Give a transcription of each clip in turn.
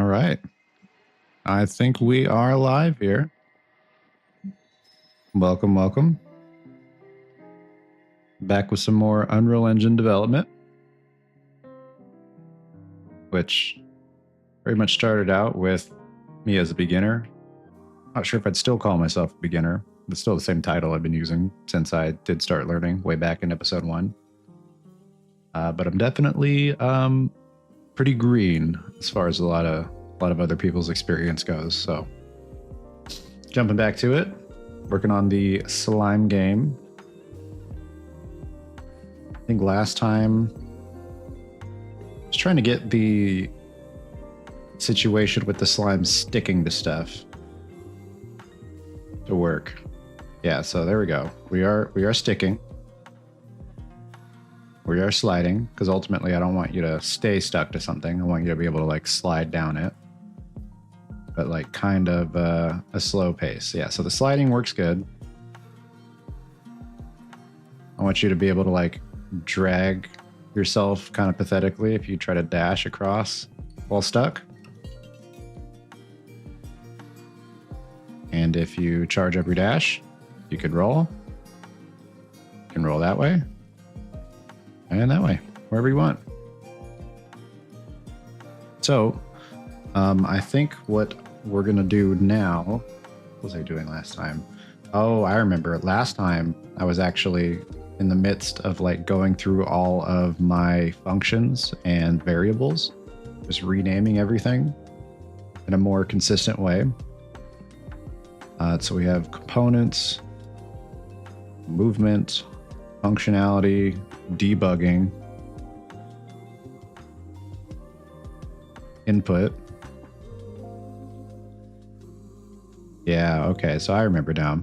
right. I think we are live here. Welcome. Back with some more Unreal Engine development, which very much started out with me as a beginner. Not sure if I'd still call myself a beginner. It's still the same title I've been using since I did start learning way back in episode 1. But I'm definitely pretty green as far as a lot of other people's experience goes. So jumping back to it, working on the slime game. I think last time I was trying to get the situation with the slime sticking to stuff to work. Yeah, so there we go. We are sticking. We are sliding, because ultimately I don't want you to stay stuck to something. I want you to be able to like slide down it, but like kind of a slow pace. Yeah, so the sliding works good. I want you to be able to like drag yourself kind of pathetically if you try to dash across while stuck. And if you charge up your dash, you could roll. You can roll that way and that way, wherever you want. So I think what we're gonna do now, what was I doing last time? Oh, I remember. Last time I was actually in the midst of like going through all of my functions and variables, just renaming everything in a more consistent way. So we have components, movement, functionality, debugging, input. Yeah, okay, so I remember now.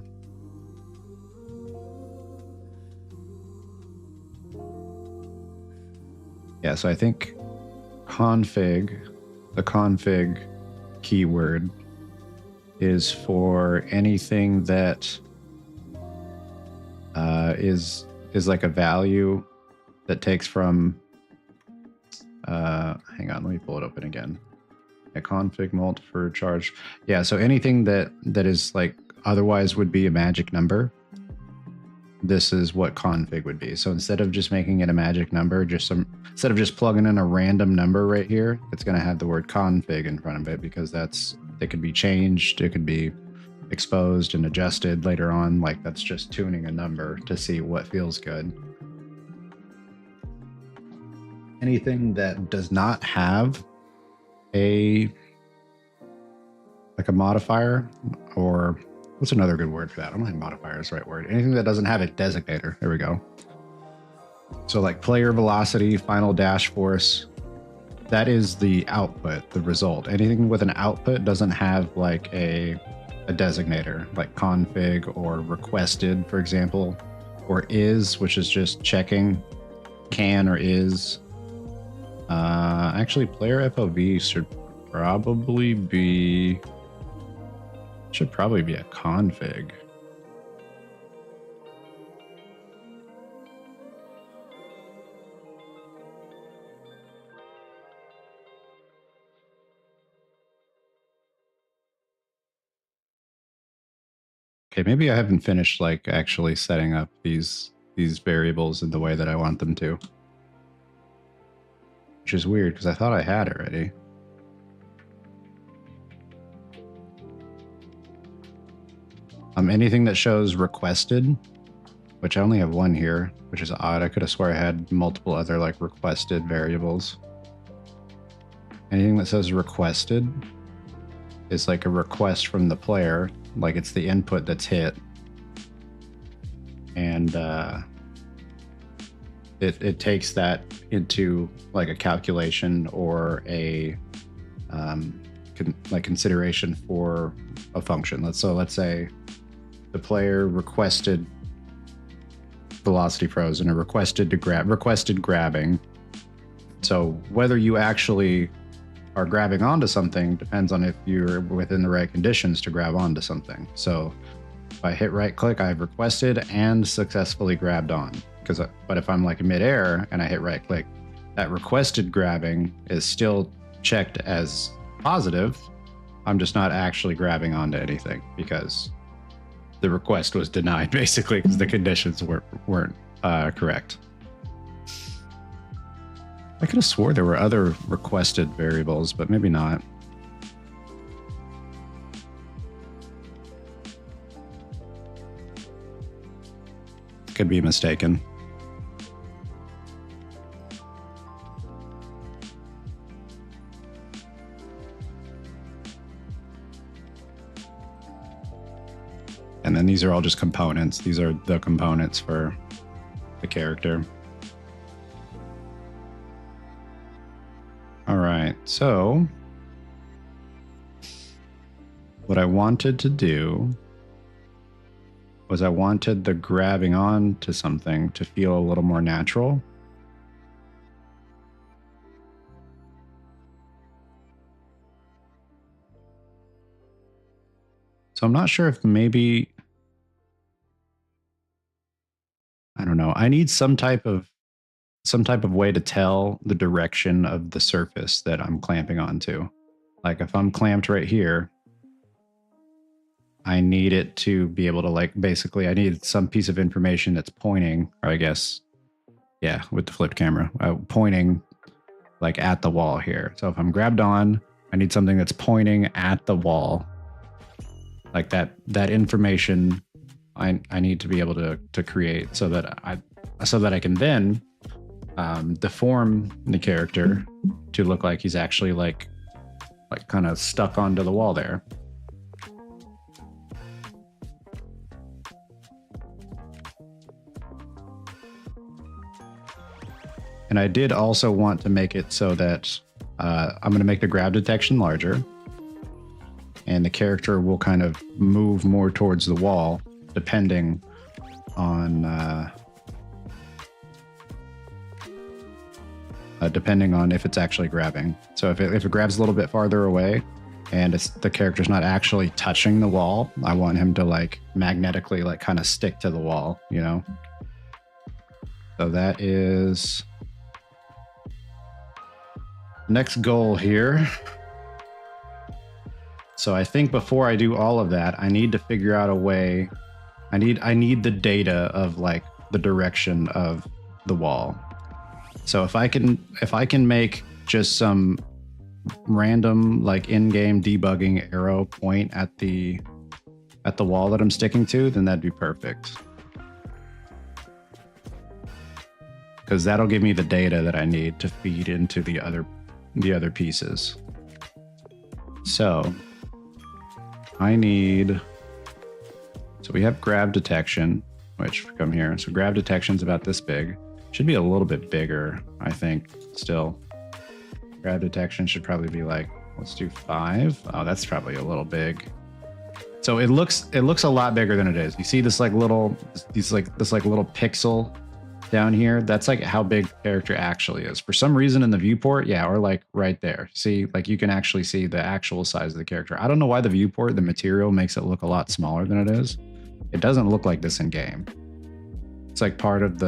Yeah, so I think config, the config keyword is for anything that is like a value that takes from hang on, let me pull it open again. A config mult for charge. Yeah, so anything that is like otherwise would be a magic number, this is what config would be. So instead of just making it a magic number, instead of just plugging in a random number right here, it's going to have the word config in front of it, because it could be changed, it could be exposed and adjusted later on. Like that's just tuning a number to see what feels good. Anything that does not have a modifier, or what's another good word for that? I don't think modifier is the right word. Anything that doesn't have a designator. There we go. So like player velocity, final dash force, that is the output, the result. Anything with an output doesn't have like a designator, like config or requested, for example, or is, which is just checking can or is. Actually, player FOV should probably be a config. Okay, maybe I haven't finished like actually setting up these variables in the way that I want them to. Which is weird, because I thought I had already. Anything that shows requested, which I only have one here, which is odd. I could have swore I had multiple other like requested variables. Anything that says requested is like a request from the player, like it's the input that's hit. And it takes that into like a calculation or a consideration for a function. Let's say the player requested velocity frozen or requested grabbing. So whether you actually are grabbing onto something depends on if you're within the right conditions to grab onto something. So if I hit right click, I've requested and successfully grabbed on. But if I'm like midair and I hit right click, that requested grabbing is still checked as positive. I'm just not actually grabbing onto anything because the request was denied, basically, because the conditions weren't correct. I could have swore there were other requested variables, but maybe not. Could be mistaken. And then these are all just components. These are the components for the character. All right, so what I wanted to do was I wanted the grabbing on to something to feel a little more natural. So I'm not sure if maybe, I don't know. I need some type of way to tell the direction of the surface that I'm clamping onto. Like if I'm clamped right here, I need it to be able to, like, basically I need some piece of information that's pointing, or I guess, yeah, with the flipped camera, pointing like at the wall here. So if I'm grabbed on, I need something that's pointing at the wall. Like that information I need to be able to create so that I can then deform the character to look like he's actually like kind of stuck onto the wall there. And I did also want to make it so that I'm going to make the grab detection larger, and the character will kind of move more towards the wall depending on if it's actually grabbing. So if it grabs a little bit farther away and the character's not actually touching the wall, I want him to like magnetically like kind of stick to the wall, you know? So that is next goal here. So I think before I do all of that, I need to figure out a way. I need the data of like the direction of the wall. So if I can make just some random like in-game debugging arrow point at the wall that I'm sticking to, then that'd be perfect. Because that'll give me the data that I need to feed into the other pieces. So so we have grab detection, which come here. So grab detection's about this big. Should be a little bit bigger, I think, still. Grab detection should probably be like, let's do 5. Oh, that's probably a little big. So it looks a lot bigger than it is. You see this like little pixel down here? That's like how big the character actually is. For some reason in the viewport, yeah, or like right there. See, like you can actually see the actual size of the character. I don't know why the viewport, the material makes it look a lot smaller than it is. It doesn't look like this in game. It's like part of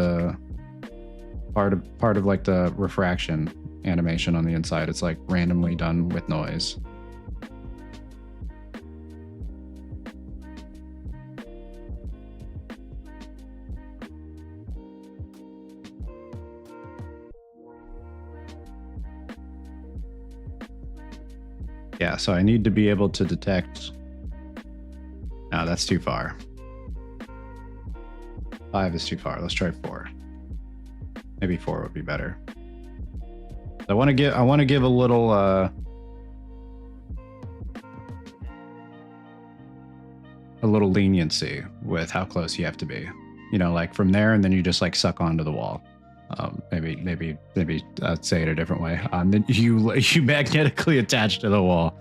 like the refraction animation on the inside. It's like randomly done with noise. Yeah, so I need to be able to detect. No, that's too far. 5 is too far. Let's try 4. Maybe 4 would be better. I want to give a little leniency with how close you have to be. You know, like from there, and then you just like suck onto the wall. Maybe say it a different way. Then you magnetically attach to the wall.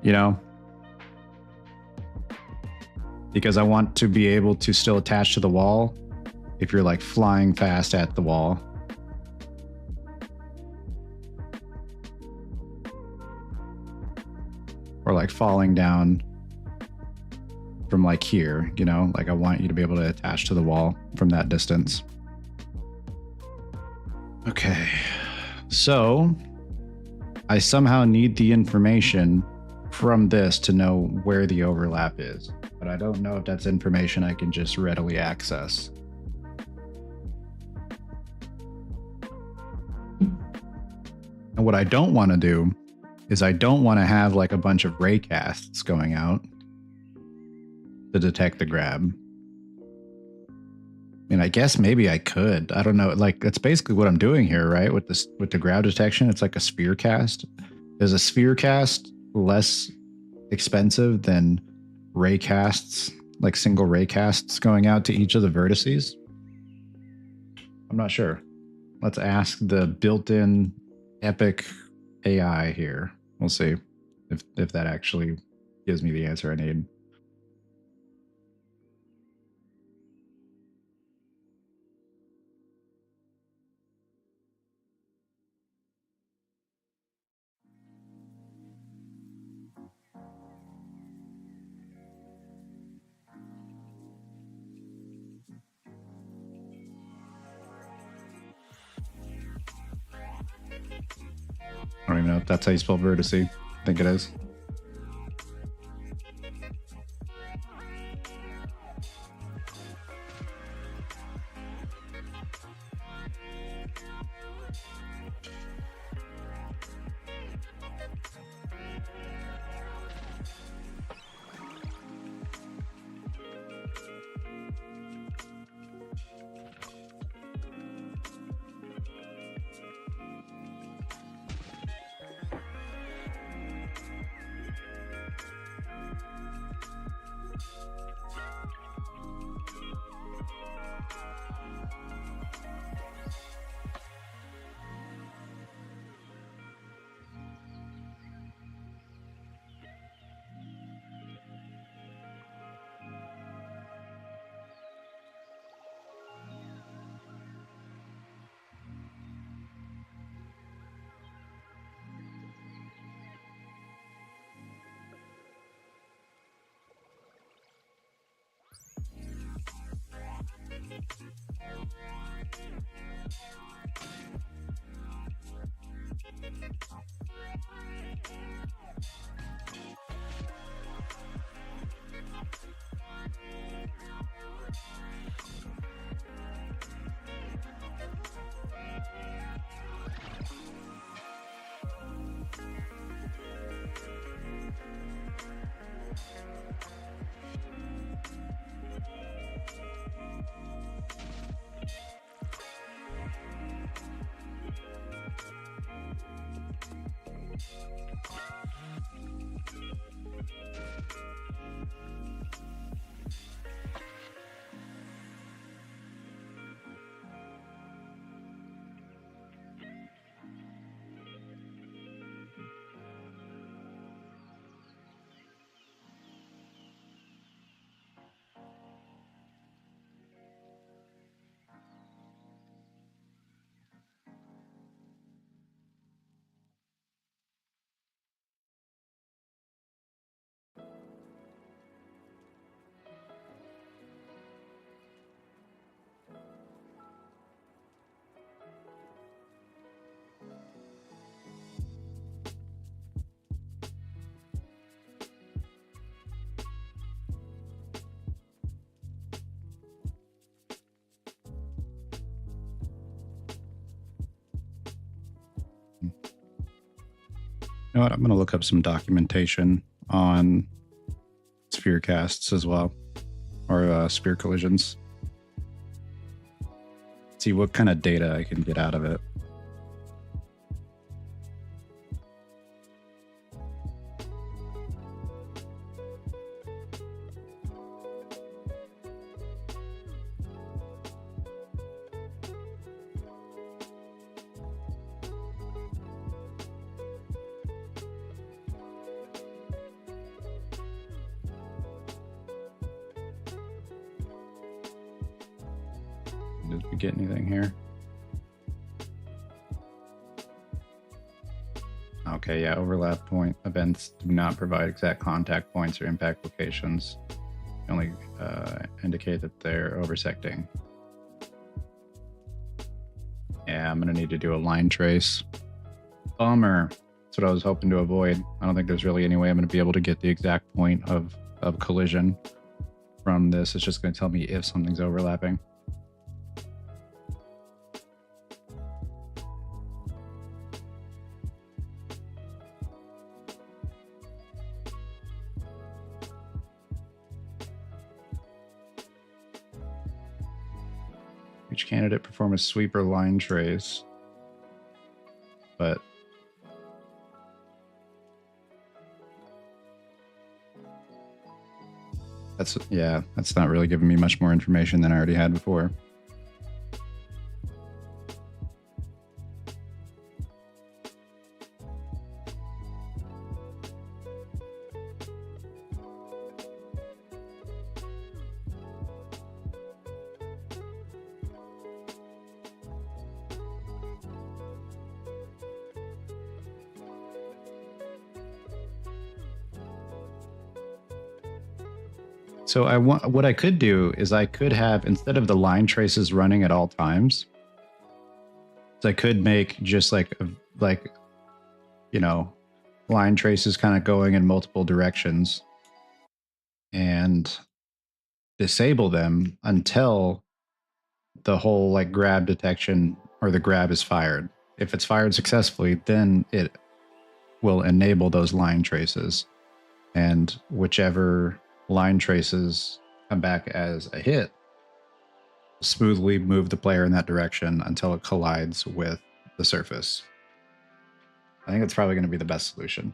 You know, because I want to be able to still attach to the wall if you're like flying fast at the wall. Or like falling down from like here, you know, like I want you to be able to attach to the wall from that distance. Okay, So I somehow need the information from this to know where the overlap is, but I don't know if that's information I can just readily access. And what I don't want to do is I don't want to have like a bunch of raycasts going out to detect the grab. I mean, I guess maybe I could. I don't know. Like, that's basically what I'm doing here, right? With this, with the grab detection, it's like a sphere cast. Is a sphere cast less expensive than ray casts, like single ray casts going out to each of the vertices? I'm not sure. Let's ask the built-in Epic AI here. We'll see if that actually gives me the answer I need. I don't even know if that's how you spell vertice. I think it is. You know what? I'm going to look up some documentation on sphere casts as well, or sphere collisions. See what kind of data I can get out of it. Did we get anything here? Okay, yeah, overlap point events do not provide exact contact points or impact locations. They only indicate that they're oversecting. Yeah, I'm gonna need to do a line trace. Bummer. That's what I was hoping to avoid. I don't think there's really any way I'm going to be able to get the exact point of collision from this. It's just going to tell me if something's overlapping. Each candidate perform a sweep or line trace. But that's not really giving me much more information than I already had before. So what I could do is I could have, instead of the line traces running at all times, so I could make just like line traces kind of going in multiple directions and disable them until the whole like grab detection or the grab is fired. If it's fired successfully, then it will enable those line traces, and whichever line traces come back as a hit, smoothly move the player in that direction until it collides with the surface. I think that's probably going to be the best solution.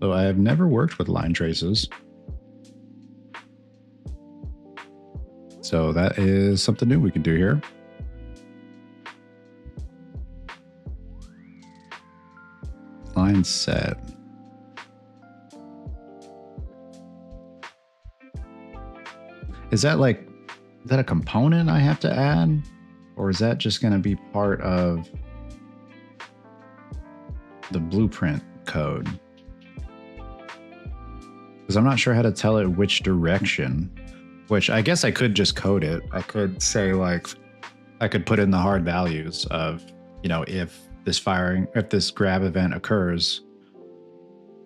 So I have never worked with line traces, so that is something new we can do here. Line set. Is that a component I have to add, or is that just going to be part of the blueprint code? Because I'm not sure how to tell it which direction, which I guess I could just code it. I could say I could put in the hard values of, if this grab event occurs,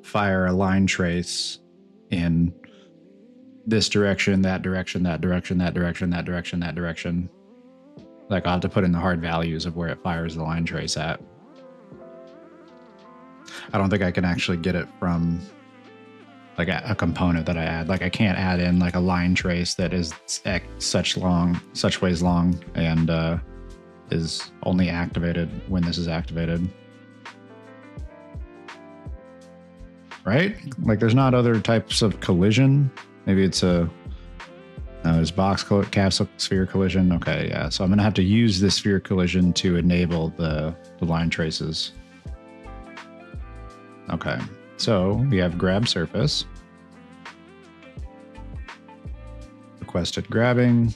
fire a line trace in this direction, that direction, that direction, that direction, that direction, that direction. Like I'll have to put in the hard values of where it fires the line trace at. I don't think I can actually get it from like a component that I add. Like I can't add in like a line trace that is such ways long and is only activated when this is activated. Right? Like there's not other types of collision. Maybe it's there's box capsule sphere collision. Okay, yeah. So I'm gonna have to use this sphere collision to enable the line traces. Okay, so we have grab surface. Requested grabbing.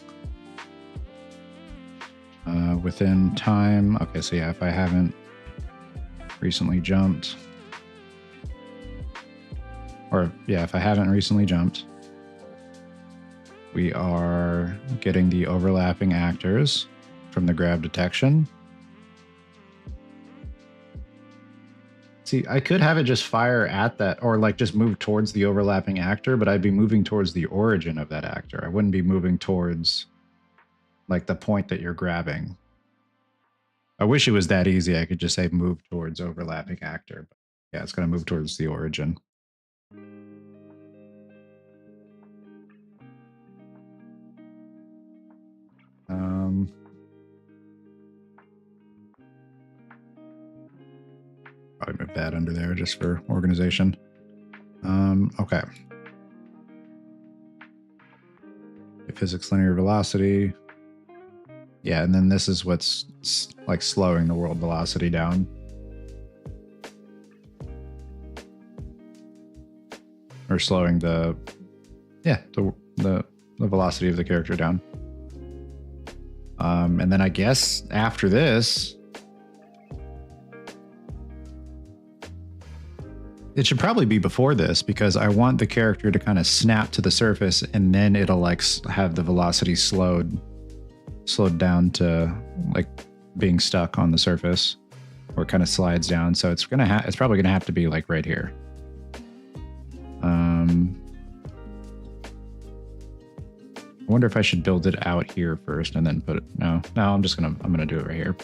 Within time. Okay, so yeah, if I haven't recently jumped, if I haven't recently jumped, we are getting the overlapping actors from the grab detection. See, I could have it just fire at that, or like just move towards the overlapping actor, but I'd be moving towards the origin of that actor. I wouldn't be moving towards like the point that you're grabbing. I wish it was that easy. I could just say move towards overlapping actor. But yeah, it's going to move towards the origin. Probably move that under there just for organization. Okay. Physics linear velocity. Yeah, and then this is what's like slowing the world velocity down. Or slowing the velocity of the character down. And then I guess after this, It should probably be before this because I want the character to kind of snap to the surface and then it'll like have the velocity slowed down to like being stuck on the surface, or it kind of slides down. So it's probably gonna have to be like right here. I wonder if I should build it out here first and then put it. No, I'm gonna do it right here.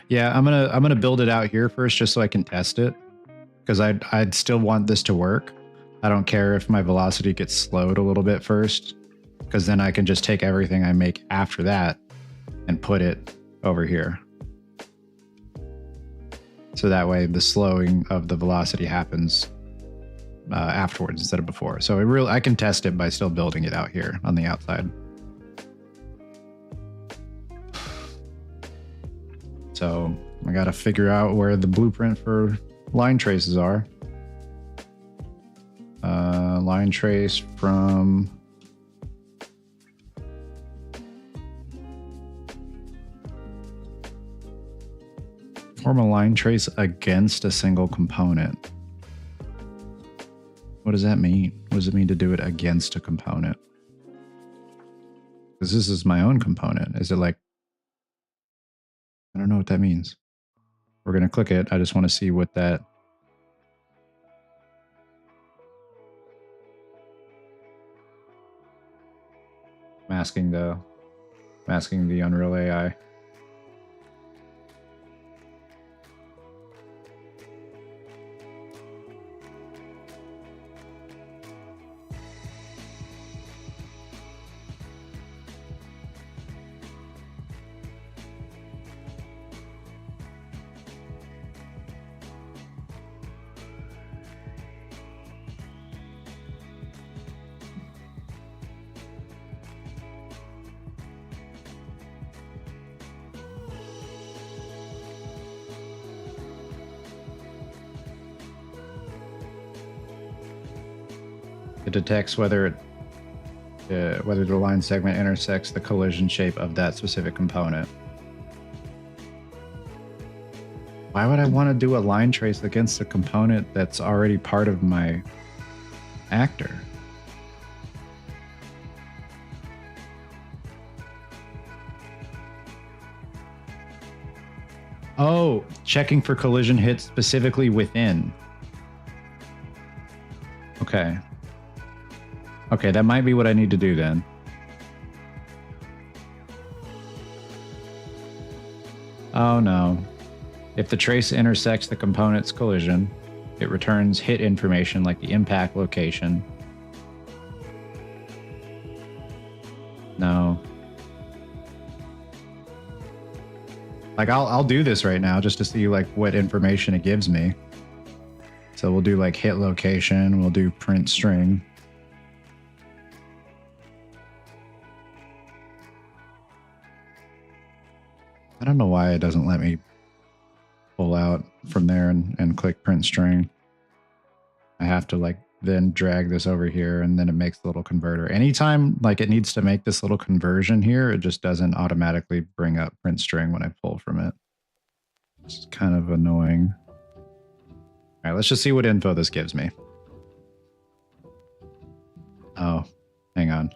Yeah, I'm gonna build it out here first just so I can test it, because I'd still want this to work. I don't care if my velocity gets slowed a little bit first, because then I can just take everything I make after that and put it over here. So that way the slowing of the velocity happens afterwards instead of before. So I can test it by still building it out here on the outside. So I got to figure out where the blueprint for line traces are. Line trace from... Form a line trace against a single component. What does that mean? What does it mean to do it against a component? Because this is my own component. Is it like... I don't know what that means. We're going to click it. I just want to see what that... Masking the Unreal AI. It detects whether the line segment intersects the collision shape of that specific component. Why would I want to do a line trace against a component that's already part of my actor? Oh, checking for collision hits specifically within. Okay. Okay, that might be what I need to do then. Oh no. If the trace intersects the component's collision, it returns hit information like the impact location. No. Like I'll do this right now just to see like what information it gives me. So we'll do like hit location, we'll do print string. I don't know why it doesn't let me pull out from there and click print string. I have to like then drag this over here and then it makes the little converter. Anytime like it needs to make this little conversion here, it just doesn't automatically bring up print string when I pull from it. It's kind of annoying. All right, let's just see what info this gives me. Oh, hang on.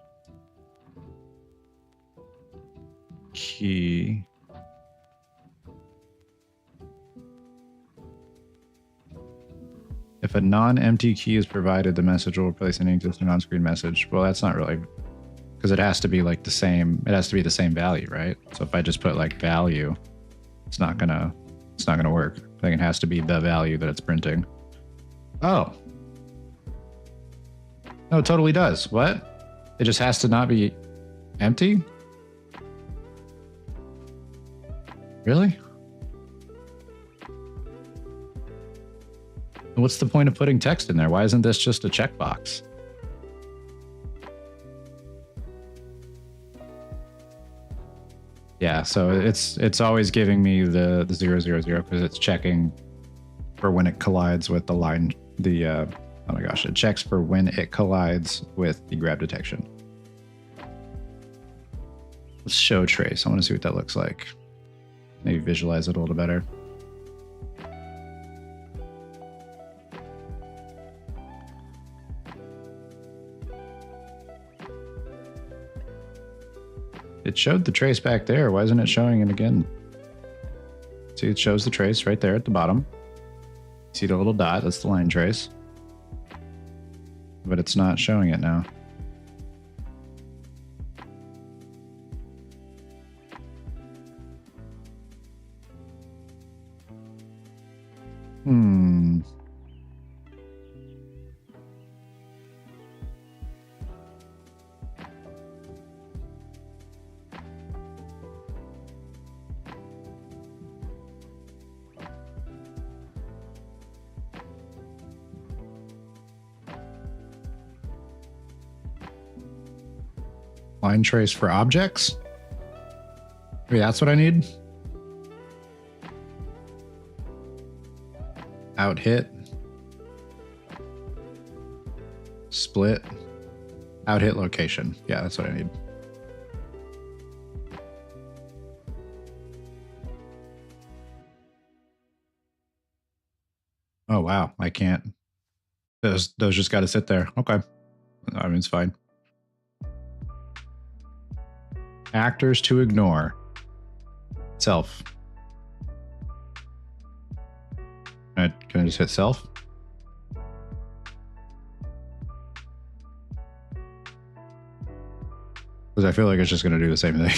Key. If a non-empty key is provided, the message will replace any existing on-screen message. Well, that's not really, because it has to be like the same. It has to be the same value, right? So if I just put like value, it's not gonna work. I think it has to be the value that it's printing. Oh, no, it totally does. What? It just has to not be empty? Really? What's the point of putting text in there? Why isn't this just a checkbox? Yeah, so it's always giving me the 000 because it's checking for when it collides with the line. Oh my gosh, it checks for when it collides with the grab detection. Let's show trace. I want to see what that looks like. Maybe visualize it a little better. It showed the trace back there. Why isn't it showing it again? See, it shows the trace right there at the bottom. See the little dot? That's the line trace. But it's not showing it now. Line trace for objects? Maybe that's what I need? Out hit. Split. Out hit location. Yeah, that's what I need. Oh, wow. I can't. Those just got to sit there. Okay. I mean, it's fine. Actors to ignore. Self. Can I just hit self? Because I feel like it's just going to do the same thing.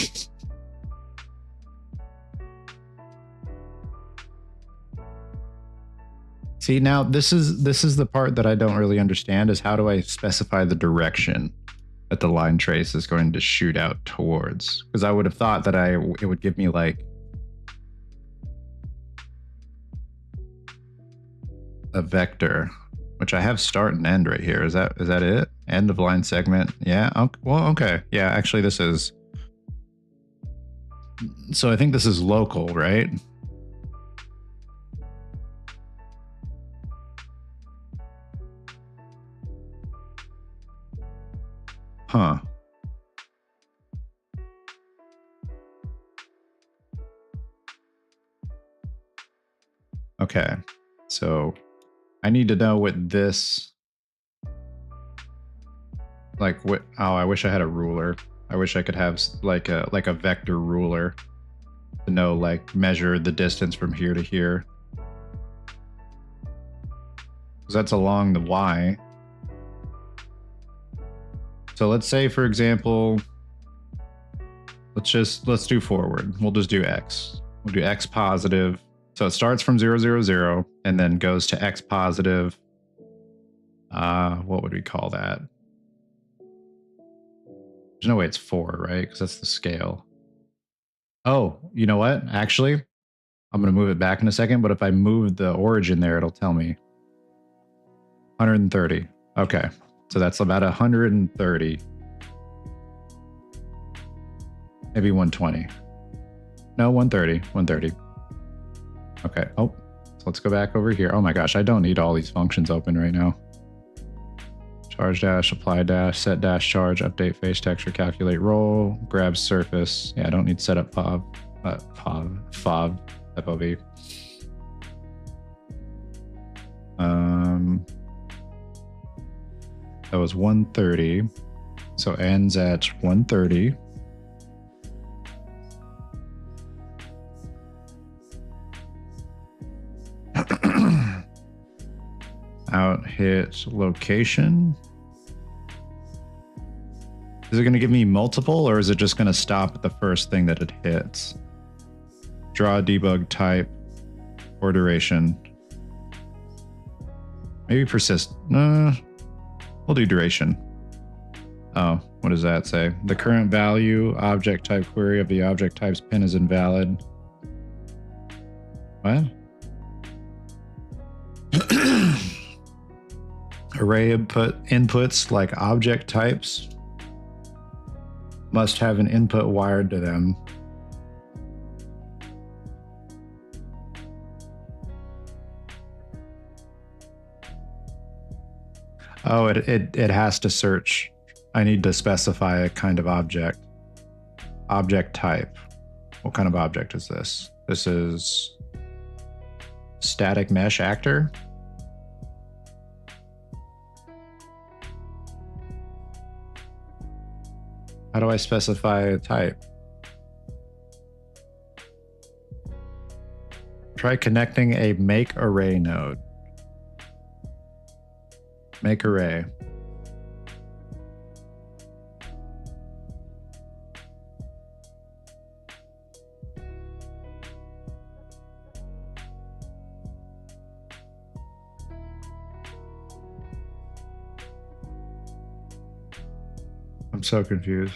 See, now this is the part that I don't really understand, is how do I specify the direction that the line trace is going to shoot out towards? Because I would have thought that it would give me like a vector, which I have start and end right here. Is that it? End of line segment. Yeah. Okay. Well, okay. Yeah, actually this is. So I think this is local, right? Huh. Okay. So I need to know what this, like what, oh, I wish I had a ruler. I wish I could have like a vector ruler to know, like, measure the distance from here to here. Because that's along the Y. So let's say, for example, let's do forward. We'll just do X. We'll do X positive. So it starts from 0, 0, 0, and then goes to X positive. What would we call that? There's no way it's 4, right? Because that's the scale. Oh, you know what? Actually, I'm going to move it back in a second, but if I move the origin there, it'll tell me. 130. Okay. So that's about 130. Maybe 120. No, 130. 130. Okay. Oh, so let's go back over here. Oh my gosh, I don't need all these functions open right now. Charge dash, apply dash, set dash charge, update face texture, calculate roll, grab surface. Yeah, I don't need setup FOV, FOV. That was 130. So ends at 130. Out hit location. Is it going to give me multiple, or is it just going to stop at the first thing that it hits? Draw debug type or duration. Maybe persist. We'll do duration. Oh, what does that say? The current value object type query of the object type's pin is invalid. What? Array inputs like object types must have an input wired to them. Oh, it has to search. I need to specify a kind of object. Object type. What kind of object is this? This is static mesh actor. How do I specify a type? Try connecting a make array node. Make array. I'm so confused.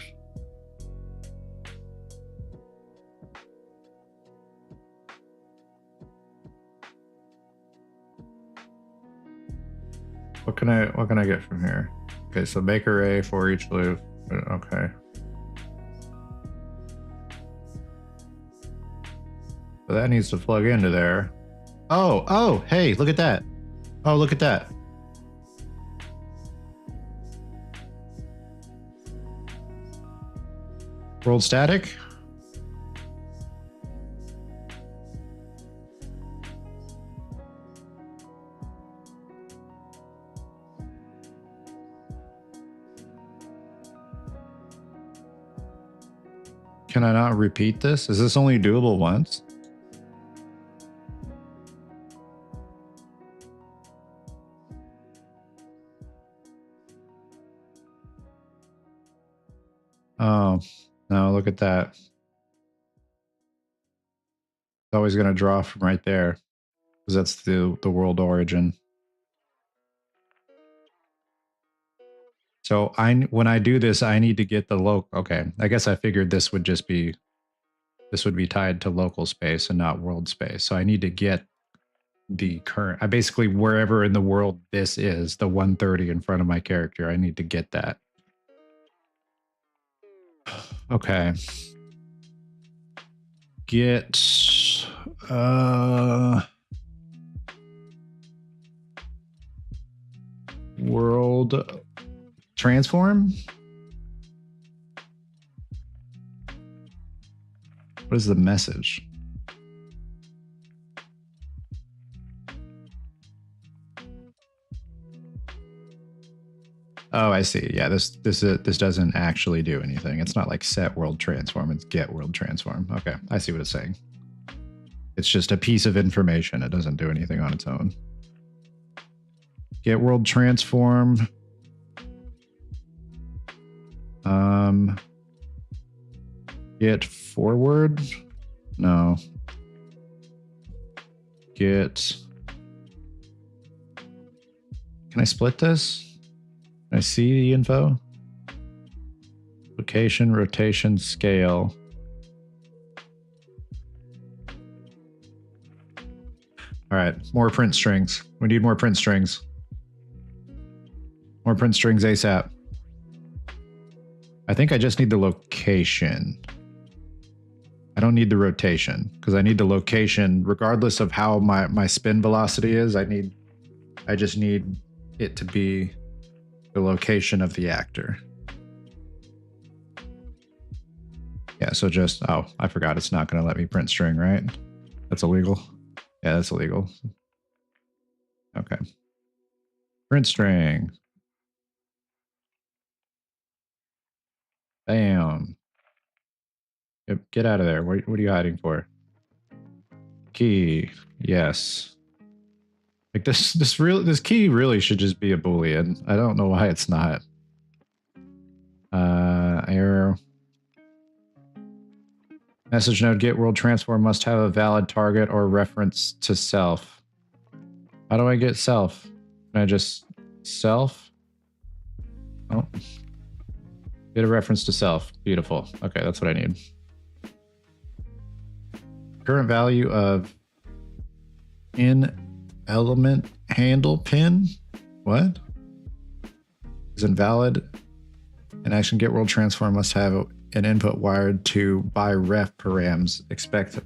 What can I get from here? Okay, so make array for each loop. Okay. So that needs to plug into there. Oh, hey, look at that. Oh, look at that. World static. Can I not repeat this? Is this only doable once? Oh, no, look at that. It's always going to draw from right there because that's the world origin. So when I do this, I need to get the local. Okay, I guess I figured this would be tied to local space and not world space. So I need to get the current. I basically wherever in the world this is, the 130 in front of my character. I need to get that. Okay. Get world transform. What is the message? Oh, I see. Yeah, this doesn't actually do anything. It's not like set world transform, it's get world transform. Okay, I see what it's saying. It's just a piece of information. It doesn't do anything on its own. Get world transform. Get forward. No. Get. Can I split this? Can I see the info? Location, rotation, scale. All right, more print strings. We need more print strings. More print strings ASAP. I think I just need the location. I don't need the rotation because I need the location regardless of how my spin velocity is. I just need it to be the location of the actor. Yeah, so just, oh, I forgot it's not going to let me print string, right? That's illegal. Yeah, that's illegal. Okay. Print string. Bam. Yep, get out of there. What are you hiding for? Key. Yes. Like this key really should just be a Boolean. I don't know why it's not. Error. Message node get world transform must have a valid target or reference to self. How do I get self? Can I just self? Oh. Get a reference to self. Beautiful. Okay, that's what I need. Current value of in element handle pin. What? Is invalid. An action get world transform must have an input wired to by ref params. Expect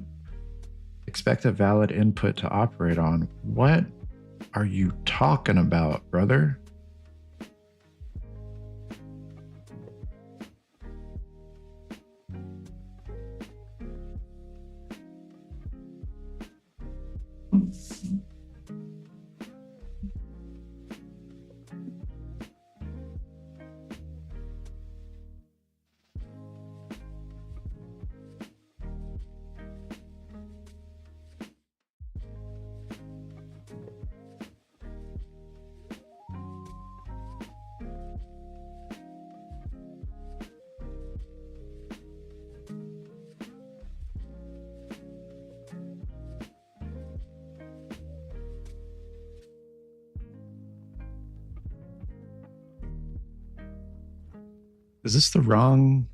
a valid input to operate on. What are you talking about, brother? Is this the wrong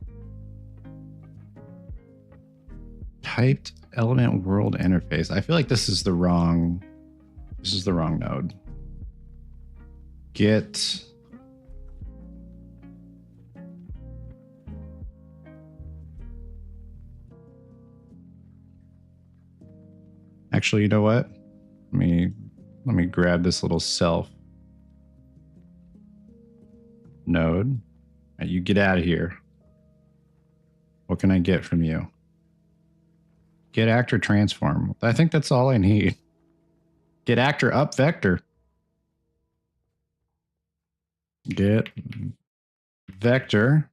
typed element world interface? I feel like this is the wrong node. Get actually, you know what? Let me grab this little self node. Right, you get out of here. What can I get from you? Get actor transform. I think that's all I need. Get actor up vector. Get vector.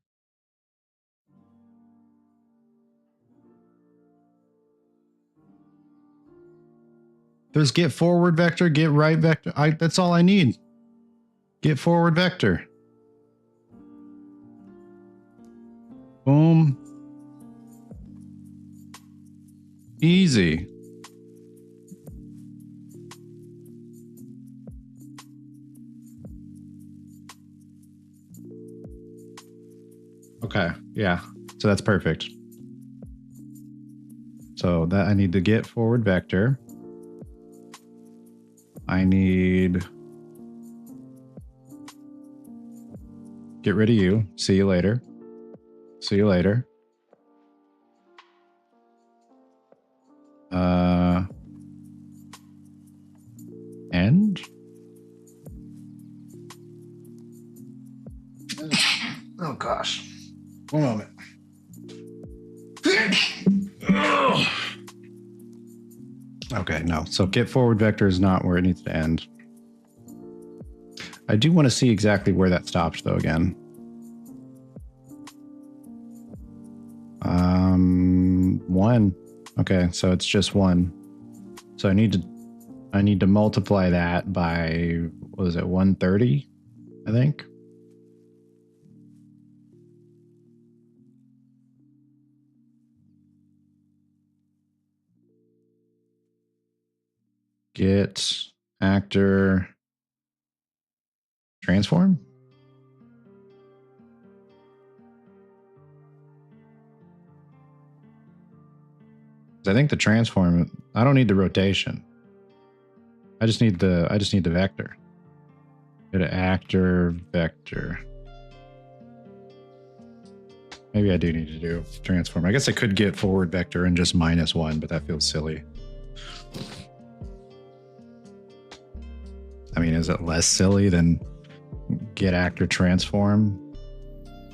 There's get forward vector, get right vector. That's all I need. Get forward vector. Boom. Easy. Okay, yeah. So that's perfect. So that I need to get forward vector. I need get rid of you. See you later. See you later. End. Oh gosh. One moment. Okay, no. So get forward vector is not where it needs to end. I do want to see exactly where that stops though again. 1. Okay, so it's just 1. So I need to multiply that by, what was it, 130, I think. Get actor transform. I think the transform, I don't need the rotation. I just need the vector. Get an actor vector. Maybe I do need to do transform. I guess I could get forward vector and just -1, but that feels silly. I mean, is it less silly than get actor transform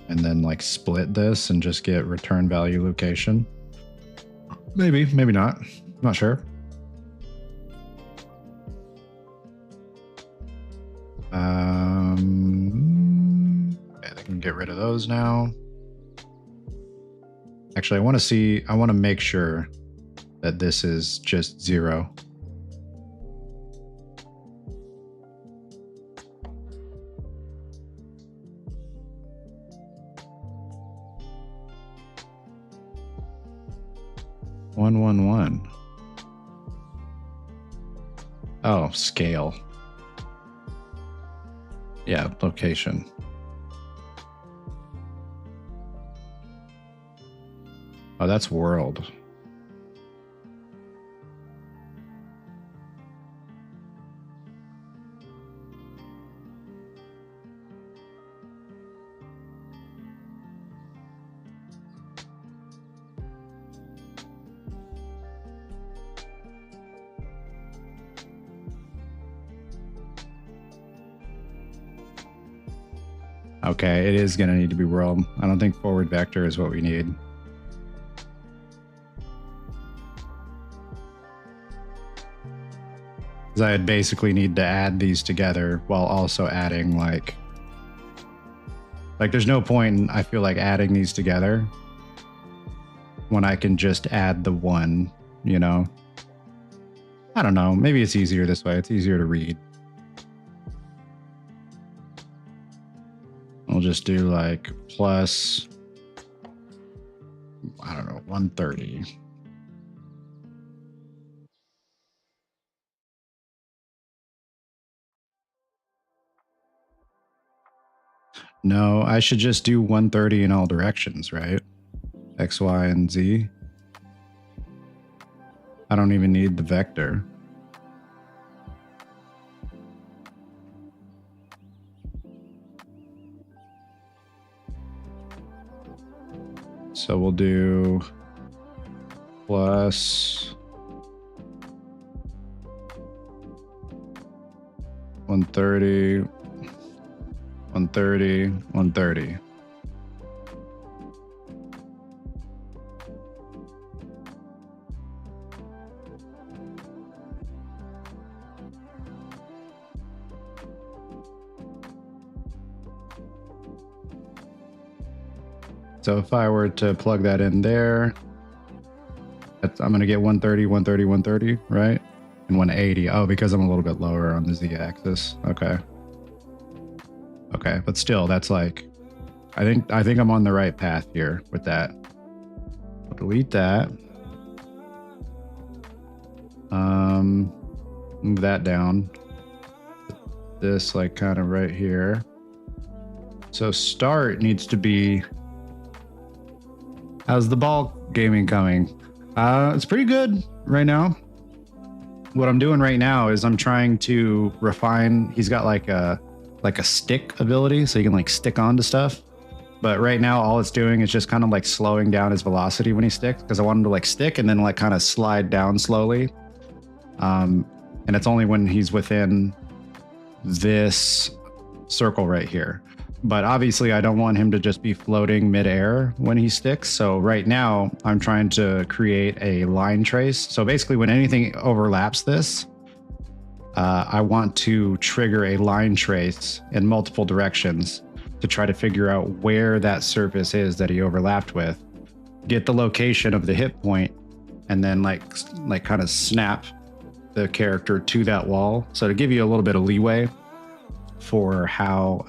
and then like split this and just get return value location? Maybe, maybe not. Not sure. Okay, they can get rid of those now. Actually, I want to make sure that this is just 0. One, 1, 1. Oh, scale. Yeah, location. Oh, that's world. Okay, it is going to need to be world. I don't think forward vector is what we need. Because I would basically need to add these together while also adding like there's no point in, I feel like, adding these together when I can just add the 1, you know? I don't know. Maybe it's easier this way. It's easier to read. We'll just do like plus, I don't know, 130. No, I should just do 130 in all directions, right? X, Y, and Z. I don't even need the vector. So we'll do plus 130, 130, 130. So if I were to plug that in there, I'm going to get 130, 130, 130, right? And 180. Oh, because I'm a little bit lower on the Z-axis. Okay. Okay, but still, that's like, I think I'm on the right path here with that. I'll delete that. Move that down. Put this like kind of right here. So start needs to be. How's the ball gaming coming? It's pretty good right now. What I'm doing right now is I'm trying to refine. He's got like a stick ability, so you can like stick onto stuff. But right now, all it's doing is just kind of like slowing down his velocity when he sticks, because I want him to like stick and then like kind of slide down slowly. And it's only when he's within this circle right here. But obviously I don't want him to just be floating midair when he sticks. So right now I'm trying to create a line trace. So basically when anything overlaps this, I want to trigger a line trace in multiple directions to try to figure out where that surface is that he overlapped with, get the location of the hit point, and then like kind of snap the character to that wall. So to give you a little bit of leeway for how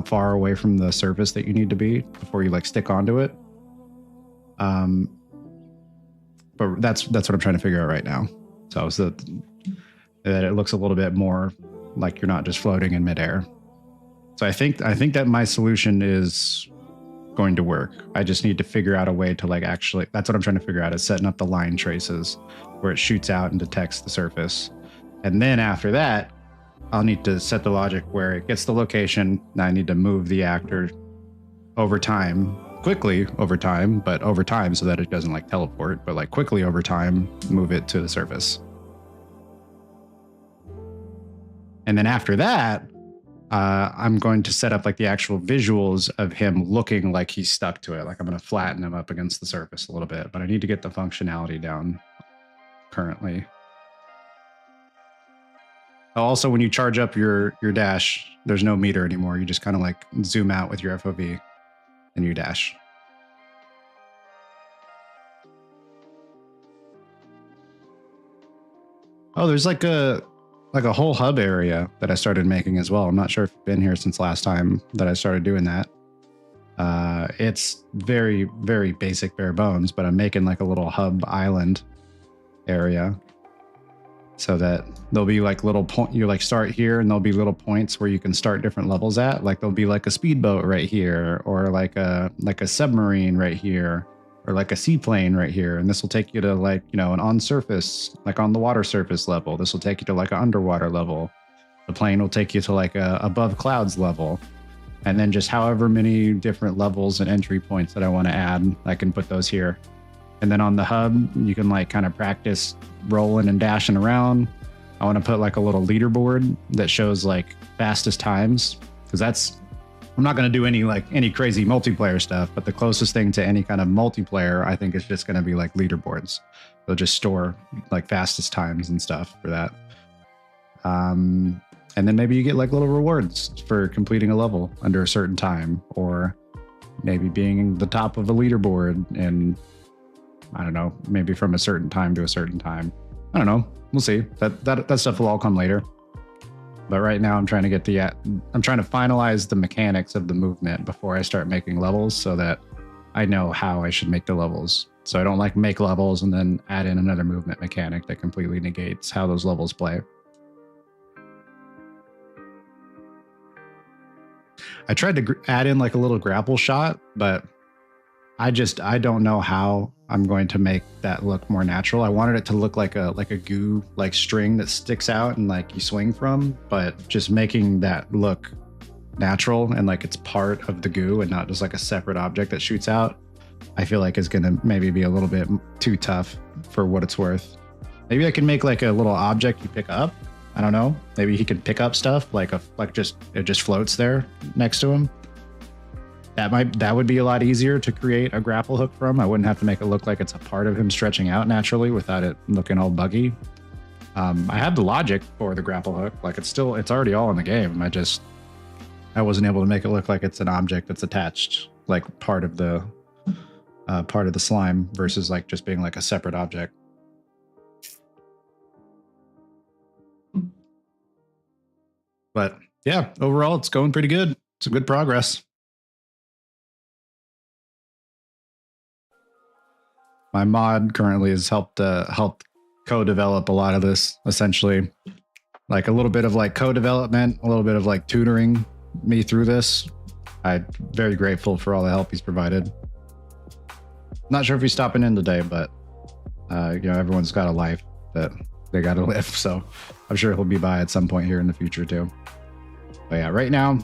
far away from the surface that you need to be before you like stick onto it. But that's what I'm trying to figure out right now. So that it looks a little bit more like you're not just floating in midair. So I think that my solution is going to work. I just need to figure out a way to like actually, that's what I'm trying to figure out, is setting up the line traces where it shoots out and detects the surface. And then after that, I'll need to set the logic where it gets the location. Now I need to move the actor over time, quickly over time, but over time so that it doesn't like teleport, but like quickly over time, move it to the surface. And then after that, I'm going to set up like the actual visuals of him looking like he's stuck to it. Like I'm going to flatten him up against the surface a little bit, but I need to get the functionality down currently. Also, when you charge up your dash, there's no meter anymore. You just kind of like zoom out with your FOV and you dash. Oh, there's like a whole hub area that I started making as well. I'm not sure if you've been here since last time that I started doing that. It's very, very basic, bare bones, but I'm making like a little hub island area so that there'll be like little point. You like start here and there'll be little points where you can start different levels at. Like there'll be like a speedboat right here, or like a submarine right here, or like a seaplane right here. And this will take you to like, you know, an on surface, like on the water surface level. This will take you to like an underwater level. The plane will take you to like a above clouds level. And then just however many different levels and entry points that I want to add, I can put those here. And then on the hub, you can like kind of practice rolling and dashing around. I want to put like a little leaderboard that shows like fastest times, because I'm not going to do any crazy multiplayer stuff, but the closest thing to any kind of multiplayer, I think, is just going to be like leaderboards. They'll just store like fastest times and stuff for that. And then maybe you get like little rewards for completing a level under a certain time, or maybe being the top of a leaderboard, and I don't know, maybe from a certain time to a certain time. I don't know. We'll see. That stuff will all come later. But right now I'm trying to finalize the mechanics of the movement before I start making levels, so that I know how I should make the levels. So I don't like make levels and then add in another movement mechanic that completely negates how those levels play. I tried to add in like a little grapple shot, but I don't know how I'm going to make that look more natural. I wanted it to look like a goo like string that sticks out and like you swing from, but just making that look natural and like it's part of the goo and not just like a separate object that shoots out, I feel like is going to maybe be a little bit too tough for what it's worth. Maybe I can make like a little object you pick up. I don't know. Maybe he can pick up stuff like it just floats there next to him. That would be a lot easier to create a grapple hook from. I wouldn't have to make it look like it's a part of him stretching out naturally without it looking all buggy. I have the logic for the grapple hook. Like it's already all in the game. I wasn't able to make it look like it's an object that's attached, like part of the slime versus like just being like a separate object. But yeah, overall, it's going pretty good. Some good progress. My mod currently has helped co-develop a lot of this, essentially. Like a little bit of like co-development, a little bit of like tutoring me through this. I'm very grateful for all the help he's provided. Not sure if he's stopping in today, but everyone's got a life that they got to live. So I'm sure he'll be by at some point here in the future too. But yeah, right now,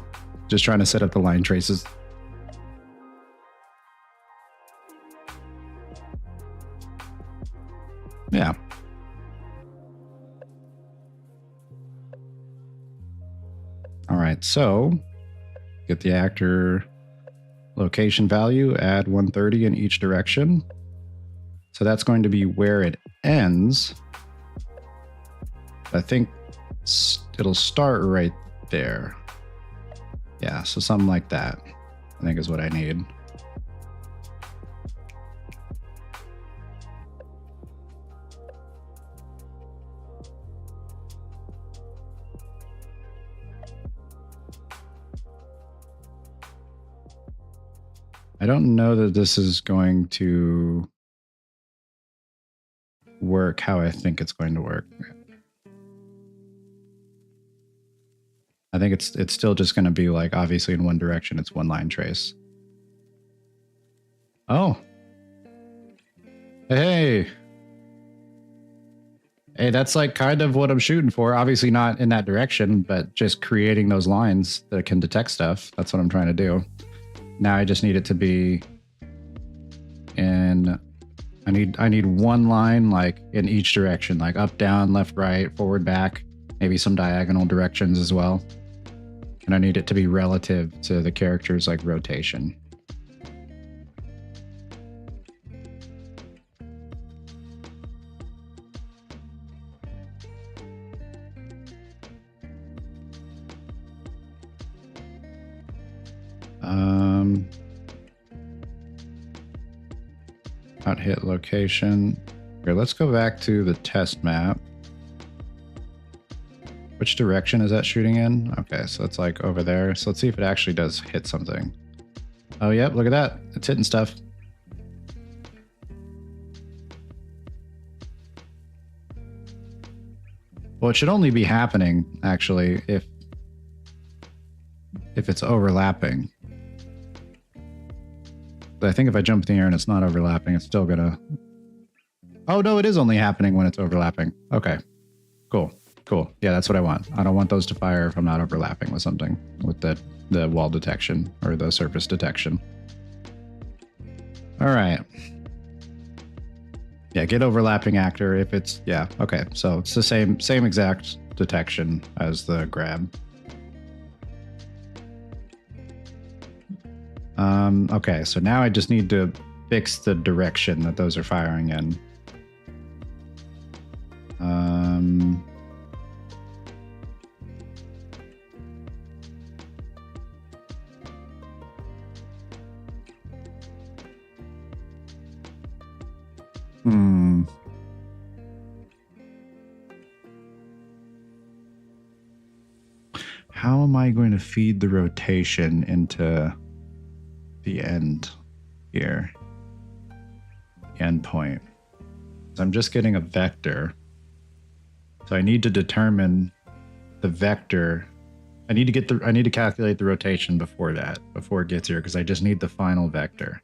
just trying to set up the line traces. Yeah. All right, so get the actor location value, add 130 in each direction. So that's going to be where it ends. I think it'll start right there. Yeah, so something like that, I think is what I need. I don't know that this is going to work how I think it's going to work. I think it's still just going to be like, obviously in one direction, it's one line trace. Oh. Hey. Hey, that's like kind of what I'm shooting for. Obviously not in that direction, but just creating those lines that can detect stuff. That's what I'm trying to do. Now I just need it to be in, I need one line like in each direction, like up, down, left, right, forward, back, maybe some diagonal directions as well. And I need it to be relative to the character's like rotation. Not hit location. Here, let's go back to the test map. Which direction is that shooting in? Okay, so it's like over there. So let's see if it actually does hit something. Oh, yep, look at that. It's hitting stuff. Well, it should only be happening, actually, if it's overlapping. But I think if I jump in the air and it's not overlapping, it's still gonna... Oh, no, it is only happening when it's overlapping. Okay, cool. Cool. Yeah, that's what I want. I don't want those to fire if I'm not overlapping with something, with the wall detection or the surface detection. All right. Yeah, get overlapping actor if it's... Yeah, okay. So it's the same exact detection as the grab. Okay, so now I just need to fix the direction that those are firing in. How am I going to feed the rotation into the end here? Endpoint. So I'm just getting a vector. So I need to determine the vector I need to calculate the rotation before it gets here, because I just need the final vector.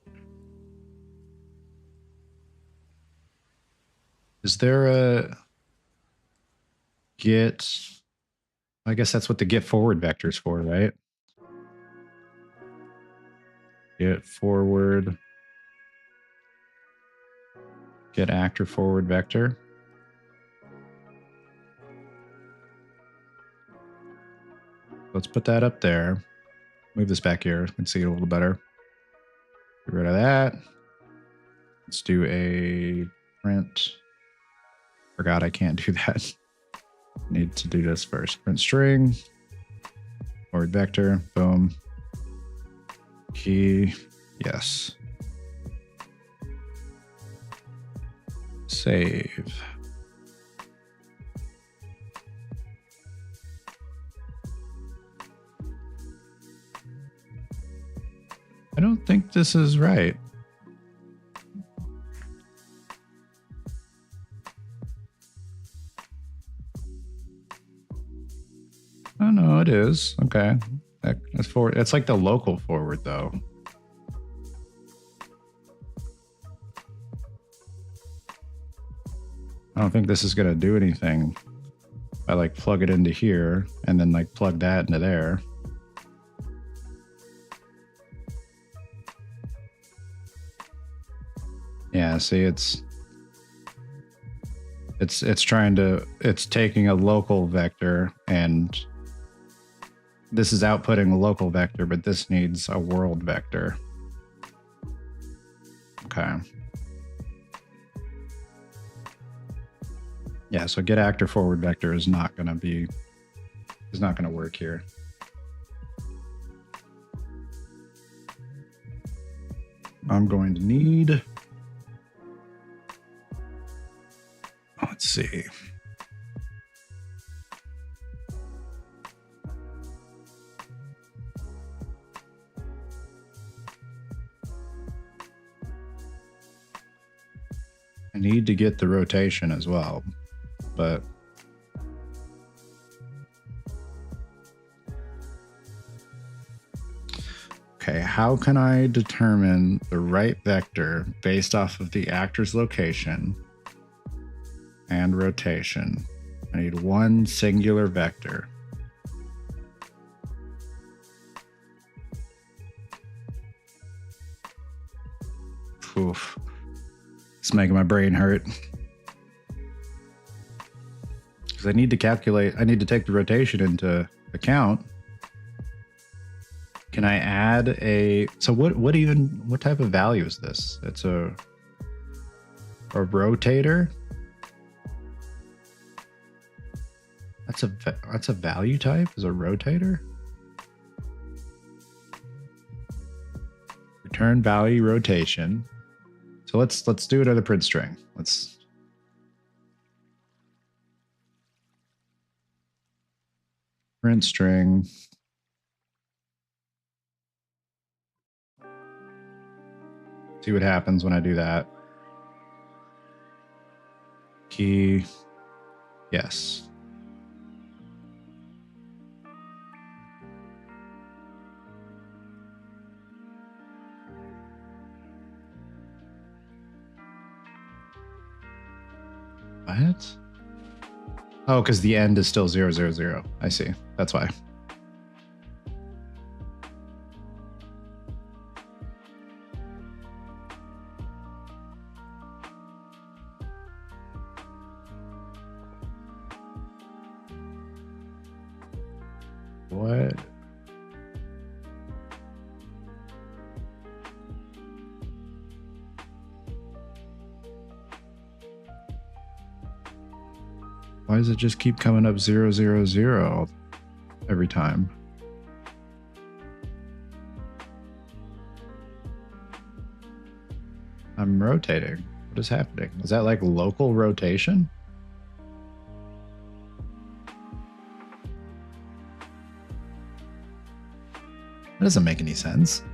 Is there a get? I guess that's what the get forward vector is for, right? Get forward. Get actor forward vector. Let's put that up there. Move this back here. You can see it a little better. Get rid of that. Let's do a print. Forgot I can't do that. Need to do this first. Print string. Forward vector. Boom. Key. Yes. Save. I don't think this is right. Oh no, it is. Okay. That's forward. It's like the local forward though. I don't think this is gonna do anything. I like plug it into here and then like plug that into there. Yeah, see, it's taking a local vector, and this is outputting a local vector, but this needs a world vector. Okay. Yeah, so get actor forward vector is not going to work here. I'm going to need, let's see. I need to get the rotation as well, but okay, how can I determine the right vector based off of the actor's location and rotation? I need one singular vector. Oof. It's making my brain hurt. Because I need to take the rotation into account. Can I add so what type of value is this? It's a rotator? That's a value type, is a rotator? Return value rotation. So let's do another print string. Let's print string. See what happens when I do that. Key. Yes. What? Oh, because the end is still 0, 0, 0. I see. That's why. What? Why does it just keep coming up 0, 0, 0 every time? I'm rotating. What is happening? Is that like local rotation? That doesn't make any sense.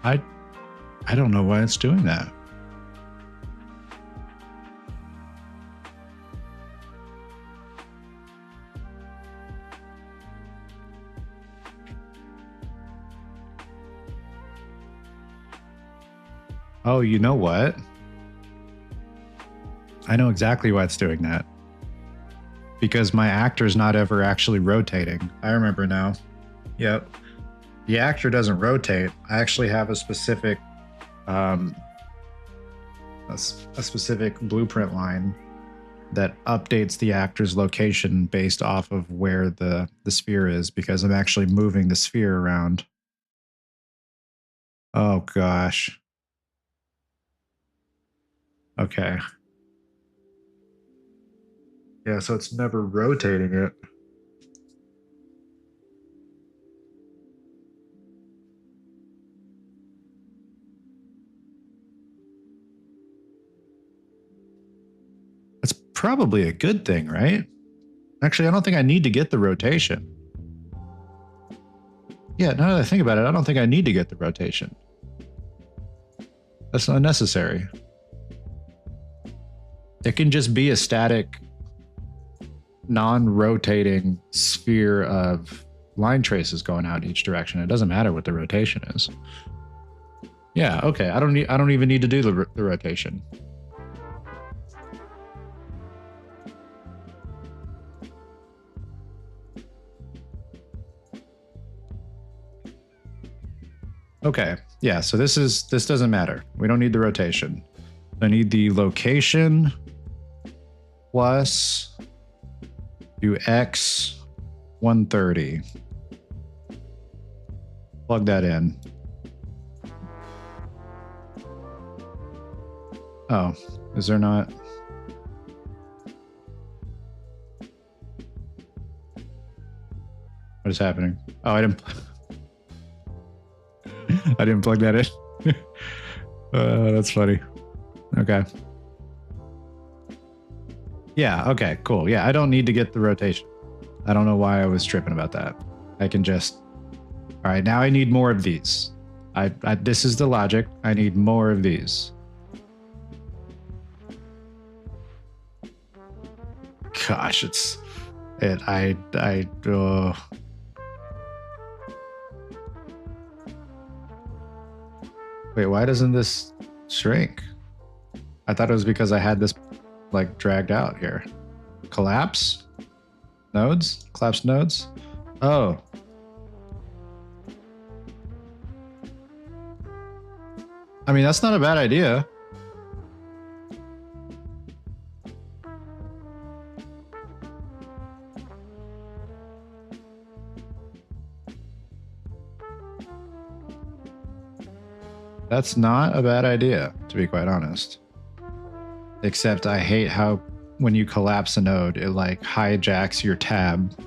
I I don't know why it's doing that. Oh, you know what? I know exactly why it's doing that. Because my actor's not ever actually rotating. I remember now. Yep. The actor doesn't rotate. I actually have a specific um, a specific blueprint line that updates the actor's location based off of where the sphere is, because I'm actually moving the sphere around. Oh gosh. Okay. Yeah, so it's never rotating it. That's probably a good thing, right? Actually, I don't think I need to get the rotation. Yeah, now that I think about it, I don't think I need to get the rotation. That's unnecessary. It can just be a static, non-rotating sphere of line traces going out each direction. It doesn't matter what the rotation is. Yeah, okay. I don't even need to do the rotation. Okay. Yeah, so this doesn't matter. We don't need the rotation. I need the location plus do X 130. Plug that in. Oh, is there not? What is happening? Oh, I didn't plug that in. That's funny. Okay. Yeah, okay, cool. Yeah, I don't need to get the rotation. I don't know why I was tripping about that. I can just... All right, now I need more of these. This is the logic. I need more of these. Gosh, Wait, why doesn't this shrink? I thought it was because I had this like dragged out here. Collapse nodes? Collapse nodes? Oh. I mean, that's not a bad idea. That's not a bad idea, to be quite honest. Except I hate how when you collapse a node, it like hijacks your tab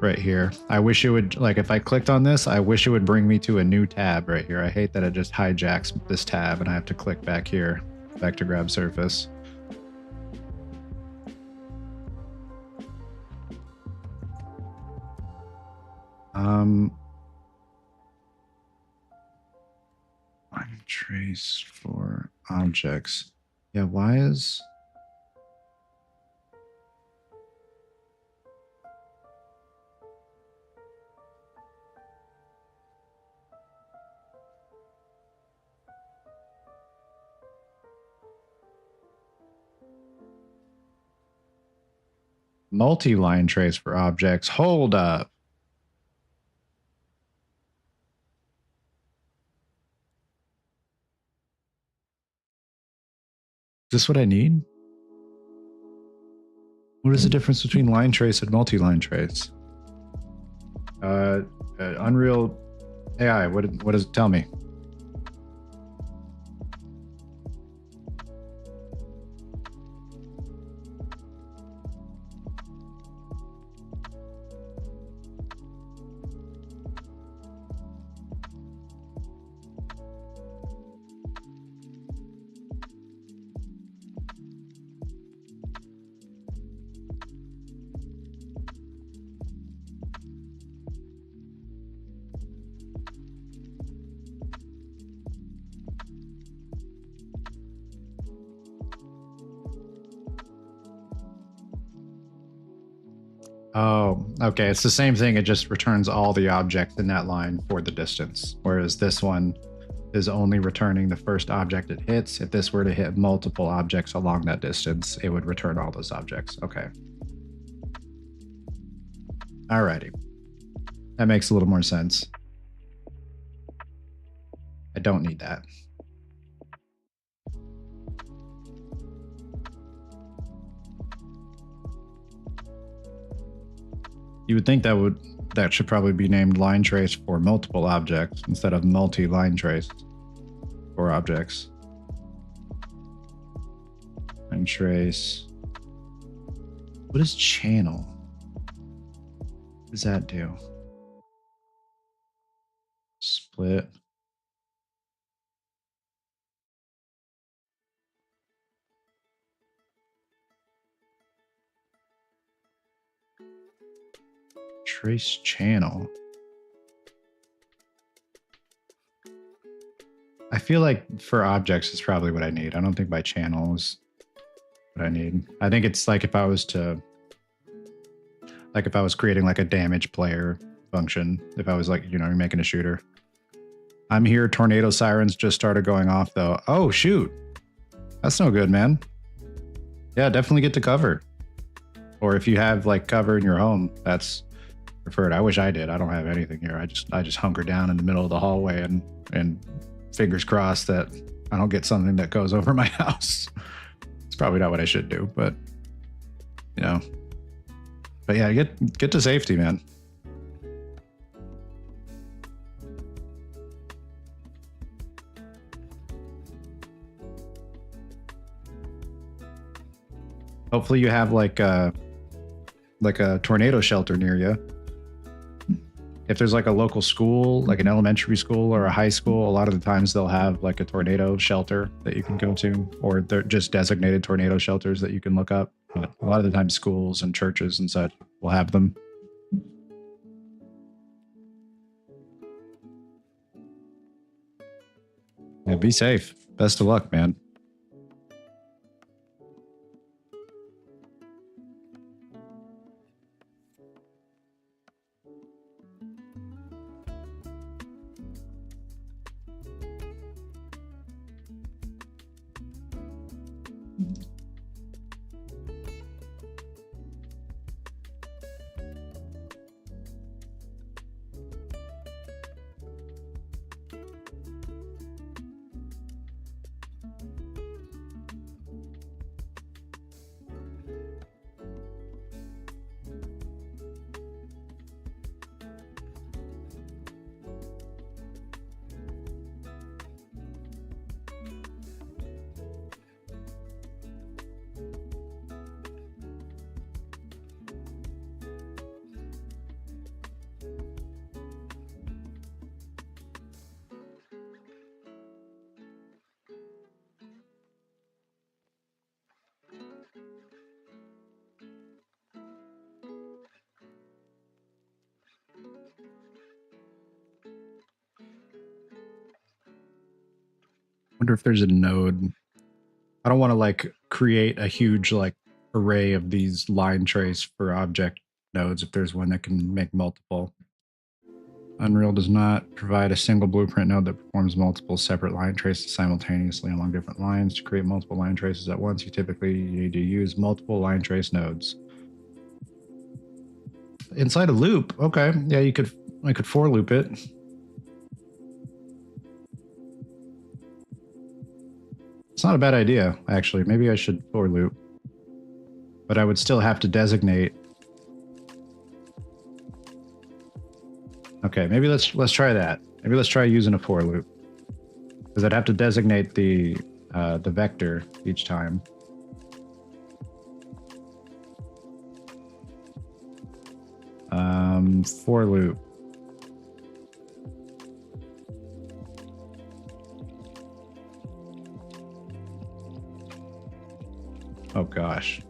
right here. I wish it would, like if I clicked on this, I wish it would bring me to a new tab right here. I hate that it just hijacks this tab and I have to click back here, back to grab surface. Line trace for objects. Yeah, why is... Multi-line trace for objects. Hold up. Is this what I need? What is the difference between line trace and multi-line trace? Unreal AI, what does it tell me? Oh, okay. It's the same thing. It just returns all the objects in that line for the distance. Whereas this one is only returning the first object it hits. If this were to hit multiple objects along that distance, it would return all those objects. Okay. Alrighty. That makes a little more sense. I don't need that. You would think that should probably be named line trace for multiple objects instead of multi-line trace for objects. Line trace. What is channel? What does that do? Split. Trace channel. I feel like for objects is probably what I need. I don't think by channel is what I need. I think it's like if I was creating like a damage player function, if I was like, you know, you're making a shooter. I'm here. Tornado sirens just started going off though. Oh, shoot. That's no good, man. Yeah, definitely get to cover. Or if you have like cover in your home, that's preferred. I wish I did. I don't have anything here. I just hunker down in the middle of the hallway and fingers crossed that I don't get something that goes over my house. It's probably not what I should do, but you know. But yeah, get to safety, man. Hopefully you have like a tornado shelter near you. If there's like a local school, like an elementary school or a high school, a lot of the times they'll have like a tornado shelter that you can go to, or they're just designated tornado shelters that you can look up. But a lot of the time schools and churches and such will have them. Yeah, be safe. Best of luck, man. Wonder if there's a node. I don't want to like create a huge like array of these line trace for object nodes if there's one that can make multiple. Unreal does not provide a single blueprint node that performs multiple separate line traces simultaneously along different lines. To create multiple line traces at once, you typically need to use multiple line trace nodes. Inside a loop, okay. Yeah, I could for loop it. It's not a bad idea, actually. Maybe I should for loop. But I would still have to designate. Okay, maybe let's try that. Maybe let's try using a for loop. Because I'd have to designate the vector each time. For loop. Oh gosh.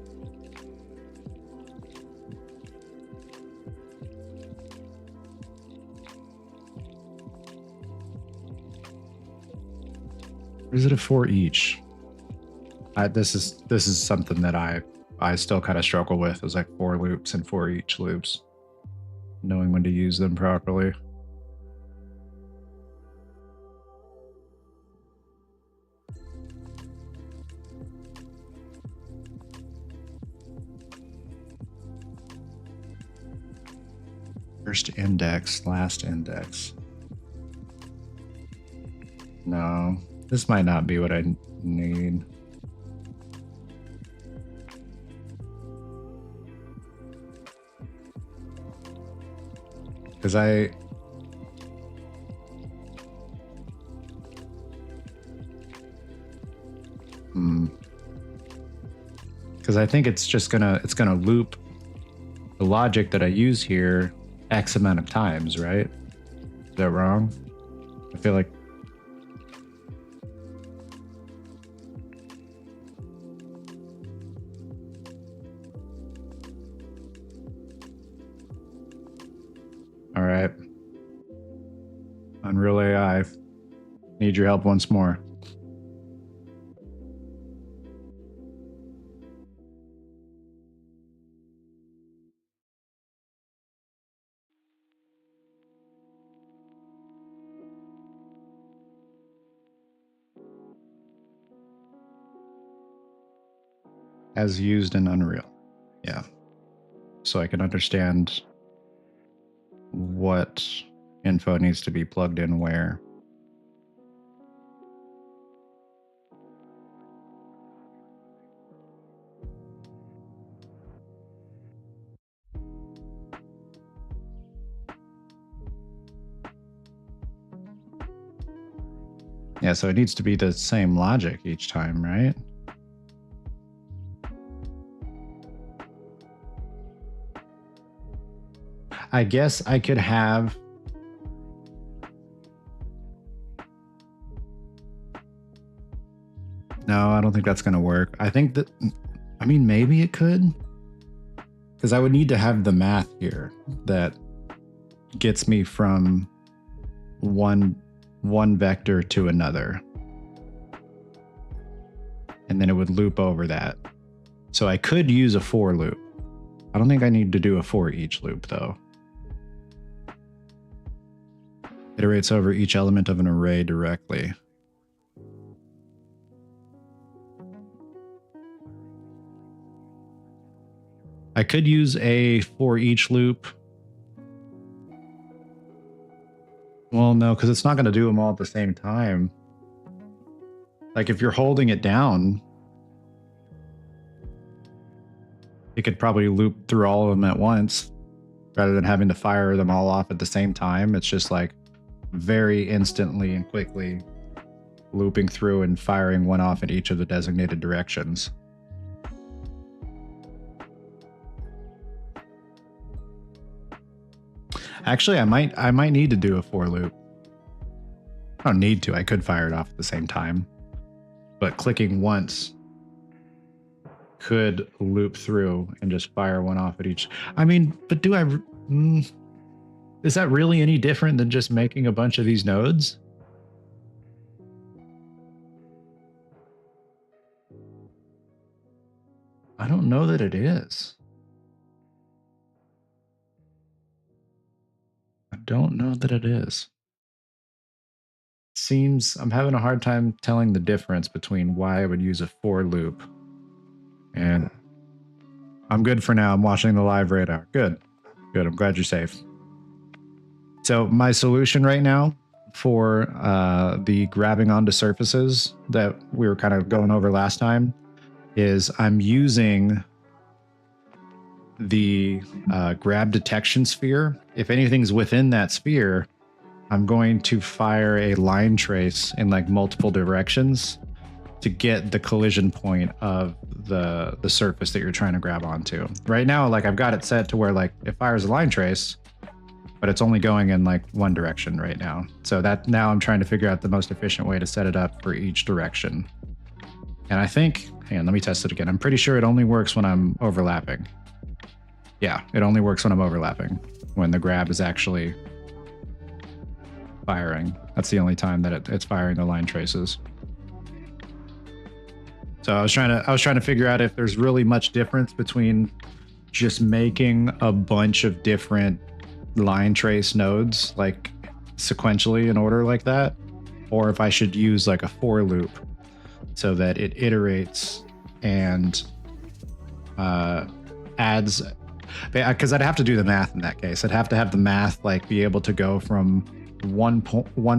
Or is it a for each? This is something that I I still kind of struggle with is like for loops and for each loops, knowing when to use them properly. First index, last index. No, this might not be what I need. Because I think it's just gonna loop the logic that I use here X amount of times, right? Is that wrong? I feel like all right. Unreal AI, need your help once more. As used in Unreal. Yeah. So I can understand what info needs to be plugged in where. Yeah, so it needs to be the same logic each time, right? I guess I could have no, I don't think that's going to work. I think that, I mean, maybe it could, because I would need to have the math here that gets me from one vector to another. And then it would loop over that. So I could use a for loop. I don't think I need to do a for each loop though. Iterates over each element of an array directly. I could use a for each loop. Well, no, because it's not going to do them all at the same time. Like if you're holding it down, it could probably loop through all of them at once rather than having to fire them all off at the same time. It's just like very instantly and quickly looping through and firing one off in each of the designated directions. Actually, I might need to do a for loop. I don't need to. I could fire it off at the same time. But clicking once could loop through and just fire one off at each. I mean, but do I... is that really any different than just making a bunch of these nodes? I don't know that it is. I don't know that it is. Seems I'm having a hard time telling the difference between why I would use a for loop. And I'm good for now. I'm watching the live radar. Good. Good. I'm glad you're safe. So my solution right now for the grabbing onto surfaces that we were kind of going over last time is I'm using the grab detection sphere. If anything's within that sphere, I'm going to fire a line trace in like multiple directions to get the collision point of the surface that you're trying to grab onto. Right now, like I've got it set to where like it fires a line trace, but it's only going in like one direction right now. So that now I'm trying to figure out the most efficient way to set it up for each direction. And I think, hang on, let me test it again. I'm pretty sure it only works when I'm overlapping. Yeah, it only works when I'm overlapping, when the grab is actually firing. That's the only time that it's firing the line traces. So I was trying to figure out if there's really much difference between just making a bunch of different line trace nodes like sequentially in order like that, or if I should use like a for loop so that it iterates and adds, because I'd have to do the math in that case. I'd have to have the math like be able to go from one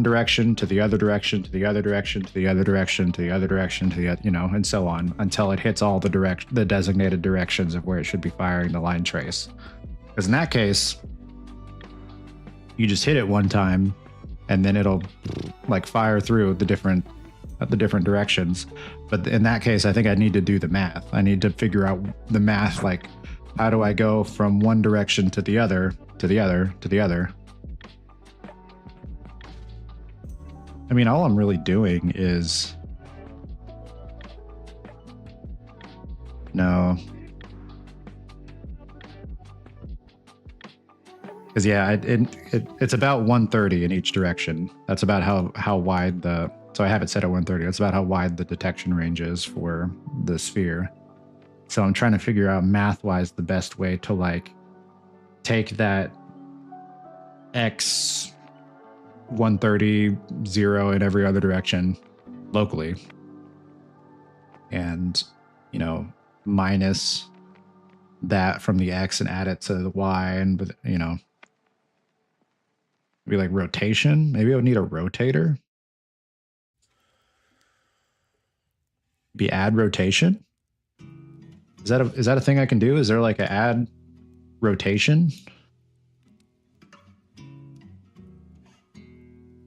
direction to the other direction to the other direction to the other direction to the other direction to the, you know, and so on until it hits all the designated directions of where it should be firing the line trace. Because in that case, you just hit it one time and then it'll like fire through the different directions. But in that case, I think I need to do the math. I need to figure out the math, like how do I go from one direction to the other, to the other, to the other. I mean, all I'm really doing is no. Because yeah, it's about 130 in each direction. That's about how wide the, so I have it set at 130. That's about how wide the detection range is for the sphere. So I'm trying to figure out math-wise the best way to like take that X 130 0 in every other direction locally, and you know, minus that from the X and add it to the Y, and you know, maybe like rotation. Maybe I would need a rotator. Be add rotation. Is that a thing I can do? Is there like an add rotation?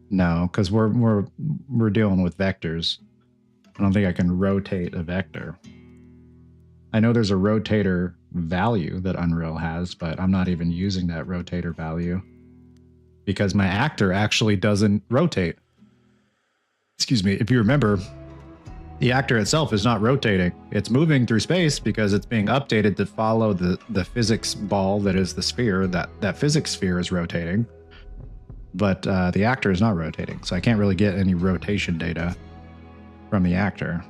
No, because we're dealing with vectors. I don't think I can rotate a vector. I know there's a rotator value that Unreal has, but I'm not even using that rotator value because my actor actually doesn't rotate. Excuse me. If you remember, the actor itself is not rotating. It's moving through space because it's being updated to follow the physics ball that is the sphere. That physics sphere is rotating. But the actor is not rotating, so I can't really get any rotation data from the actor.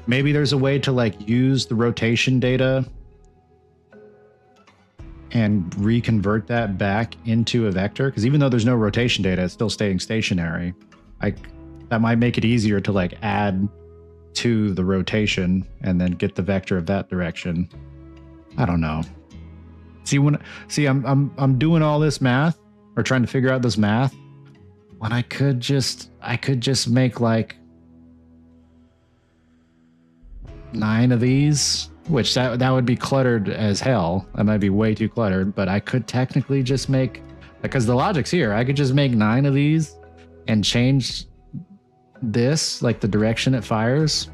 Maybe there's a way to like use the rotation data and reconvert that back into a vector, because even though there's no rotation data, it's still staying stationary. That might make it easier to like add to the rotation and then get the vector of that direction. I don't know. I'm doing all this math or trying to figure out this math when I could just make like 9 of these, which that would be cluttered as hell. That might be way too cluttered, but I could technically just make, because the logic's here, I could just make 9 of these and change this, like the direction it fires.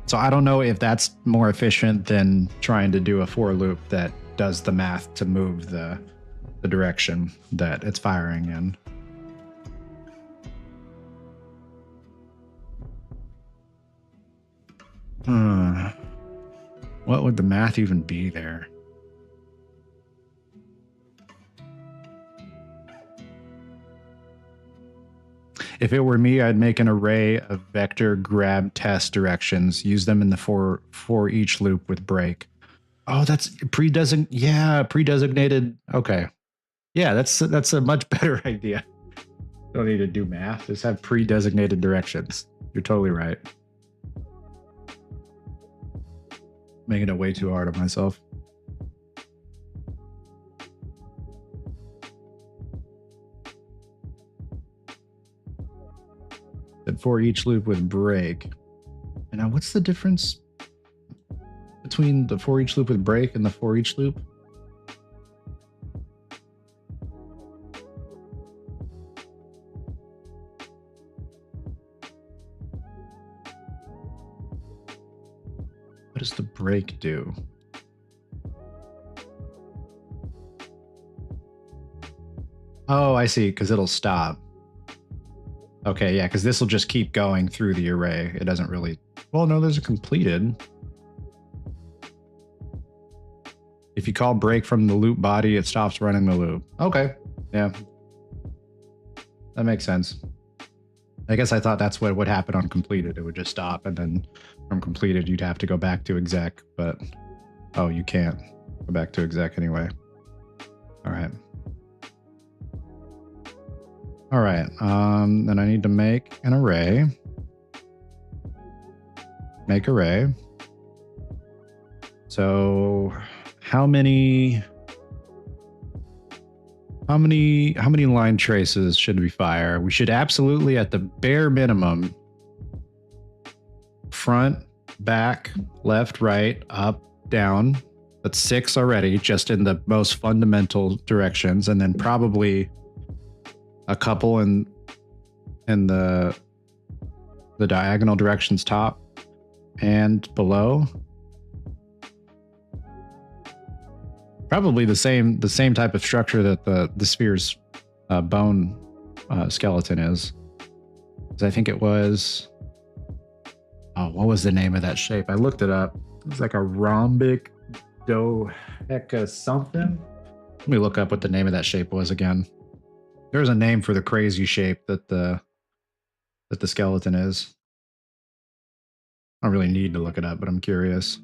So I don't know if that's more efficient than trying to do a for loop that does the math to move the direction that it's firing in. What would the math even be there? If it were me, I'd make an array of vector grab test directions, use them in the for each loop with break. Oh, that's predesignated. Okay. Yeah, that's a much better idea. Don't need to do math. Just have pre-designated directions. You're totally right. Making it way too hard on myself. And for each loop with break. And now what's the difference between the for each loop with break and the for each loop? What does the break do? Oh, I see, because it'll stop. Okay, yeah, because this will just keep going through the array. It doesn't really... Well, no, there's a completed. If you call break from the loop body, it stops running the loop. Okay, yeah. That makes sense. I guess I thought that's what would happen on completed. It would just stop, and then from completed, you'd have to go back to exec. But oh, you can't go back to exec anyway. All right. All right. Then I need to make an array. Make array. So how many line traces should we fire? We should absolutely, at the bare minimum, front, back, left, right, up, down. That's 6 already, just in the most fundamental directions, and then probably a couple in the diagonal directions, top and below. Probably the same type of structure that the sphere's bone skeleton is. Because I think it was, oh, what was the name of that shape? I looked it up. It was like a rhombic dodeca something. Let me look up what the name of that shape was again. There's a name for the crazy shape that the skeleton is. I don't really need to look it up, but I'm curious.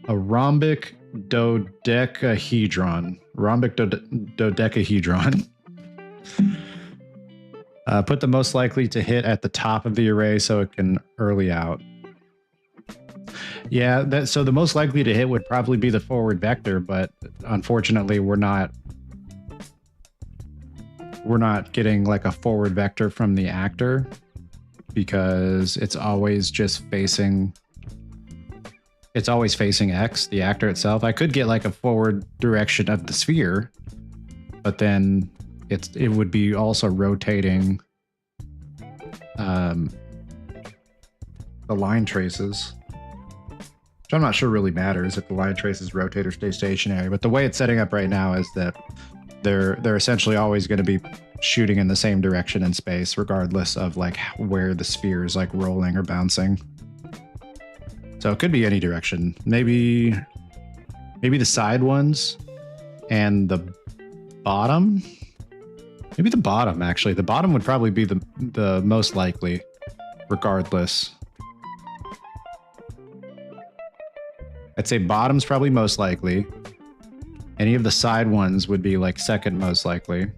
A rhombic dodecahedron. Dodecahedron. Put the most likely to hit at the top of the array so it can early out. Yeah, so the most likely to hit would probably be the forward vector, but unfortunately we're not getting like a forward vector from the actor because it's always just facing X, the actor itself. I could get like a forward direction of the sphere, but then it would be also rotating the line traces, which I'm not sure really matters if the line traces rotate or stay stationary. But the way it's setting up right now is that they're essentially always going to be shooting in the same direction in space, regardless of like where the sphere is like rolling or bouncing. So it could be any direction. Maybe the side ones and the bottom. Maybe the bottom, actually. The bottom would probably be the most likely, regardless. I'd say bottom's probably most likely. Any of the side ones would be like second most likely.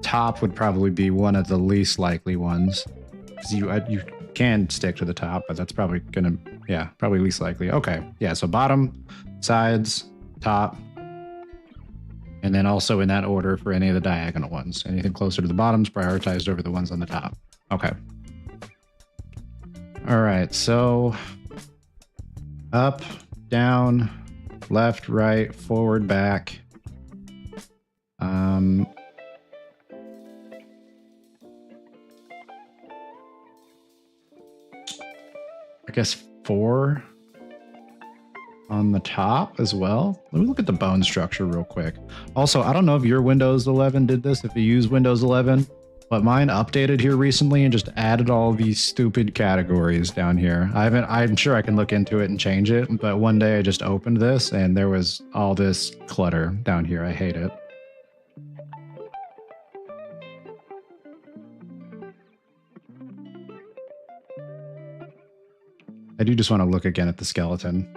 Top would probably be one of the least likely ones. Because you can stick to the top, but that's probably gonna, yeah, probably least likely. Okay, yeah, so bottom, sides, top, and then also in that order for any of the diagonal ones. Anything closer to the bottom's prioritized over the ones on the top. Okay. All right, so up, down, left, right, forward, back. I guess 4 on the top as well. Let me look at the bone structure real quick. Also, I don't know if your Windows 11 did this, if you use Windows 11, but mine updated here recently and just added all these stupid categories down here. I'm sure I can look into it and change it, but one day I just opened this and there was all this clutter down here. I hate it. I do just want to look again at the skeleton.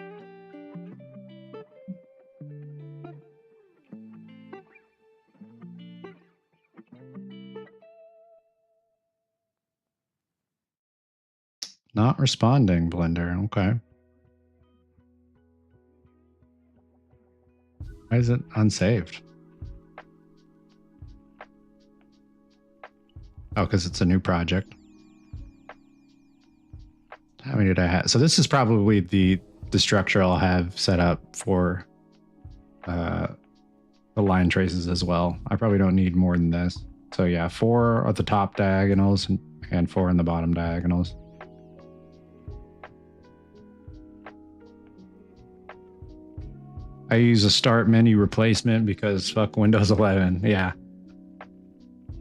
Not responding, Blender. Okay. Why is it unsaved? Oh, because it's a new project. How many did I have? So this is probably the structure I'll have set up for the line traces as well. I probably don't need more than this. So yeah, 4 at the top diagonals and 4 in the bottom diagonals. I use a start menu replacement because fuck Windows 11. Yeah.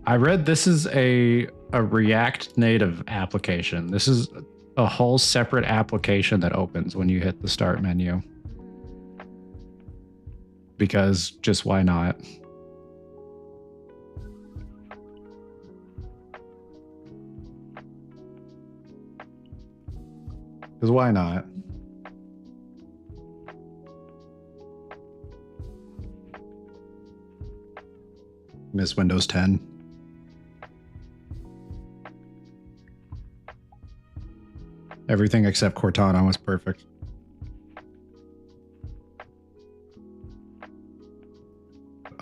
I read this is a React native application. This is a whole separate application that opens when you hit the start menu. Because just why not? Because why not? Miss Windows 10. Everything except Cortana was perfect.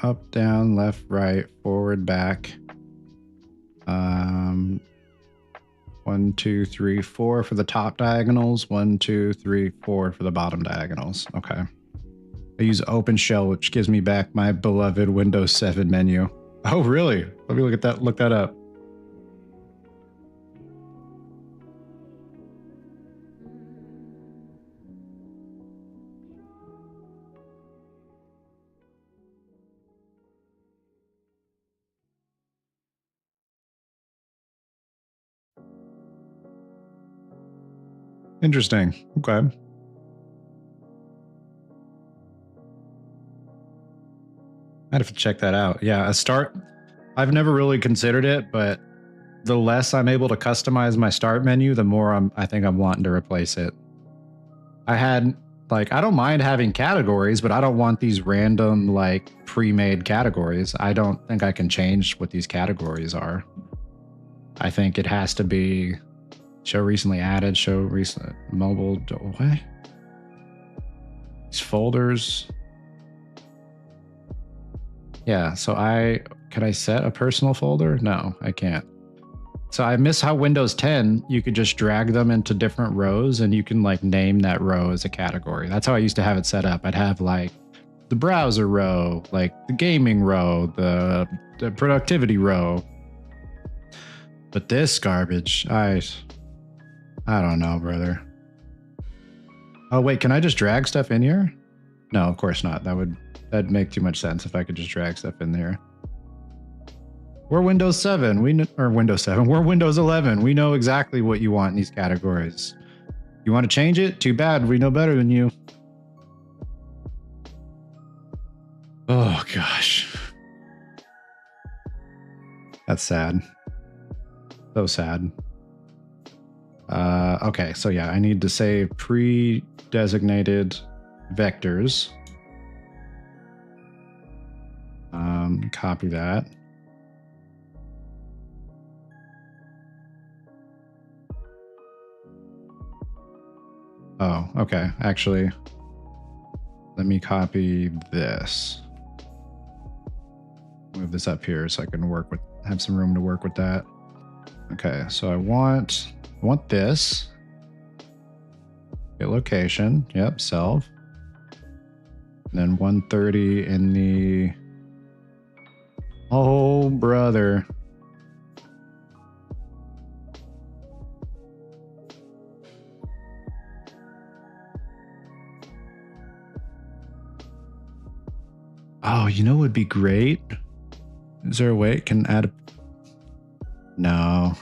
Up, down, left, right, forward, back. 1, 2, 3, 4 for the top diagonals. 1, 2, 3, 4 for the bottom diagonals. Okay. I use OpenShell, which gives me back my beloved Windows 7 menu. Oh, really? Let me look at that. Look that up. Interesting. Okay. I'd have to check that out. Yeah, a start. I've never really considered it, but the less I'm able to customize my start menu, the more I think I'm wanting to replace it. I had I don't mind having categories, but I don't want these random pre-made categories. I don't think I can change what these categories are. I think it has to be show recently added, show recent mobile. What? These folders. Yeah, so can I set a personal folder? No, I can't. So I miss how Windows 10, you could just drag them into different rows and you can name that row as a category. That's how I used to have it set up. I'd have the browser row, the gaming row, the productivity row. But this garbage, I don't know, brother. Oh wait, can I just drag stuff in here? No, of course not. That'd make too much sense if I could just drag stuff in there. We're Windows 7. We're Windows 11. We know exactly what you want in these categories. You want to change it? Too bad. We know better than you. Oh gosh. That's sad. So sad. Okay, so yeah, I need to save pre-designated vectors. Copy that. Oh, okay. Actually, let me copy this. Move this up here so I can have some room to work with that. Okay, so I want this. Get location. Yep, self. And then 130 in the. Oh, brother. Oh, you know what would be great? Is there a way it can add No.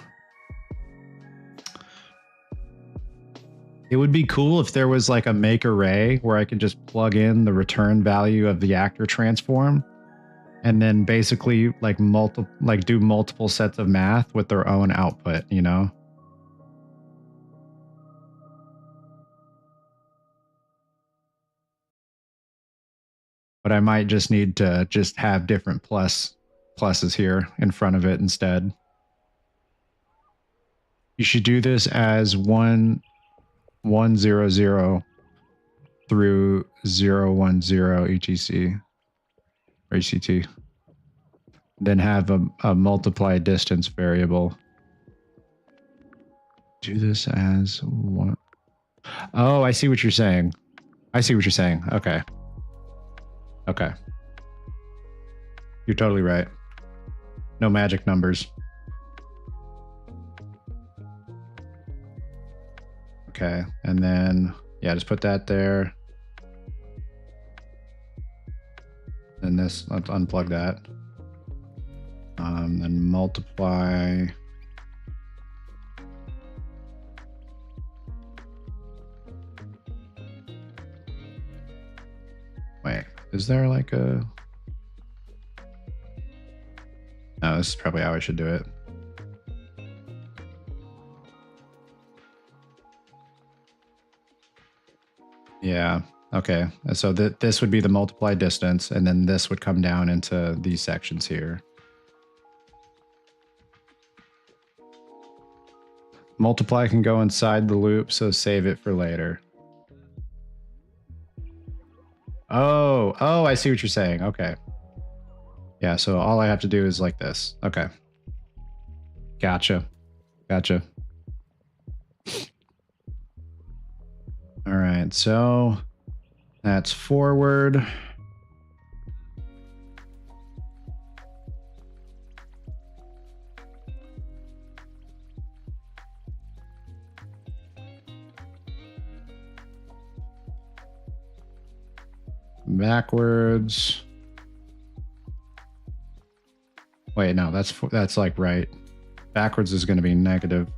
It would be cool if there was a make array where I could just plug in the return value of the actor transform and then basically do multiple sets of math with their own output, you know? But I might just need to have different pluses here in front of it instead. You should do this as 100 through 010 etc or ECT. Then have a multiply distance variable. Do this as 1. Oh, I see what you're saying. Okay. Okay. You're totally right. No magic numbers. Okay, and then yeah, just put that there. And this, let's unplug that. Then multiply Is there like a... No, this is probably how I should do it. Yeah. Okay. So this would be the multiply distance, and then this would come down into these sections here. Multiply can go inside the loop, so save it for later. Oh, I see what you're saying. Okay. Yeah, so all I have to do is like this. Okay. Gotcha. Gotcha. All right, so that's forward. Backwards. Wait, no, that's like right. Backwards is going to be negative.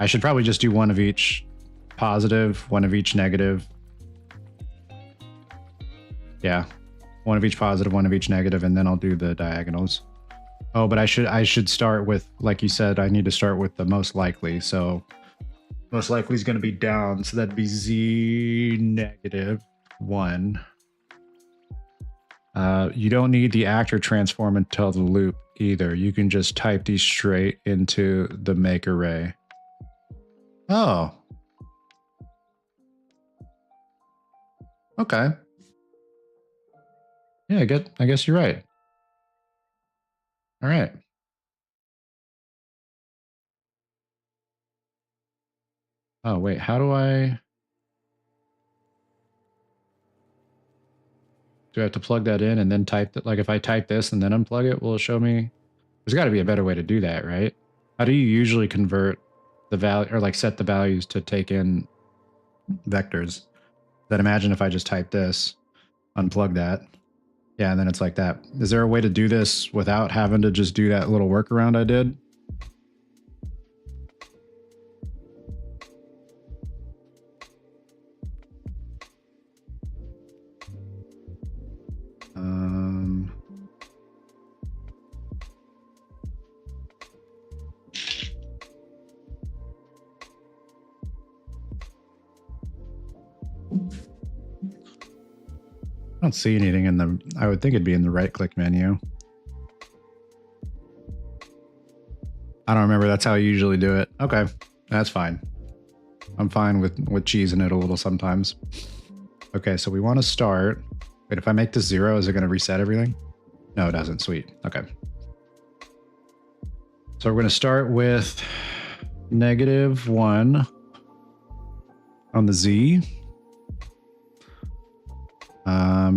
I should probably just do one of each positive, one of each negative. Yeah, one of each positive, one of each negative, and then I'll do the diagonals. Oh, but I should start with, like you said, I need to start with the most likely. So most likely is going to be down. So that'd be z negative 1. You don't need the actor transform until the loop either. You can just type these straight into the make array. Oh. Okay. Yeah, I guess you're right. All right. Oh, wait, how do I... Do I have to plug that in and then type that? Like if I type this and then unplug it, will it show me? There's got to be a better way to do that, right? How do you usually convert the value or like set the values to take in vectors? Then imagine if I just type this, unplug that. Yeah, and then it's like that. Is there a way to do this without having to just do that little workaround I did? I don't see anything in the... I would think it'd be in the right-click menu. I don't remember. That's how I usually do it. Okay, that's fine. I'm fine with cheesing it a little sometimes. Okay, so we want to start... Wait, if I make this 0, is it going to reset everything? No, it doesn't. Sweet. Okay. So we're going to start with -1 on the Z.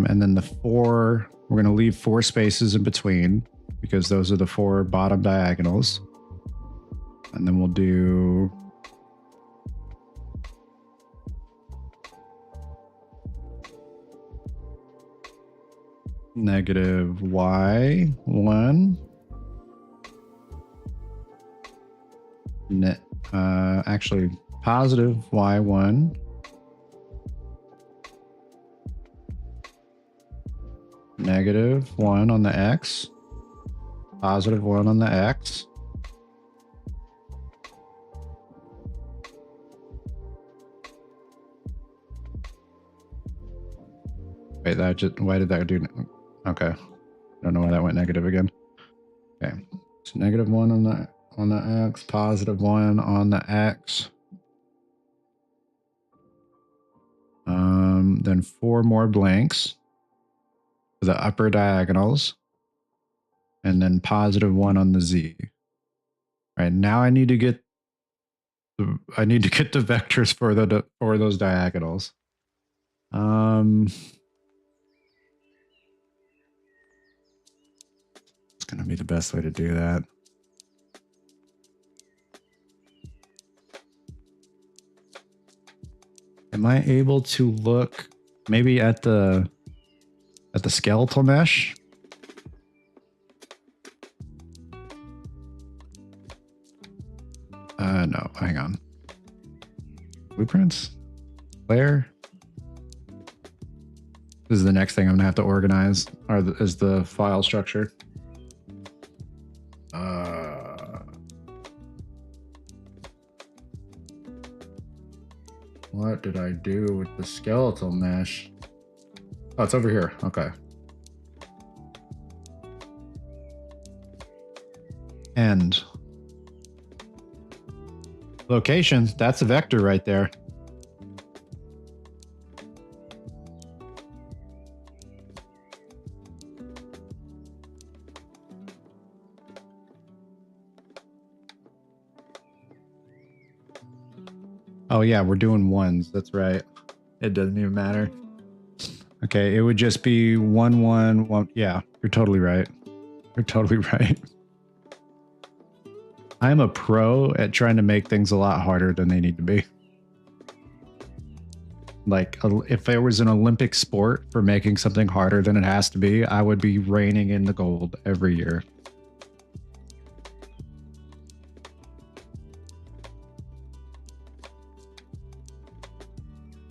And then the 4, we're going to leave 4 spaces in between because those are the 4 bottom diagonals. And then we'll do -y1. Actually, positive y1. -1 on the x. Positive 1 on the x. Wait, why did that do? Okay. I don't know why that went negative again. Okay. So -1 on the x, positive 1 on the x. Then 4 more blanks for the upper diagonals. And then positive 1 on the z. All right, now I need to get the vectors for those diagonals. It's going to be the best way to do that. Am I able to look maybe at the skeletal mesh? No, hang on. Blueprints? Layer? This is the next thing I'm gonna have to organize, is the file structure. What did I do with the skeletal mesh? Oh, it's over here. Okay. And location, that's a vector right there. Oh yeah, we're doing ones. That's right. It doesn't even matter. Okay, it would just be 1, 1, 1. Yeah, you're totally right. You're totally right. I'm a pro at trying to make things a lot harder than they need to be. Like, if there was an Olympic sport for making something harder than it has to be, I would be reigning in the gold every year.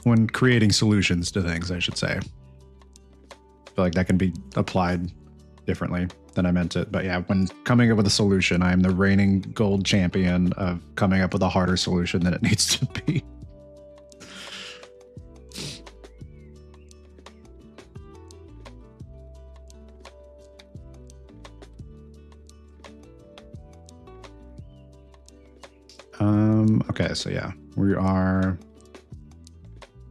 When creating solutions to things, I should say. I feel like that can be applied differently than I meant it. But yeah, when coming up with a solution, I am the reigning gold champion of coming up with a harder solution than it needs to be. Okay, so yeah, we are.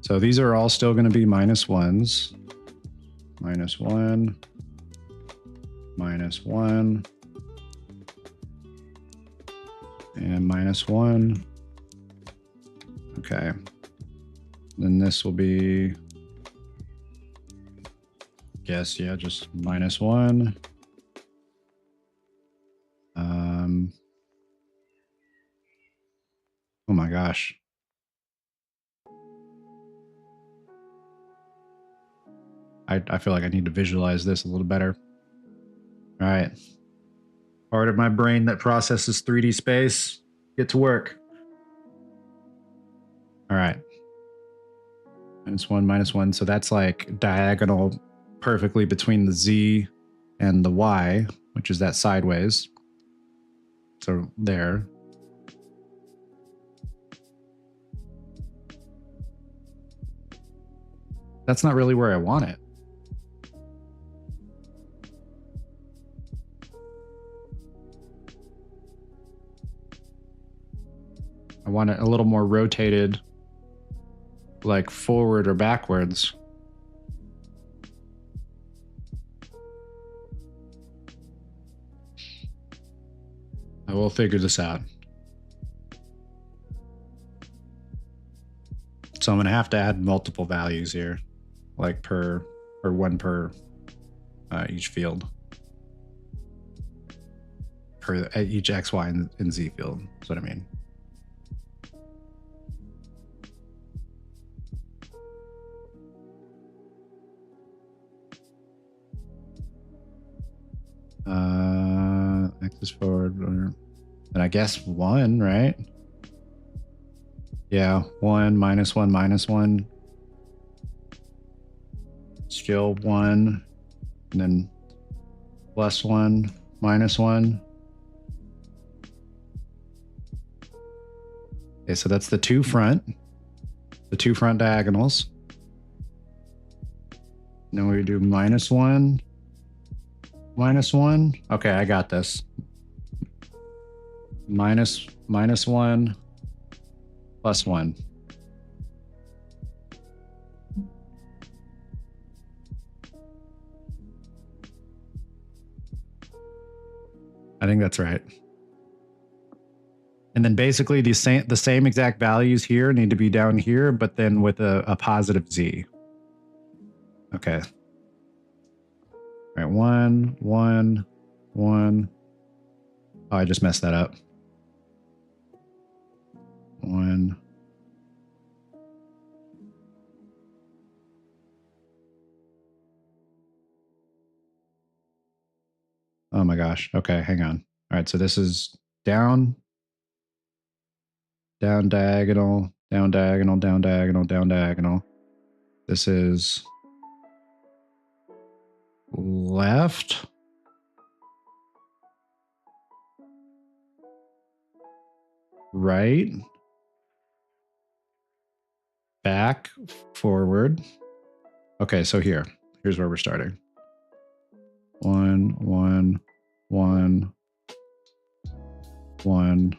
So these are all still going to be -1s. -1. -1. And -1. Okay. Then this will be, guess, yeah, just -1. Oh my gosh. I feel like I need to visualize this a little better. All right. Part of my brain that processes 3D space, get to work. All right. -1, -1. So that's like diagonal perfectly between the Z and the Y, which is that sideways. So there. That's not really where I want it. I want it a little more rotated, like forward or backwards. I will figure this out. So I'm going to have to add multiple values here, like per, or one per each field. Per each X, Y, and Z field. That's what I mean. Axis forward, and I guess 1, right? Yeah, 1, -1, -1. Still 1, and then +1, -1. Okay, so that's the two front diagonals. Then we do -1, -1. Okay, I got this. -1, +1. I think that's right. And then basically the same exact values here need to be down here, but then with a positive Z. Okay. All right, 1, 1, 1. Oh, I just messed that up. 1. Oh my gosh. Okay, hang on. All right, so this is down, down diagonal, down diagonal, down diagonal, down diagonal. This is left, right, back, forward. Okay, so here's where we're starting. 1, 1, 1, 1.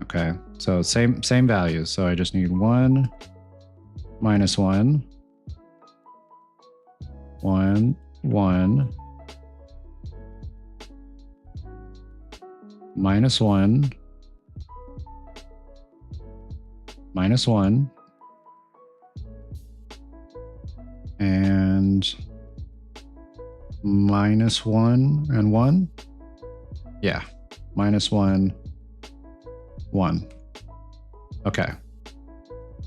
Okay, so same values. So I just need 1, minus 1, 1, 1, minus 1, minus 1, and minus 1 and 1. Yeah, minus 1, 1. Okay.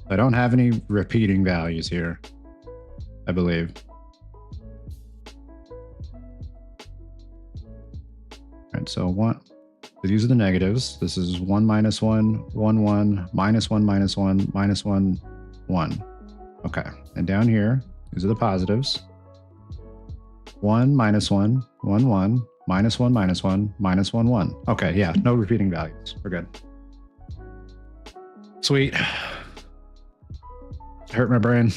I don't have any repeating values here, I believe. All right, so 1. These are the negatives. This is 1 minus 1, 1, 1, minus 1, minus 1, minus 1, 1. Okay, and down here, these are the positives. 1, minus 1, 1, 1, minus 1, minus 1, minus 1, 1. Okay, yeah, no repeating values. We're good. Sweet. Hurt my brain.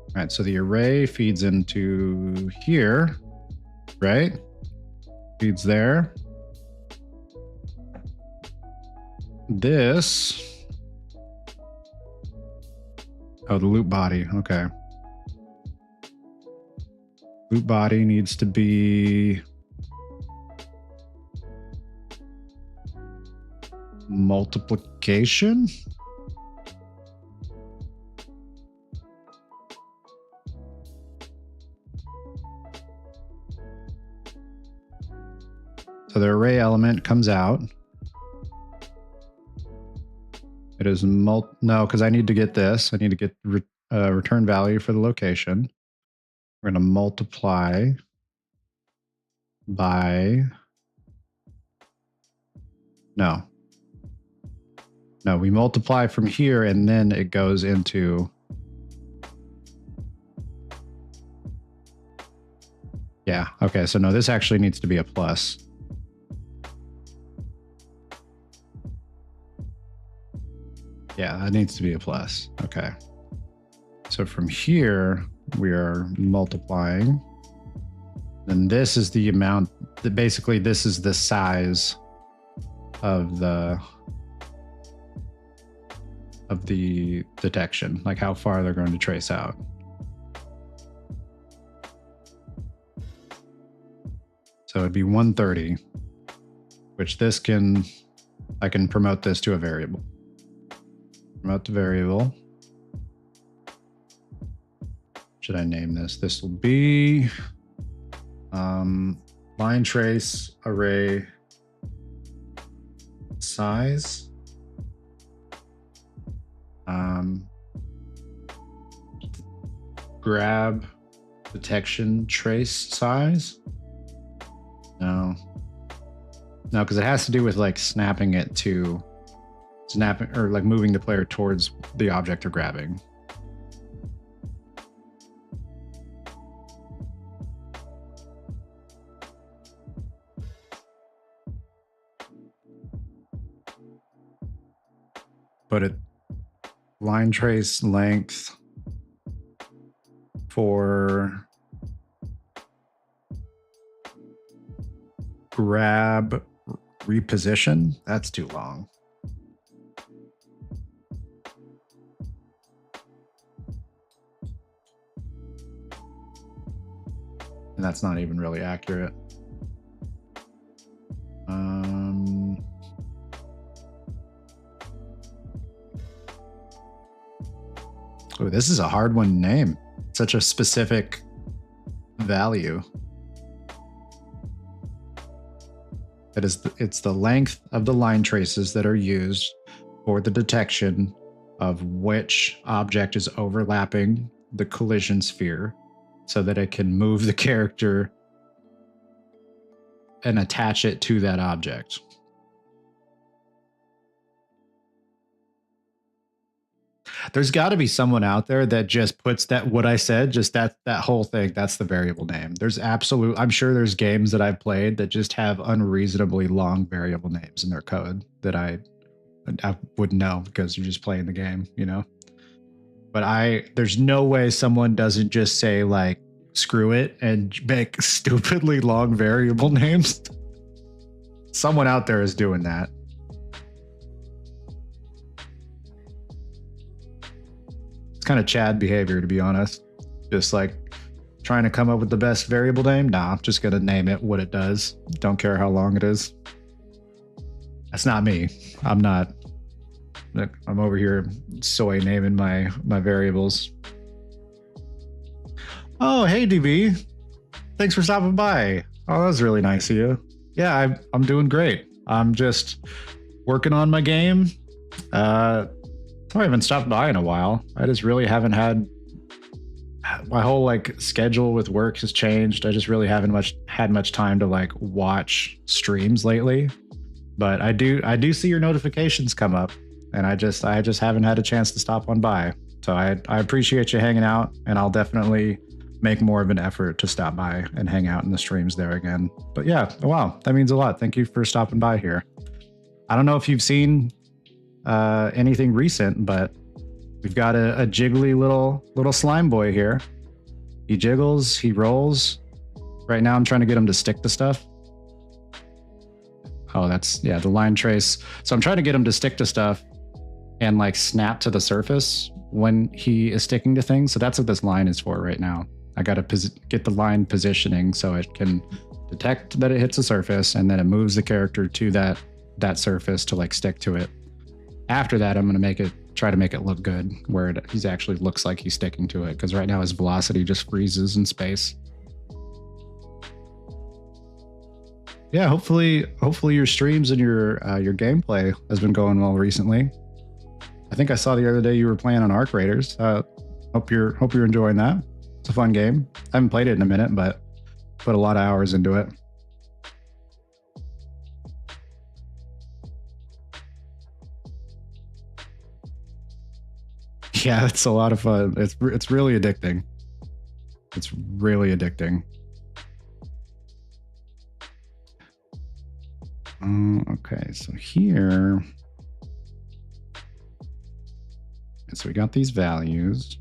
All right, so the array feeds into here, right? Feeds there. This. Oh, the loop body. Okay. Loop body needs to be multiplication. So the array element comes out. It is no, because I need to get this. I need to get return value for the location. We're going to multiply by, no, we multiply from here and then it goes into, yeah, okay, so no, this actually needs to be a plus. Yeah, that needs to be a plus. Okay. So from here, we are multiplying. And this is the amount that basically this is the size of the detection, like how far they're going to trace out. So it'd be 130, which I can promote this to a variable. Promote the variable. Should I name this? This will be line trace array size. Grab detection trace size. No, because it has to do with like snapping it to or like moving the player towards the object they're grabbing. But it line trace length for grab reposition, that's too long. And that's not even really accurate. Oh, this is a hard one to name. Such a specific value. It's the length of the line traces that are used for the detection of which object is overlapping the collision sphere so that it can move the character and attach it to that object. There's got to be someone out there that just puts that, what I said, just that whole thing, that's the variable name. I'm sure there's games that I've played that just have unreasonably long variable names in their code that I wouldn't know because you're just playing the game, you know? But there's no way someone doesn't just say like, screw it and make stupidly long variable names. Someone out there is doing that. It's kind of Chad behavior, to be honest. Just like trying to come up with the best variable name. Nah, I'm just going to name it what it does. Don't care how long it is. That's not me. I'm over here soy naming my variables. Oh, hey, DB. Thanks for stopping by. Oh, that was really nice of you. Yeah, I'm doing great. I'm just working on my game. I haven't stopped by in a while. I just really haven't had, my whole like schedule with work has changed. I just really haven't had much time to like watch streams lately. But I do see your notifications come up, and I just haven't had a chance to stop on by. So I appreciate you hanging out, and I'll definitely make more of an effort to stop by and hang out in the streams there again. But yeah, wow, that means a lot. Thank you for stopping by here. I don't know if you've seen anything recent, but we've got a jiggly little slime boy here. He jiggles, he rolls. Right now I'm trying to get him to stick to stuff. Oh, that's, yeah, the line trace. So I'm trying to get him to stick to stuff and like snap to the surface when he is sticking to things. So that's what this line is for right now. I got to get the line positioning so it can detect that it hits the surface, and then it moves the character to that surface to like stick to it. After that, I'm going to try to make it look good where he actually looks like he's sticking to it, because right now his velocity just freezes in space. Yeah, hopefully your streams and your gameplay has been going well recently. I think I saw the other day you were playing on Arc Raiders. Hope you're enjoying that. It's a fun game. I haven't played it in a minute, but put a lot of hours into it. Yeah, it's a lot of fun. It's really addicting. It's really addicting. Okay, so here. So we got these values.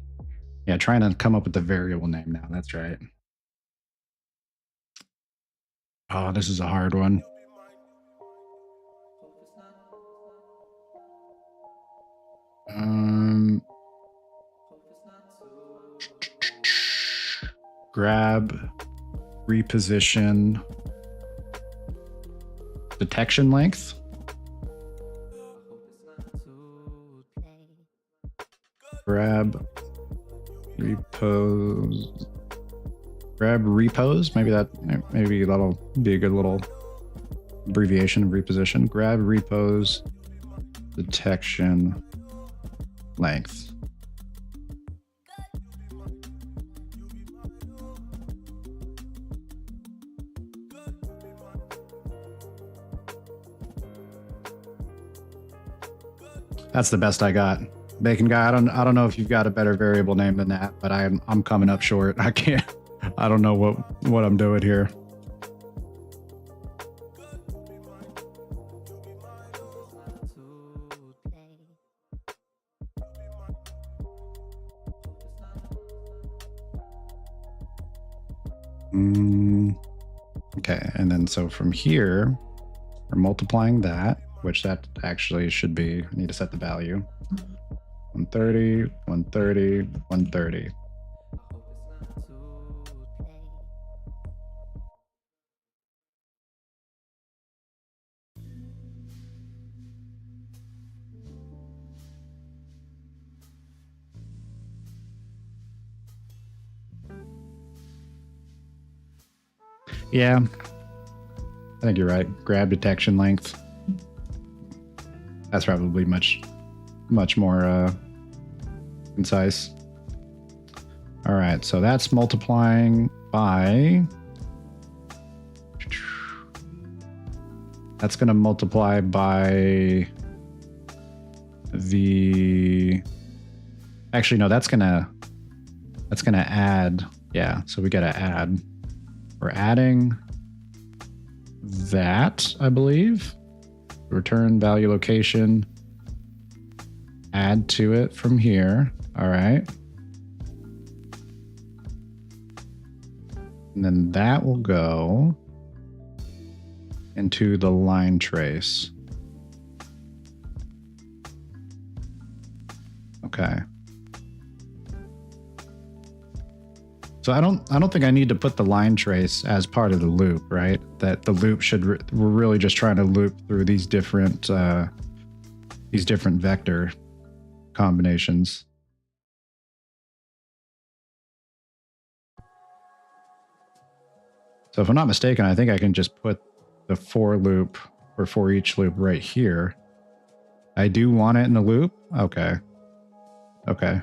Yeah, trying to come up with the variable name now. That's right. Oh, this is a hard one. Grab, reposition, detection length. Grab, repose. Maybe that'll be a good little abbreviation of reposition. Grab, repose, detection, length. That's the best I got. Bacon Guy, I don't know if you've got a better variable name than that, but I'm coming up short. I don't know what I'm doing here. Okay, and then so from here, we're multiplying that, which that actually should be, I need to set the value. 130, 130, 130. Yeah, I think you're right. Grab detection length. That's probably much more concise. All right, so that's multiplying by That's going to multiply by the... Actually, no, that's going to add. Yeah, so we got to add. We're adding that, I believe. Return value location. Add to it from here. All right. And then that will go into the line trace. Okay. So I don't think I need to put the line trace as part of the loop, right? That the loop should we're really just trying to loop through these different vector combinations. So if I'm not mistaken, I think I can just put the for loop or for each loop right here. I do want it in a loop. Okay. Okay.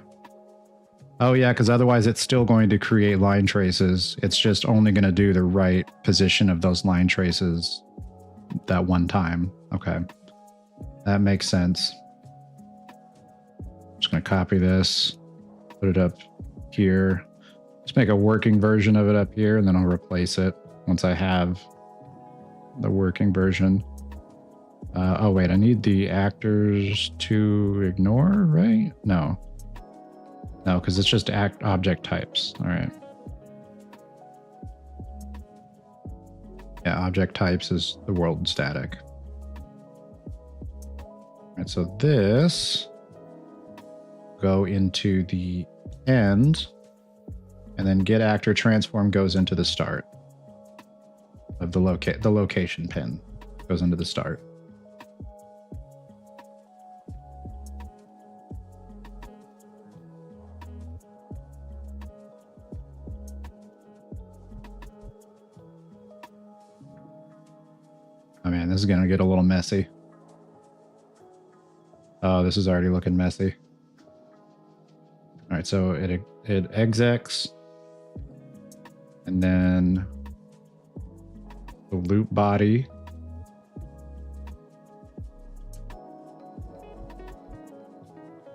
Oh yeah, because otherwise it's still going to create line traces. It's just only going to do the right position of those line traces that one time. Okay. That makes sense. I'm just going to copy this, put it up here. Just make a working version of it up here, and then I'll replace it once I have the working version. Oh wait, I need the actors to ignore, right? No. No, because it's just object types. All right. Yeah, object types is the world static. All right, so this go into the end, and then get actor transform goes into the start of the location pin goes into the start. Oh man, this is gonna get a little messy. Oh, this is already looking messy. All right, so it execs, and then the loop body.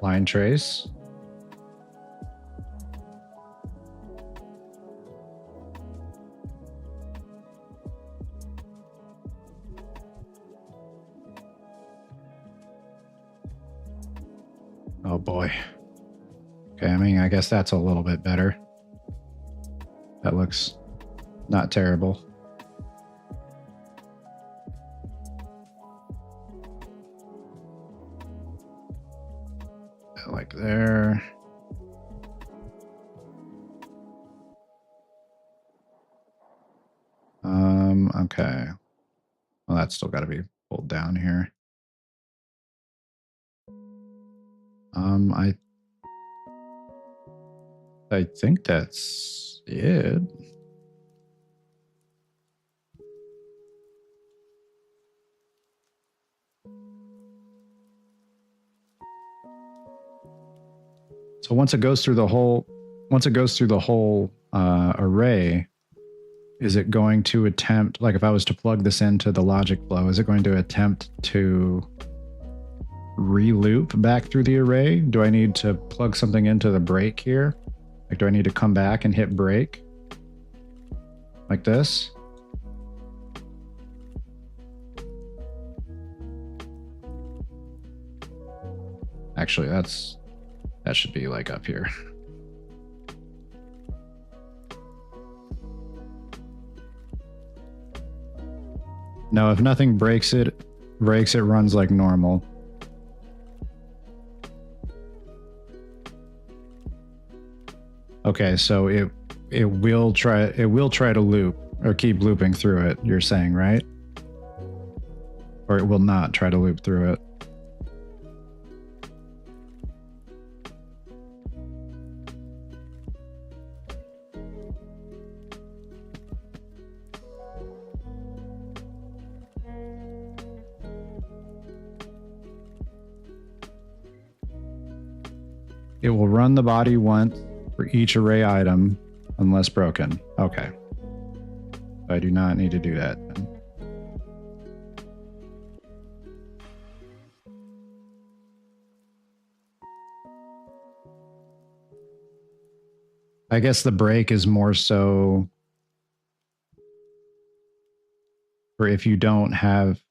Line trace. Oh boy. Okay, I mean, I guess that's a little bit better. That looks not terrible. Like there. Okay. Well, that's still got to be pulled down here. I think that's it. So once it goes through the whole array, is it going to attempt, like if I was to plug this into the logic flow, is it going to attempt to re-loop back through the array? Do I need to plug something into the break here? Like, do I need to come back and hit break? Like this? Actually, that should be like up here. No, if nothing breaks it runs like normal. Okay, so it will try to loop or keep looping through it, you're saying, right? Or it will not try to loop through it. It will run the body once for each array item unless broken. Okay. I do not need to do that. I guess the break is more so for if you don't have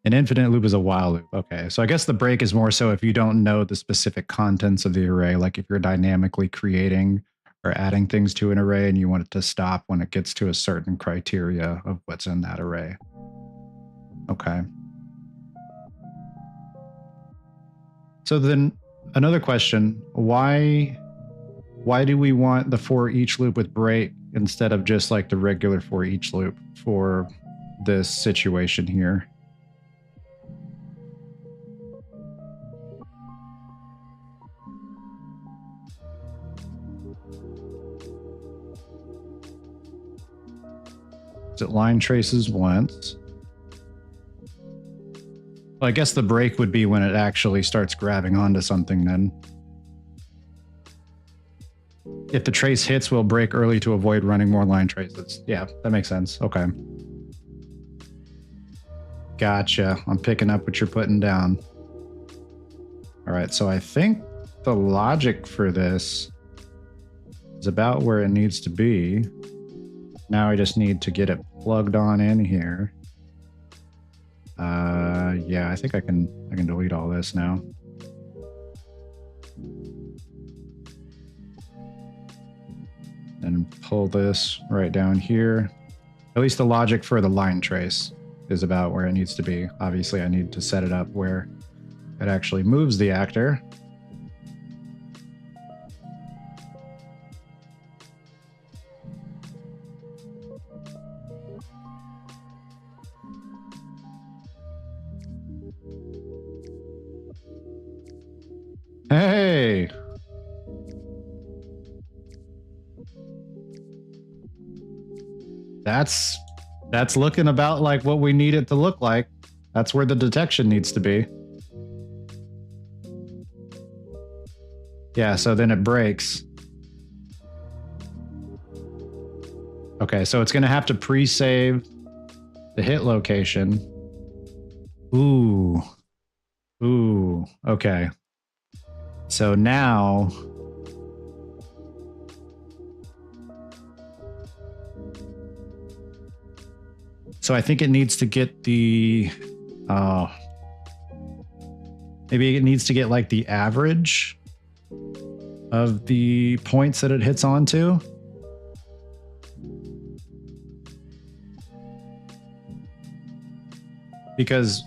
an infinite loop is a while loop. Okay. So I guess the break is more so if you don't know the specific contents of the array, like if you're dynamically creating or adding things to an array and you want it to stop when it gets to a certain criteria of what's in that array. Okay. So then another question, why do we want the for each loop with break instead of just like the regular for each loop for this situation here? It line traces once. Well, I guess the break would be when it actually starts grabbing onto something then. If the trace hits, we'll break early to avoid running more line traces. Yeah, that makes sense. Okay. Gotcha. I'm picking up what you're putting down. All right, so I think the logic for this is about where it needs to be. Now I just need to get it plugged on in here. Yeah, I think I can delete all this now. And pull this right down here. At least the logic for the line trace is about where it needs to be. Obviously, I need to set it up where it actually moves the actor. Hey! That's looking about like what we need it to look like. That's where the detection needs to be. Yeah, so then it breaks. Okay, so it's going to have to pre-save the hit location. Ooh. Ooh, okay. So now... So I think it needs to get the... maybe it needs to get like the average of the points that it hits onto. Because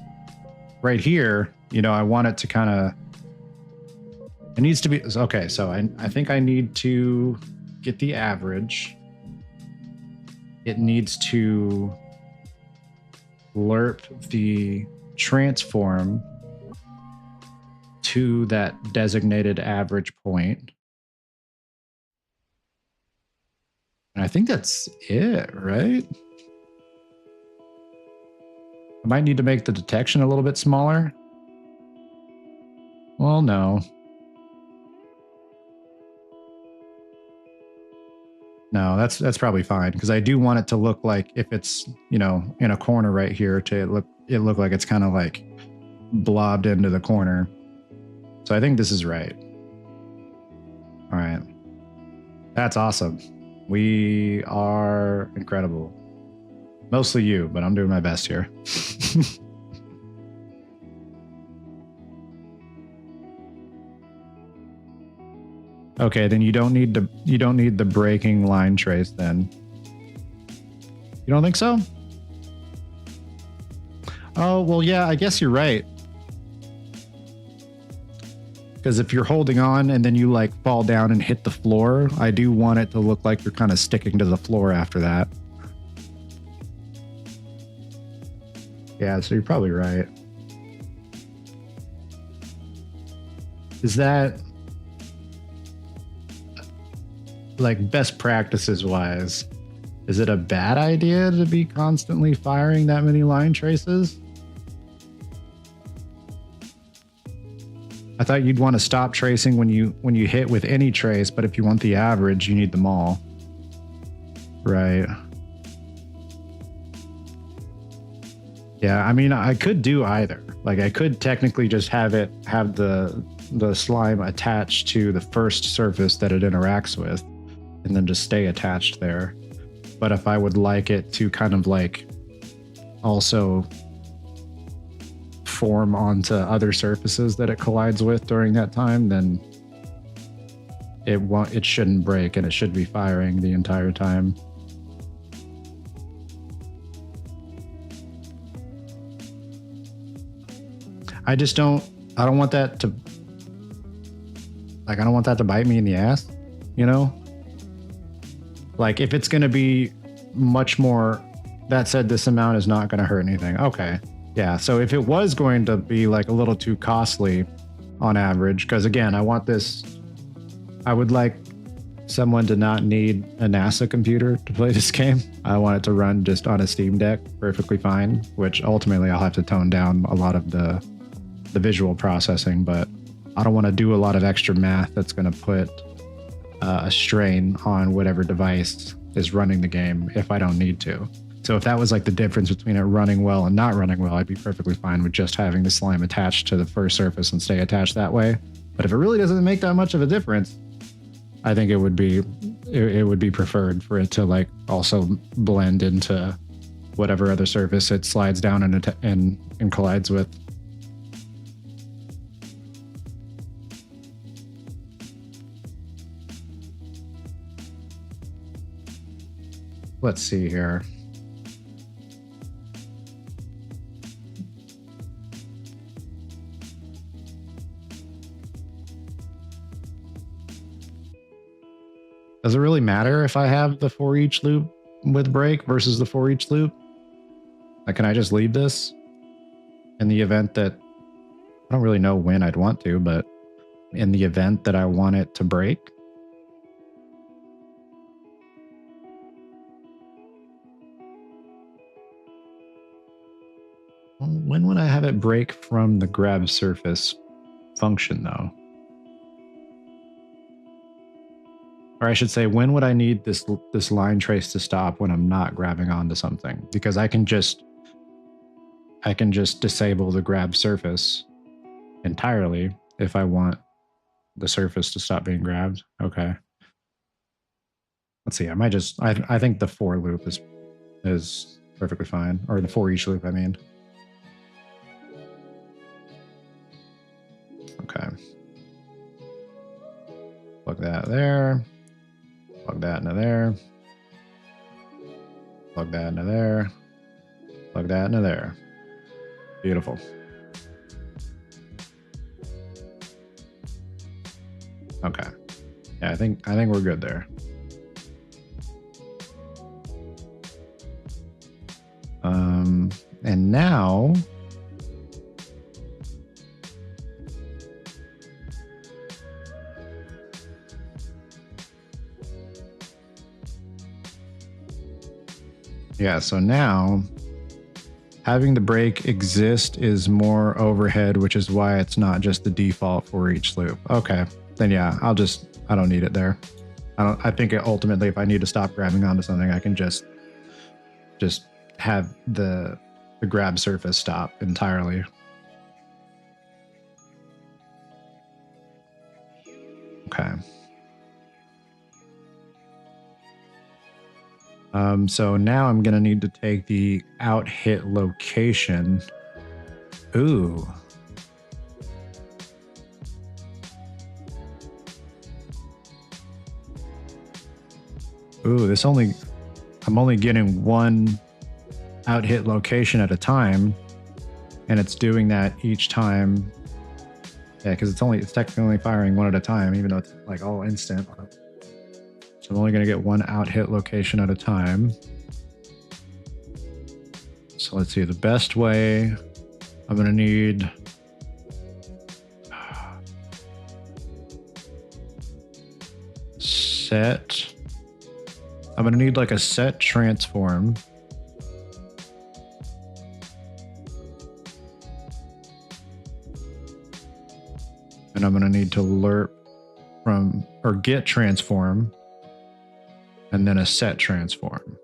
right here, you know, I want it to kind of... It needs to be... Okay, so I think I need to get the average. It needs to lerp the transform to that designated average point. And I think that's it, right? I might need to make the detection a little bit smaller. Well, no. No, that's probably fine because I do want it to look like if it's, you know, in a corner right here to look like it's kind of like blobbed into the corner. So I think this is right. All right. That's awesome. We are incredible. Mostly you, but I'm doing my best here. Okay, then you don't need the breaking line trace then. You don't think so? Oh, well, yeah, I guess you're right. Because if you're holding on and then you like fall down and hit the floor, I do want it to look like you're kind of sticking to the floor after that. Yeah, so you're probably right. Is that... like best practices wise, is it a bad idea to be constantly firing that many line traces? I thought you'd want to stop tracing when you hit with any trace, but if you want the average, you need them all. Right. Yeah, I mean, I could do either. Like I could technically just have the the slime attached to the first surface that it interacts with, and then just stay attached there. But if I would like it to kind of like also form onto other surfaces that it collides with during that time, then it shouldn't break, and it should be firing the entire time. I don't want that to, like, I don't want that to bite me in the ass, you know? Like, if it's going to be much more, that said, this amount is not going to hurt anything. Okay. Yeah. So if it was going to be like a little too costly on average, because again, I would like someone to not need a NASA computer to play this game. I want it to run just on a Steam Deck perfectly fine, which ultimately I'll have to tone down a lot of the visual processing, but I don't want to do a lot of extra math that's going to put a strain on whatever device is running the game if I don't need to. So if that was like the difference between it running well and not running well, I'd be perfectly fine with just having the slime attached to the first surface and stay attached that way. But if it really doesn't make that much of a difference, I think it would be preferred for it to like also blend into whatever other surface it slides down and collides with. Let's see here. Does it really matter if I have the for each loop with break versus the for each loop? Like, can I just leave this in the event that, I don't really know when I'd want to, but in the event that I want it to break? When would I have it break from the grab surface function though? Or I should say, when would I need this line trace to stop when I'm not grabbing onto something? Because I can just disable the grab surface entirely if I want the surface to stop being grabbed. Okay. Let's see. I think the for loop is perfectly fine, or the for each loop, I mean. Okay. Plug that there. Plug that into there. Plug that into there. Plug that into there. Beautiful. Okay. Yeah, I think we're good there. And now yeah, so now having the break exist is more overhead, which is why it's not just the default for each loop. Okay, then yeah, I don't need it there. I think ultimately, if I need to stop grabbing onto something, I can just have the grab surface stop entirely. Okay. So now I'm going to need to take the out hit location. Ooh. Ooh, I'm only getting one out hit location at a time, and it's doing that each time. Yeah, because it's technically only firing one at a time, even though it's like all instant. So I'm only going to get one out hit location at a time. So let's see, the best way, I'm going to need set. I'm going to need like a set transform. And I'm going to need to lerp from, or get transform, and then a set transform.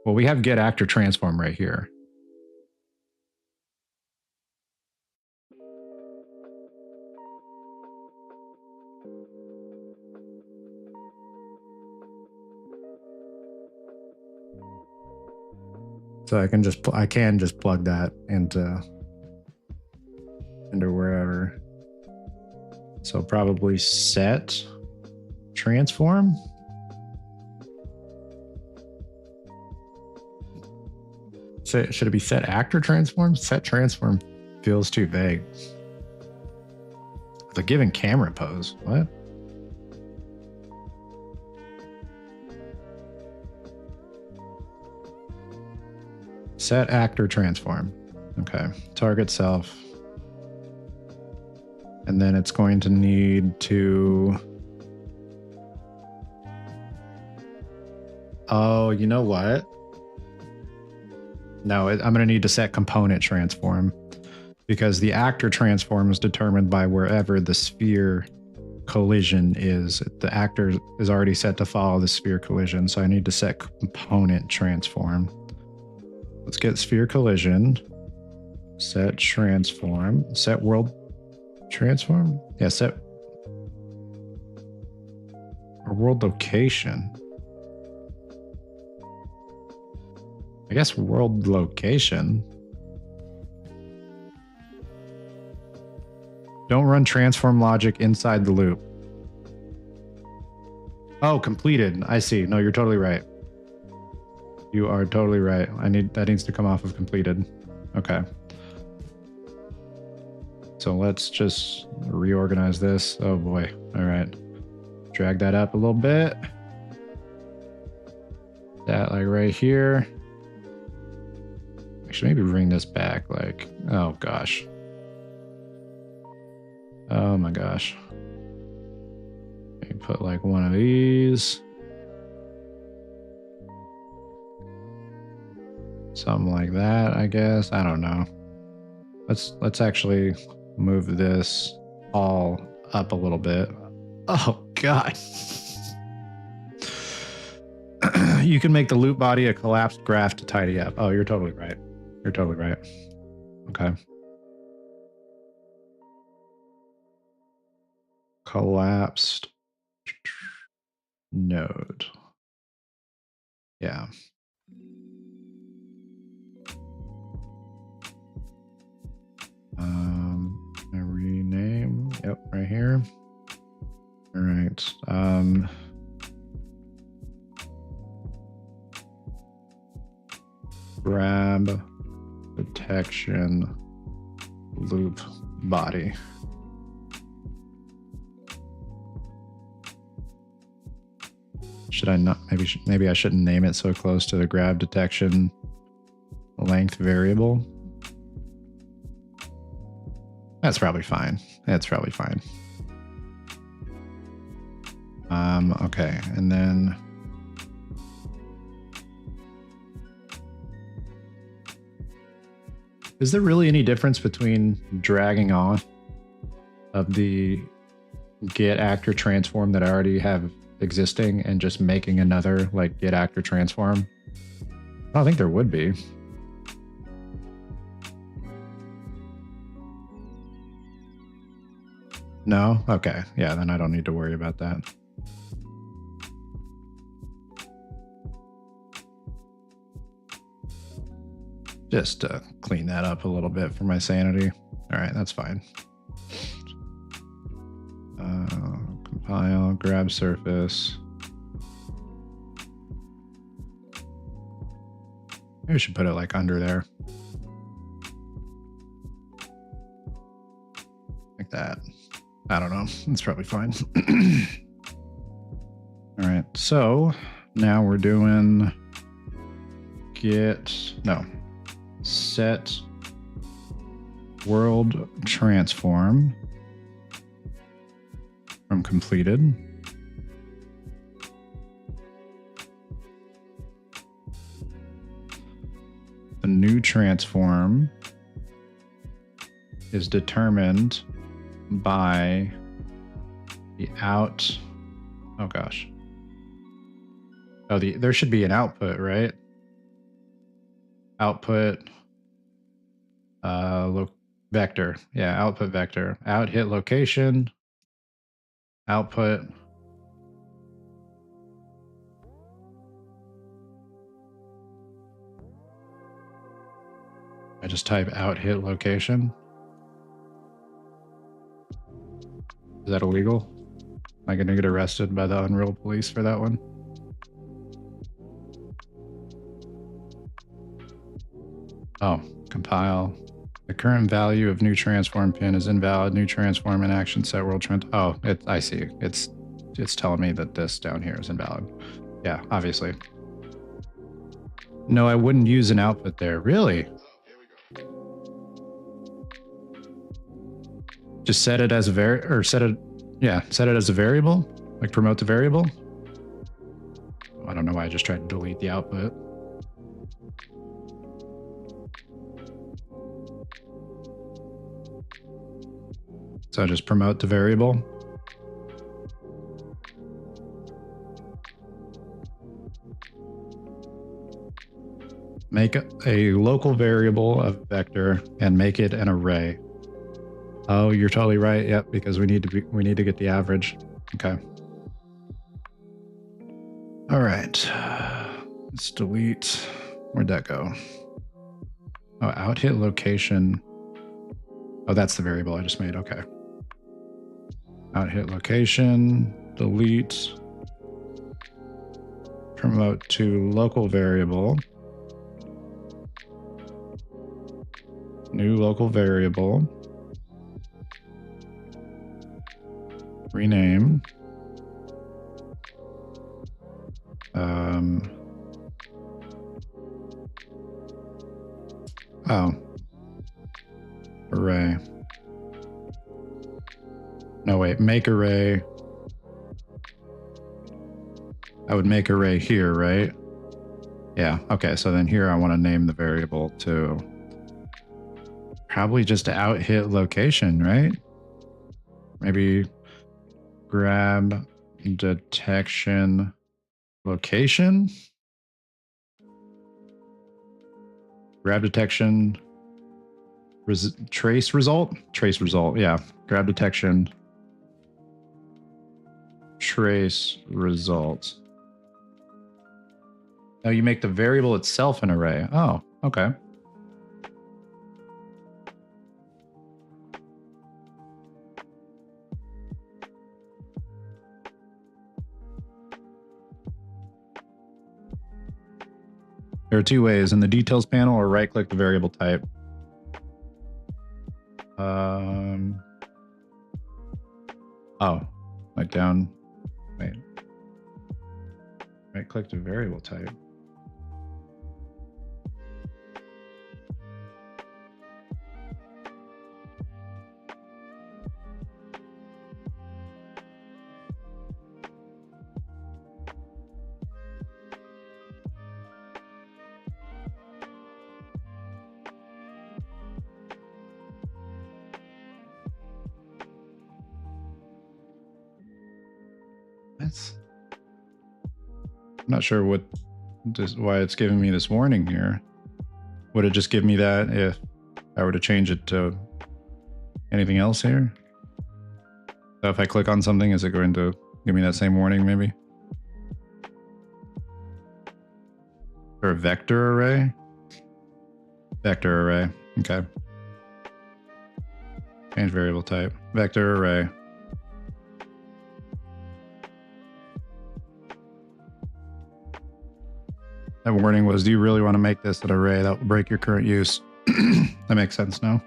Well, we have get actor transform right here. So I can just plug that into wherever. So probably set transform. So should it be set actor transform? Set transform feels too vague. The given camera pose. What? Set actor transform. Okay. Target self. And then it's going to need to... Oh, you know what? No, I'm going to need to set component transform because the actor transform is determined by wherever the sphere collision is. The actor is already set to follow the sphere collision, so I need to set component transform. Let's get sphere collision. Set transform. Set world transform? Yeah, set or world location. I guess world location. Don't run transform logic inside the loop. Oh, completed. I see. No, you're totally right. You are totally right. That needs to come off of completed. Okay. So let's just reorganize this. Oh boy. All right. Drag that up a little bit. That like right here. Actually, maybe bring this back like, oh gosh. Oh my gosh. Maybe put like one of these. Something like that, I guess. I don't know. Let's actually move this all up a little bit. Oh god. You can make the loop body a collapsed graph to tidy up. Oh, you're totally right. You're totally right. Okay. Collapsed node. Yeah. I rename. Yep, right here. All right. Grab detection loop body. Should I not? Maybe I shouldn't name it so close to the grab detection length variable. That's probably fine. That's probably fine. Okay, and then is there really any difference between dragging on of the get actor transform that I already have existing and just making another like get actor transform? I don't think there would be. No? Okay. Yeah, then I don't need to worry about that. Just clean that up a little bit for my sanity. All right, that's fine. Compile, grab surface. Maybe we should put it like under there. Like that. I don't know. That's probably fine. All right, so now we're doing set world transform from completed. The new transform is determined by the out. Oh gosh. Oh, there should be an output, right? Output vector. Yeah, output vector. Out hit location. output. I just type out hit location. Is that illegal? Am I going to get arrested by the Unreal police for that one? Oh, compile. The current value of new transform pin is invalid. New transform in action set world trend. Oh, I see. It's telling me that this down here is invalid. Yeah, obviously. No, I wouldn't use an output there. Really? Just set it as a set it as a variable, like promote the variable. I don't know why I just tried to delete the output. So just promote the variable. Make a local variable of vector and make it an array. Oh, you're totally right. Yep, because we need to get the average. Okay. All right. Let's delete. Where'd that go? Oh, out hit location. Oh, that's the variable I just made. Okay. Out hit location, delete, promote to local variable, new local variable, rename, oh, array. No, wait, make array. I would make array here, right? Yeah, okay, so then here I want to name the variable to probably just out hit location, right? Maybe grab detection location. Grab detection trace result. Yeah, grab detection trace result. Now you make the variable itself an array. Oh, okay. There are two ways: in the details panel or right click the variable type. Oh, like down, wait. Right click the variable type. I'm not sure why it's giving me this warning here. Would it just give me that if I were to change it to anything else here? So if I click on something, is it going to give me that same warning maybe? Or a vector array? Vector array, okay. Change variable type, vector array. That warning was, do you really want to make this an array that will break your current use? That makes sense now.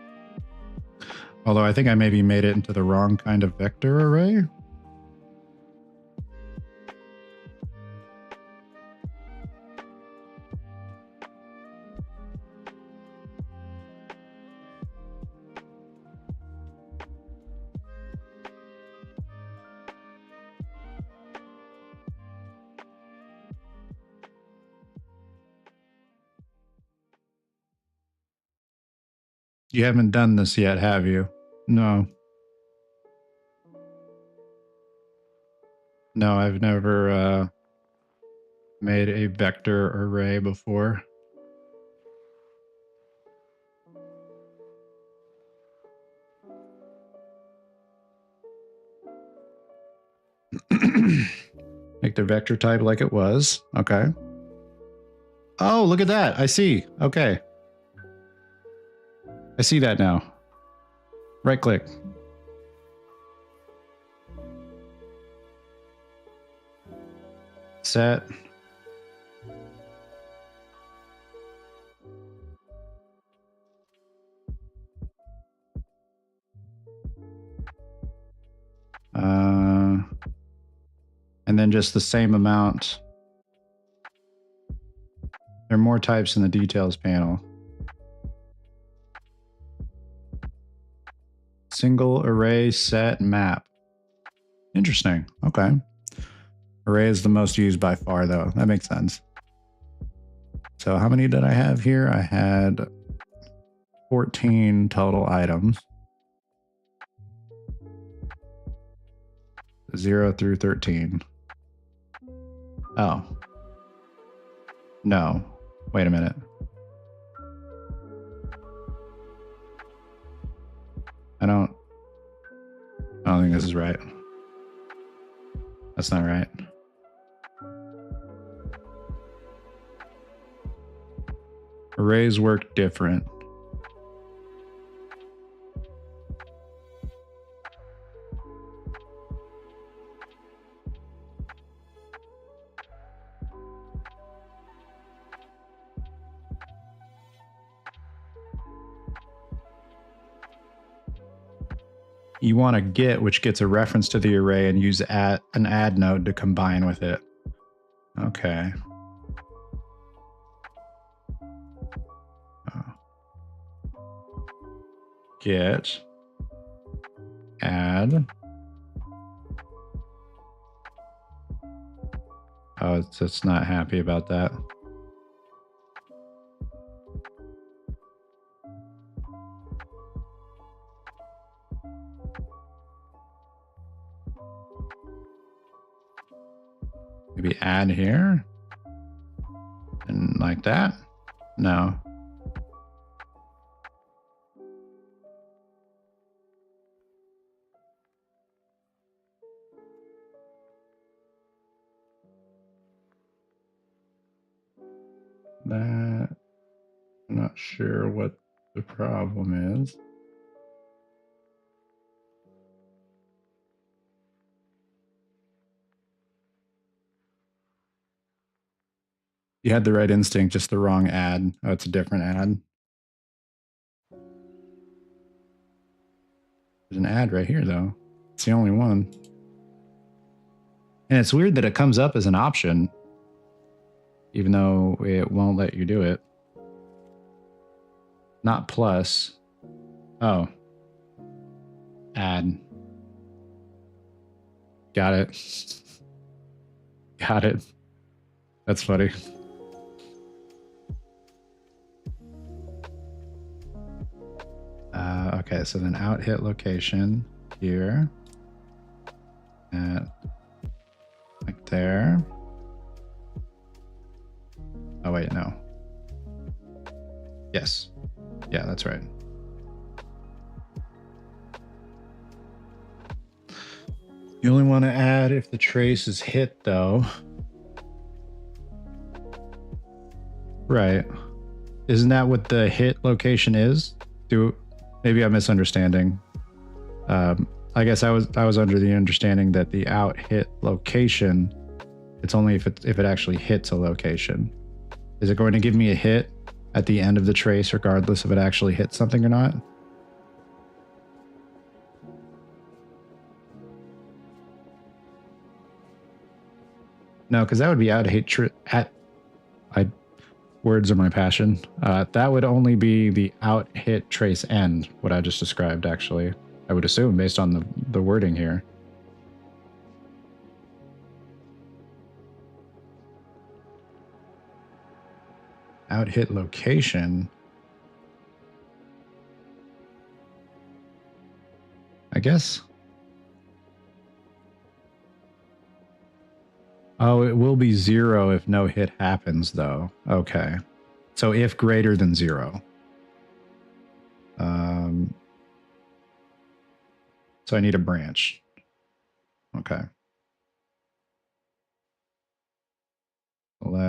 Although I think I maybe made it into the wrong kind of vector array. You haven't done this yet, have you? No. No, I've never made a vector array before. Make the vector type like it was. Okay. Oh, look at that. I see. Okay. I see that now. Right click. Set. And then just the same amount. There are more types in the details panel. Single array set map. Interesting. Okay. Array is the most used by far, though. That makes sense. So how many did I have here? I had 14 total items. 0 through 13. Oh. No. Wait a minute. I don't think this is right. That's not right. Arrays work different. You want a get, which gets a reference to the array and use an add node to combine with it. Okay. Get, add. Oh, it's not happy about that. Maybe add here and like that. No. That, I'm not sure what the problem is. You had the right instinct, just the wrong add. Oh, it's a different add. There's an add right here, though. It's the only one. And it's weird that it comes up as an option, even though it won't let you do it. Not plus. Oh. Add. Got it. Got it. That's funny. Okay, so then out hit location here. At like there. Oh, wait, no. Yes. Yeah, that's right. You only want to add if the trace is hit, though. Right. Isn't that what the hit location is? Maybe I'm misunderstanding. I guess I was under the understanding that the out hit location, it's only if it actually hits a location. Is it going to give me a hit at the end of the trace regardless if it actually hits something or not? No, because that would be out hit words are my passion. That would only be the out hit trace end, what I just described, actually. I would assume based on the wording here. Out hit location. I guess. Oh, it will be 0 if no hit happens, though. Okay. So if greater than 0. So I need a branch. Okay.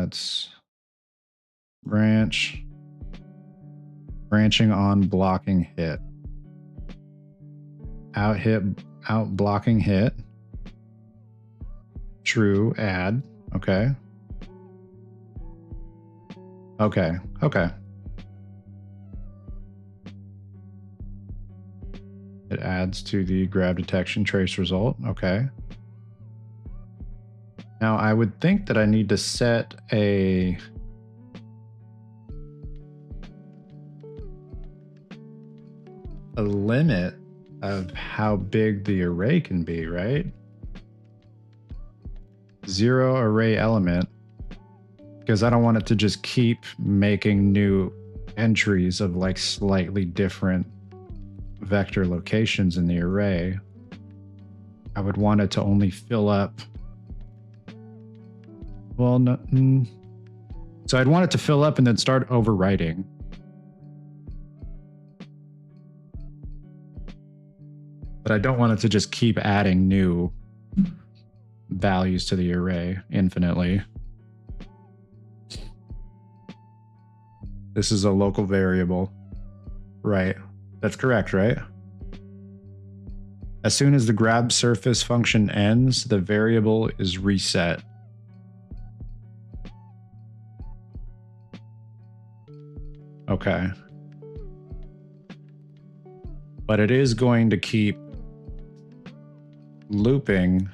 Let's branching on blocking hit. Out blocking hit. True, add. Okay. Okay. It adds to the grab detection trace result. Okay. Now I would think that I need to set a limit of how big the array can be, right? 0 array element, because I don't want it to just keep making new entries of like slightly different vector locations in the array. I would want it to only fill up. Well, no. So I'd want it to fill up and then start overwriting. But I don't want it to just keep adding new values to the array infinitely. This is a local variable. Right. That's correct, right? As soon as the grab surface function ends, the variable is reset. Okay. But it is going to keep looping.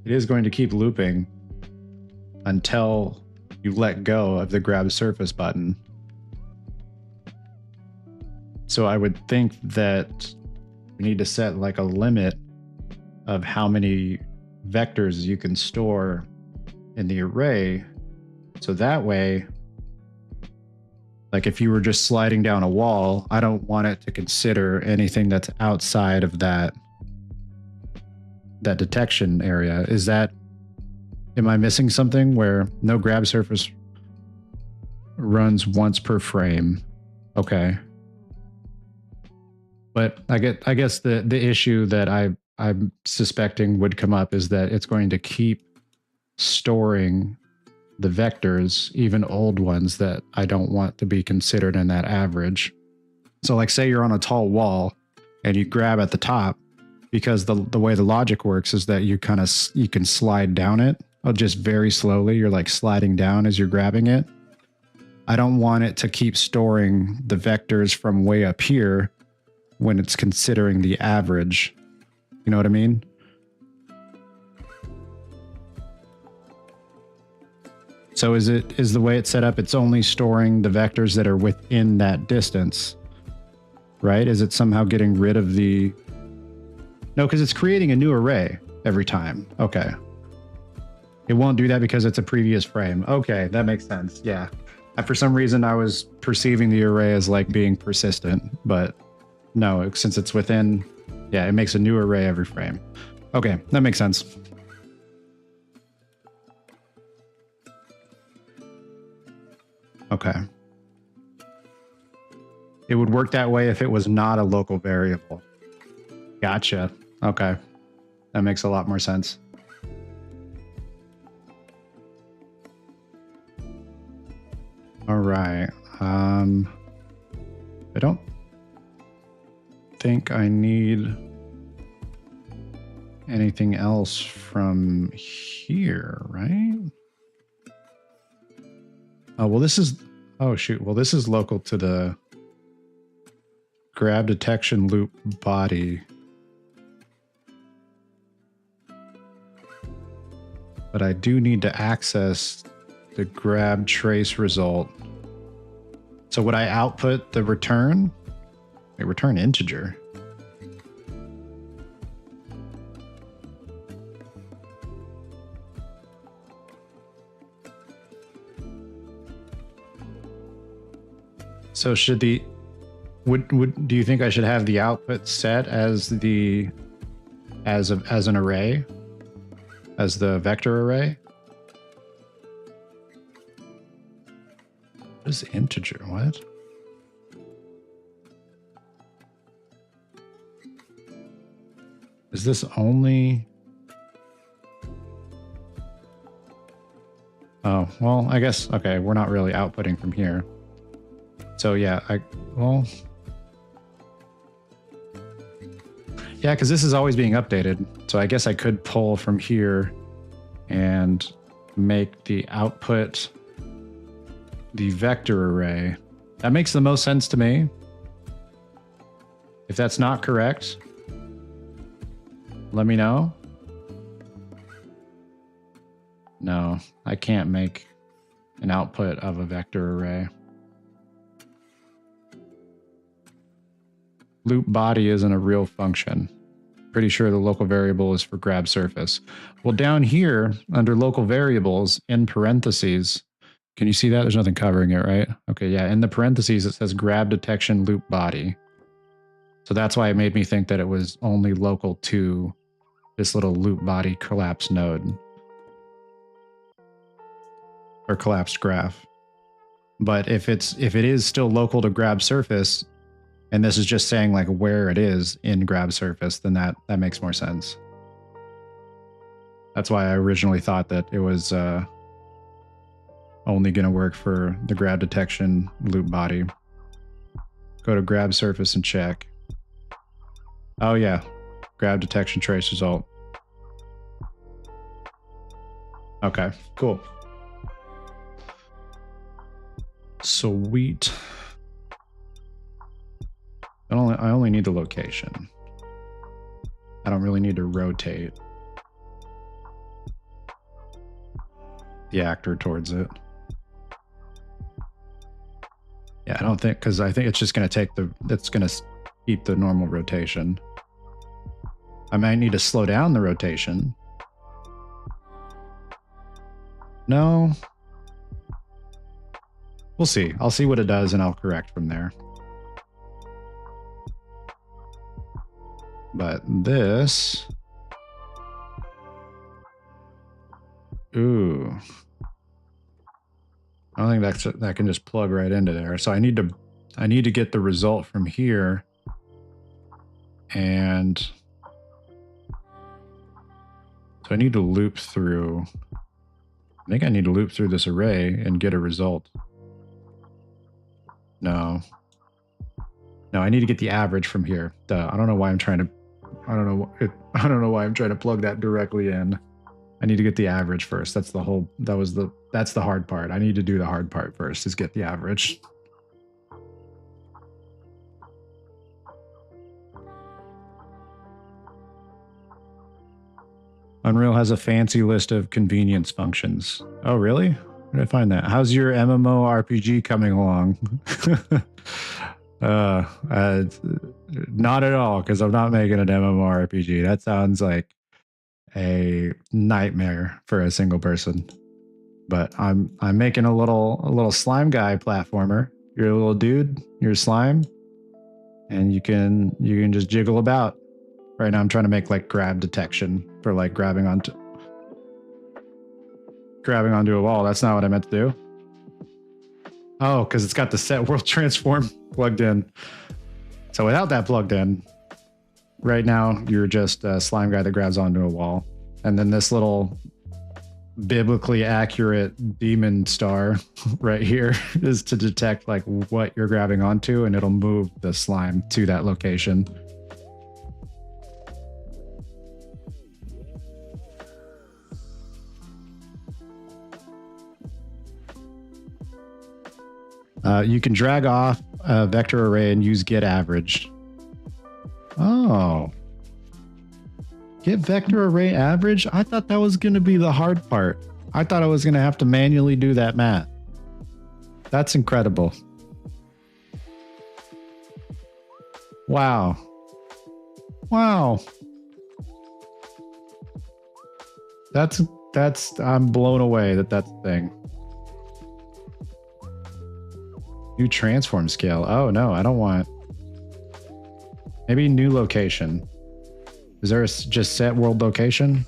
It is going to keep looping until you let go of the grab surface button. So I would think that we need to set like a limit of how many vectors you can store in the array. So that way, like if you were just sliding down a wall, I don't want it to consider anything that's outside of that detection area. Is that, am I missing something where no grab surface runs once per frame? Okay. But I guess the issue that I'm suspecting would come up is that it's going to keep storing the vectors, even old ones that I don't want to be considered in that average. So like say you're on a tall wall and you grab at the top, because the way the logic works is that you can slide down it just very slowly. You're like sliding down as you're grabbing it. I don't want it to keep storing the vectors from way up here when it's considering the average. You know what I mean? So is the way it's set up, it's only storing the vectors that are within that distance, right? Is it somehow getting rid of the... No, because it's creating a new array every time. Okay. It won't do that because it's a previous frame. Okay, that makes sense. Yeah. For some reason, I was perceiving the array as like being persistent, but no, since it's within, yeah, it makes a new array every frame. Okay, that makes sense. Okay. It would work that way if it was not a local variable. Gotcha. Okay. That makes a lot more sense. All right. I don't think I need anything else from here, right? Oh, well, this is... Oh, shoot. Well, this is local to the grab detection loop body. But I do need to access the grab trace result. So would I output the return? Wait, return integer. So should the do you think I should have the output set as the as an array? As the vector array? What is integer? What? is this only... Oh, well, I guess, okay, we're not really outputting from here. So yeah, well... Yeah, because this is always being updated. So I guess I could pull from here and make the output the vector array. That makes the most sense to me. If that's not correct, let me know. No, I can't make an output of a vector array. Loop body isn't a real function. Pretty sure the local variable is for grab surface. Well, down here under local variables in parentheses, can you see that? There's nothing covering it, right? Okay, yeah, in the parentheses it says grab detection loop body. So that's why it made me think that it was only local to this little loop body collapsed node. Or collapsed graph. But if it is still local to grab surface, and this is just saying like where it is in grab surface, then that makes more sense. That's why I originally thought that it was only going to work for the grab detection loop body. Go to grab surface and check. Oh yeah, grab detection trace result. Okay, cool. Sweet. I only need the location. I don't really need to rotate the actor towards it. Yeah, I don't think, because I think it's just going to take it's going to keep the normal rotation. I might need to slow down the rotation. No. We'll see. I'll see what it does and I'll correct from there. But this... Ooh. I don't think that can just plug right into there. So I need to get the result from here. And so I need to loop through. I think I need to loop through this array and get a result. No. No, I need to get the average from here. I don't know why I'm trying to plug that directly in. I need to get the average first. That's the hard part. I need to do the hard part first, is get the average. Unreal has a fancy list of convenience functions. Oh, really? Where did I find that? How's your MMORPG coming along? Not at all, because I'm not making an MMORPG. That sounds like a nightmare for a single person. But I'm making a little slime guy platformer. You're a little dude, you're slime, and you can just jiggle about. Right now I'm trying to make like grab detection for like grabbing onto a wall. That's not what I meant to do. Oh, because it's got the set world transform plugged in. So without that plugged in, right now you're just a slime guy that grabs onto a wall. And then this little biblically accurate demon star right here is to detect like what you're grabbing onto, and it'll move the slime to that location. You can drag off a vector array and use get average. Oh. Get vector array average? I thought that was going to be the hard part. I thought I was going to have to manually do that math. That's incredible. Wow. Wow. I'm blown away that's the thing. New transform scale. Oh no, I don't want. Maybe new location. Is there just set world location?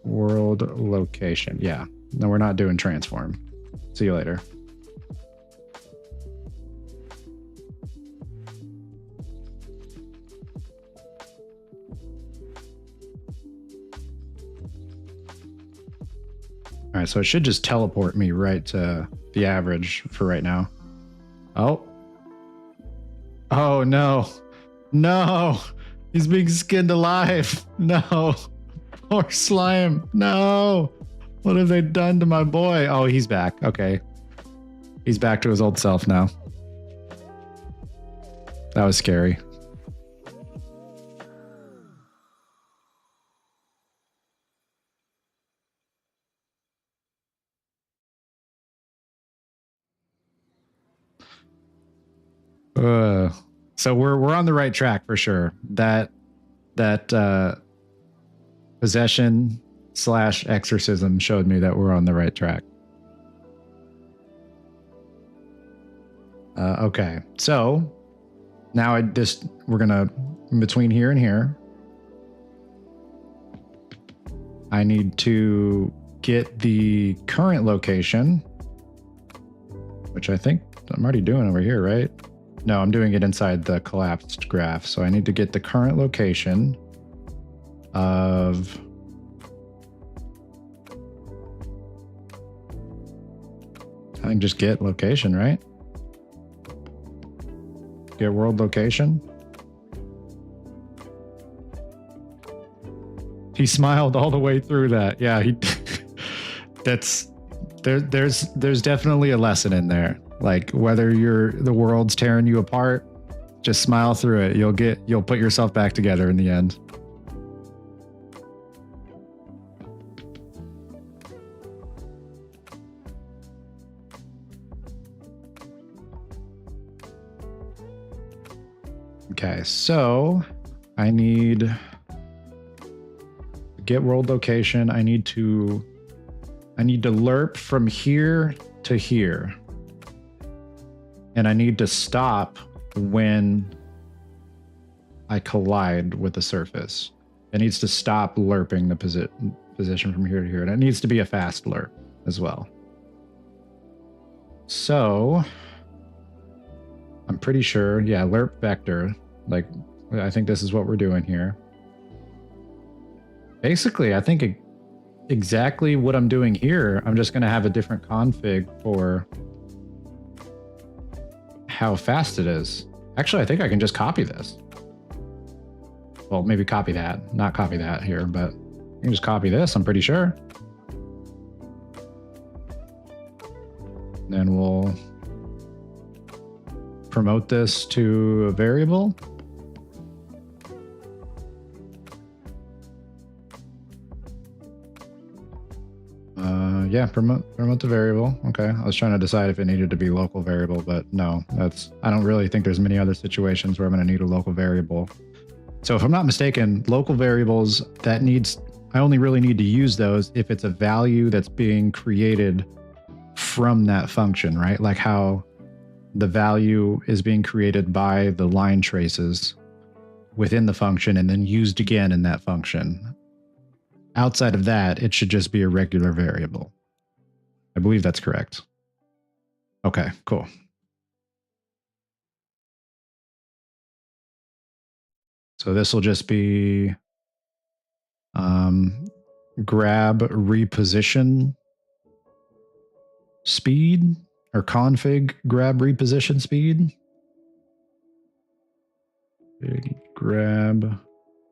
World location. Yeah. No, we're not doing transform. See you later. right, so it should just teleport me right to the average for right now. Oh. Oh, no. No. He's being skinned alive. No. Poor slime. No. What have they done to my boy? Oh, he's back. Okay. He's back to his old self now. That was scary. So we're on the right track for sure. That possession / exorcism showed me that we're on the right track. Okay, so now we're gonna, in between here and here, I need to get the current location, which I think I'm already doing over here, right? No, I'm doing it inside the collapsed graph. So I need to get the current location of I think just get location, right? Get world location. He smiled all the way through that. Yeah, there's definitely a lesson in there. Like whether the world's tearing you apart, just smile through it. You'll put yourself back together in the end. Okay, so I need get world location. I need to lerp from here to here. And I need to stop when I collide with the surface. It needs to stop lerping the position from here to here. And it needs to be a fast lerp as well. So I'm pretty sure, yeah, lerp vector. Like, I think this is what we're doing here. Basically, I think exactly what I'm doing here, I'm just going to have a different config for how fast it is. Actually, I think I can just copy this. Well, maybe copy that, not copy that here, but I can just copy this, I'm pretty sure. Then we'll promote this to a variable. Yeah, promote the variable. Okay, I was trying to decide if it needed to be local variable, but no, I don't really think there's many other situations where I'm going to need a local variable. So if I'm not mistaken, local variables I only really need to use those if it's a value that's being created from that function, right? Like how the value is being created by the line traces within the function and then used again in that function. Outside of that, it should just be a regular variable. I believe that's correct. Okay, cool. So this will just be grab reposition speed or config grab reposition speed. Grab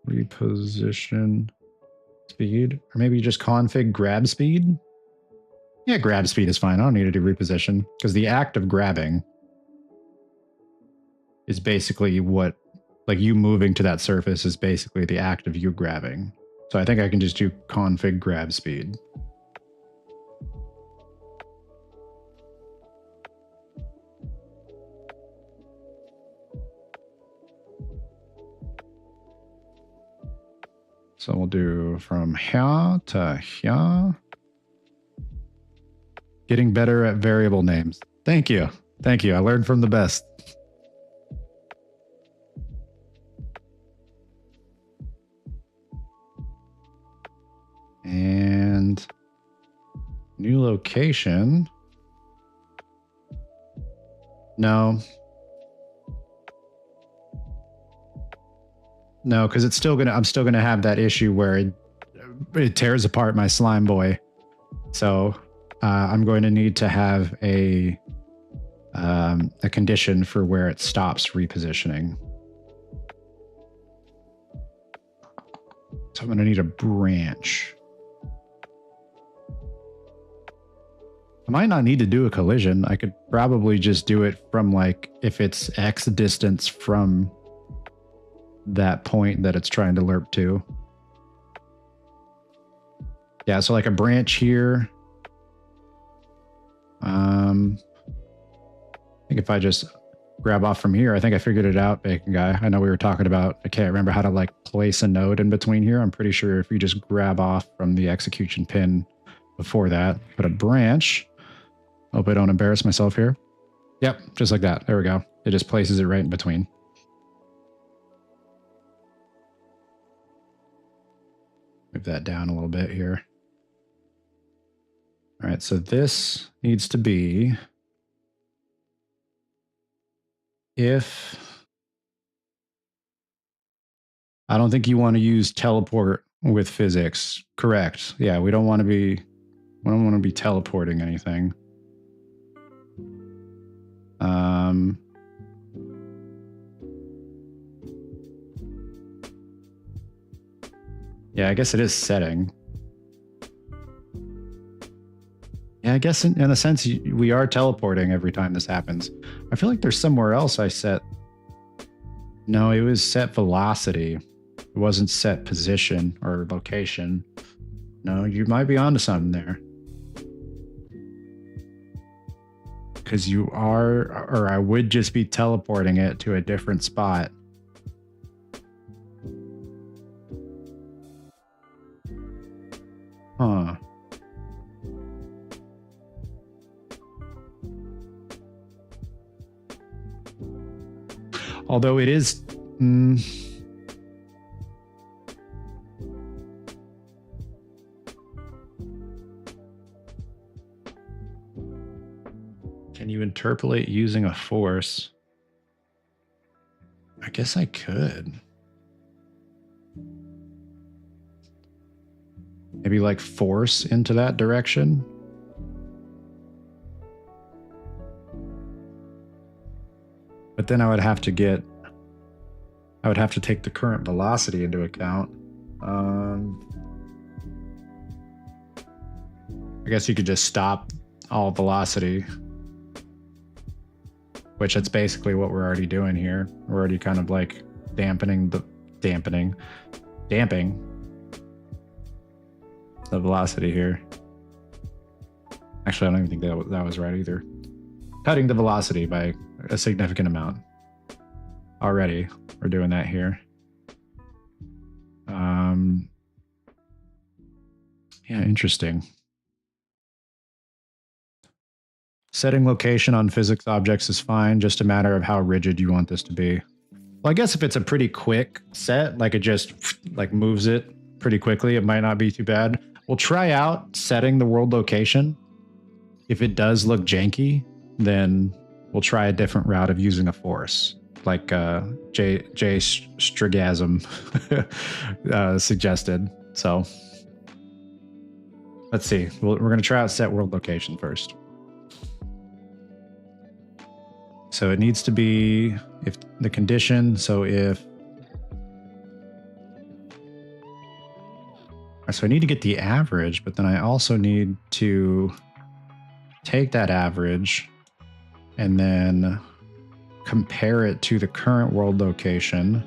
reposition speed, or maybe just config grab speed. Yeah, grab speed is fine. I don't need to do reposition because the act of grabbing is basically what, like you moving to that surface is basically the act of you grabbing. So I think I can just do config grab speed. So we'll do from here to here. Getting better at variable names. Thank you. Thank you. I learned from the best. And new location. No, because it's still I'm still gonna have that issue where it tears apart my slime boy. So I'm going to need to have a condition for where it stops repositioning. So I'm going to need a branch. I might not need to do a collision. I could probably just do it from like, if it's X distance from that point that it's trying to lerp to. Yeah, so like a branch here. I think if I just grab off from here, I think I figured it out, Bacon Guy. I know we were talking about, I can't remember how to like place a node in between here. I'm pretty sure if you just grab off from the execution pin before that, put a branch. Hope I don't embarrass myself here. Yep, just like that. There we go. It just places it right in between. Move that down a little bit here. All right, so this needs to be if... I don't think you want to use teleport with physics. Correct. Yeah, we don't want to be teleporting anything. Yeah, I guess it is setting. Yeah, I guess in a sense we are teleporting every time this happens. I feel like there's somewhere else I set. No, it was set velocity. It wasn't set position or location. No, you might be onto something there. Because you are, or I would just be teleporting it to a different spot. Huh. Although it is... Can you interpolate using a force? I guess I could. Maybe like force into that direction. But then I would have to take the current velocity into account. I guess you could just stop all velocity, which that's basically what we're already doing here. We're already kind of like damping the velocity here. Actually, I don't even think that was right either. Cutting the velocity by a significant amount. Already, we're doing that here. Yeah, interesting. Setting location on physics objects is fine, just a matter of how rigid you want this to be. Well, I guess if it's a pretty quick set, like it just like moves it pretty quickly, it might not be too bad. We'll try out setting the world location. If it does look janky, then we'll try a different route of using a force, like Jay Strigasm suggested. So let's see. We're going to try out set world location first. So it needs to be if the condition. So I need to get the average, but then I also need to take that average and then compare it to the current world location.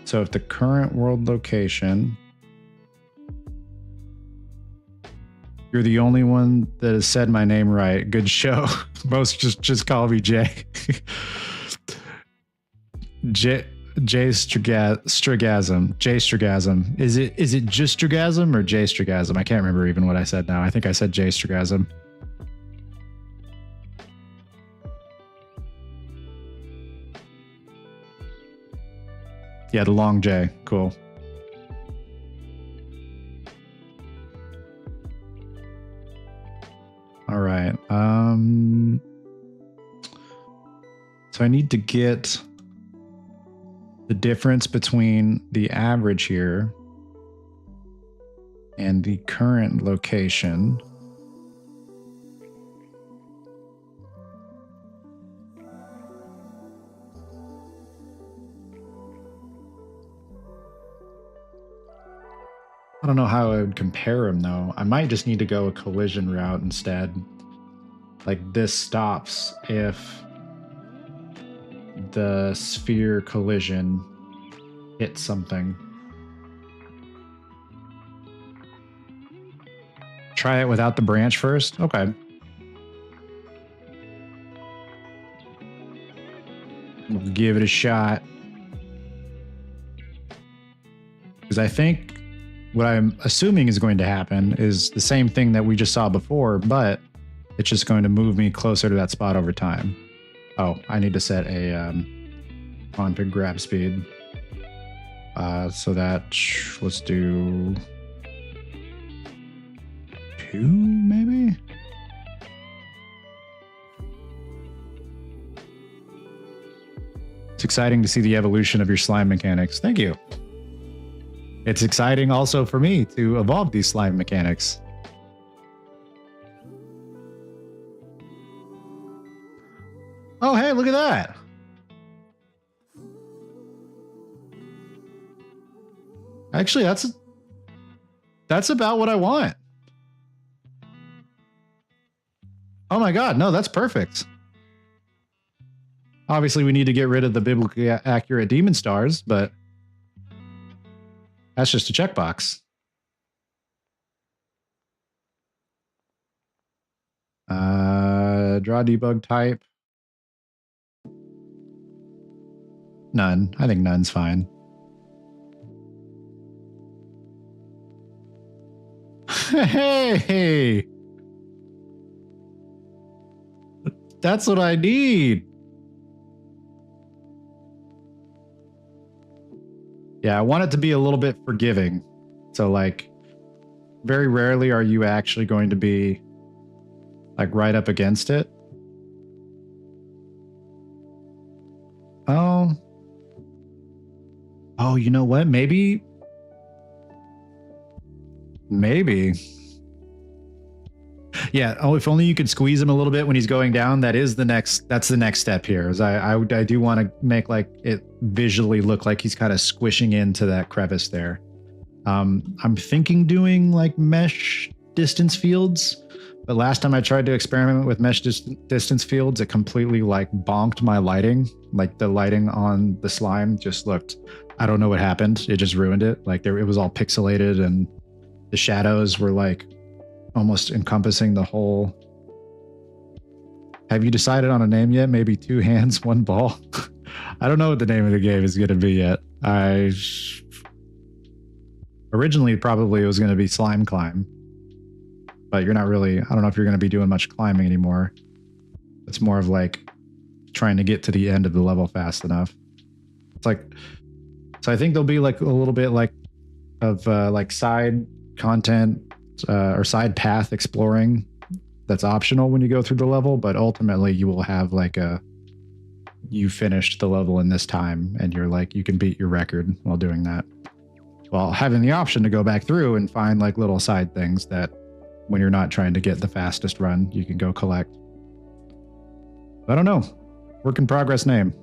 So if the current world location, you're the only one that has said my name right. Good show. Most just call me Jay. Jay Strigasm. Jay Strigasm. Is it just Strigasm or Jay Strigasm? I can't remember even what I said now. I think I said Jay Strigasm. Yeah, the long J. Cool. All right. So I need to get the difference between the average here and the current location. I don't know how I would compare them though. I might just need to go a collision route instead. Like this stops if the sphere collision hits something. Try it without the branch first? Okay. We'll give it a shot. Because I think what I'm assuming is going to happen is the same thing that we just saw before, but it's just going to move me closer to that spot over time. Oh, I need to set a config grab speed. So that, let's do 2 maybe? It's exciting to see the evolution of your slime mechanics. Thank you. It's exciting also for me to evolve these slime mechanics. Oh, hey, look at that. Actually, that's about what I want. Oh my God, no, that's perfect. Obviously, we need to get rid of the biblically accurate demon stars, but that's just a checkbox. Draw debug type. None. I think none's fine. Hey! That's what I need. Yeah, I want it to be a little bit forgiving. So like, very rarely are you actually going to be like right up against it. Oh, you know what? Maybe. Yeah. Oh, if only you could squeeze him a little bit when he's going down. That's the next step here. Is I do want to make like it visually look like he's kind of squishing into that crevice there. I'm thinking doing like mesh distance fields, but last time I tried to experiment with mesh distance fields, it completely like bonked my lighting. Like the lighting on the slime just looked, I don't know what happened. It just ruined it. Like it was all pixelated and the shadows were like almost encompassing the whole. Have you decided on a name yet? Maybe 2 hands, 1 ball. I don't know what the name of the game is going to be yet. Originally probably it was going to be Slime Climb, but you're not really, I don't know if you're going to be doing much climbing anymore. It's more of like trying to get to the end of the level fast enough. It's like, so I think there'll be like a little bit like of like side content or side path exploring that's optional when you go through the level, but ultimately you will have like you finished the level in this time and you're like, you can beat your record while doing that. While having the option to go back through and find like little side things that when you're not trying to get the fastest run, you can go collect. I don't know. Work in progress name.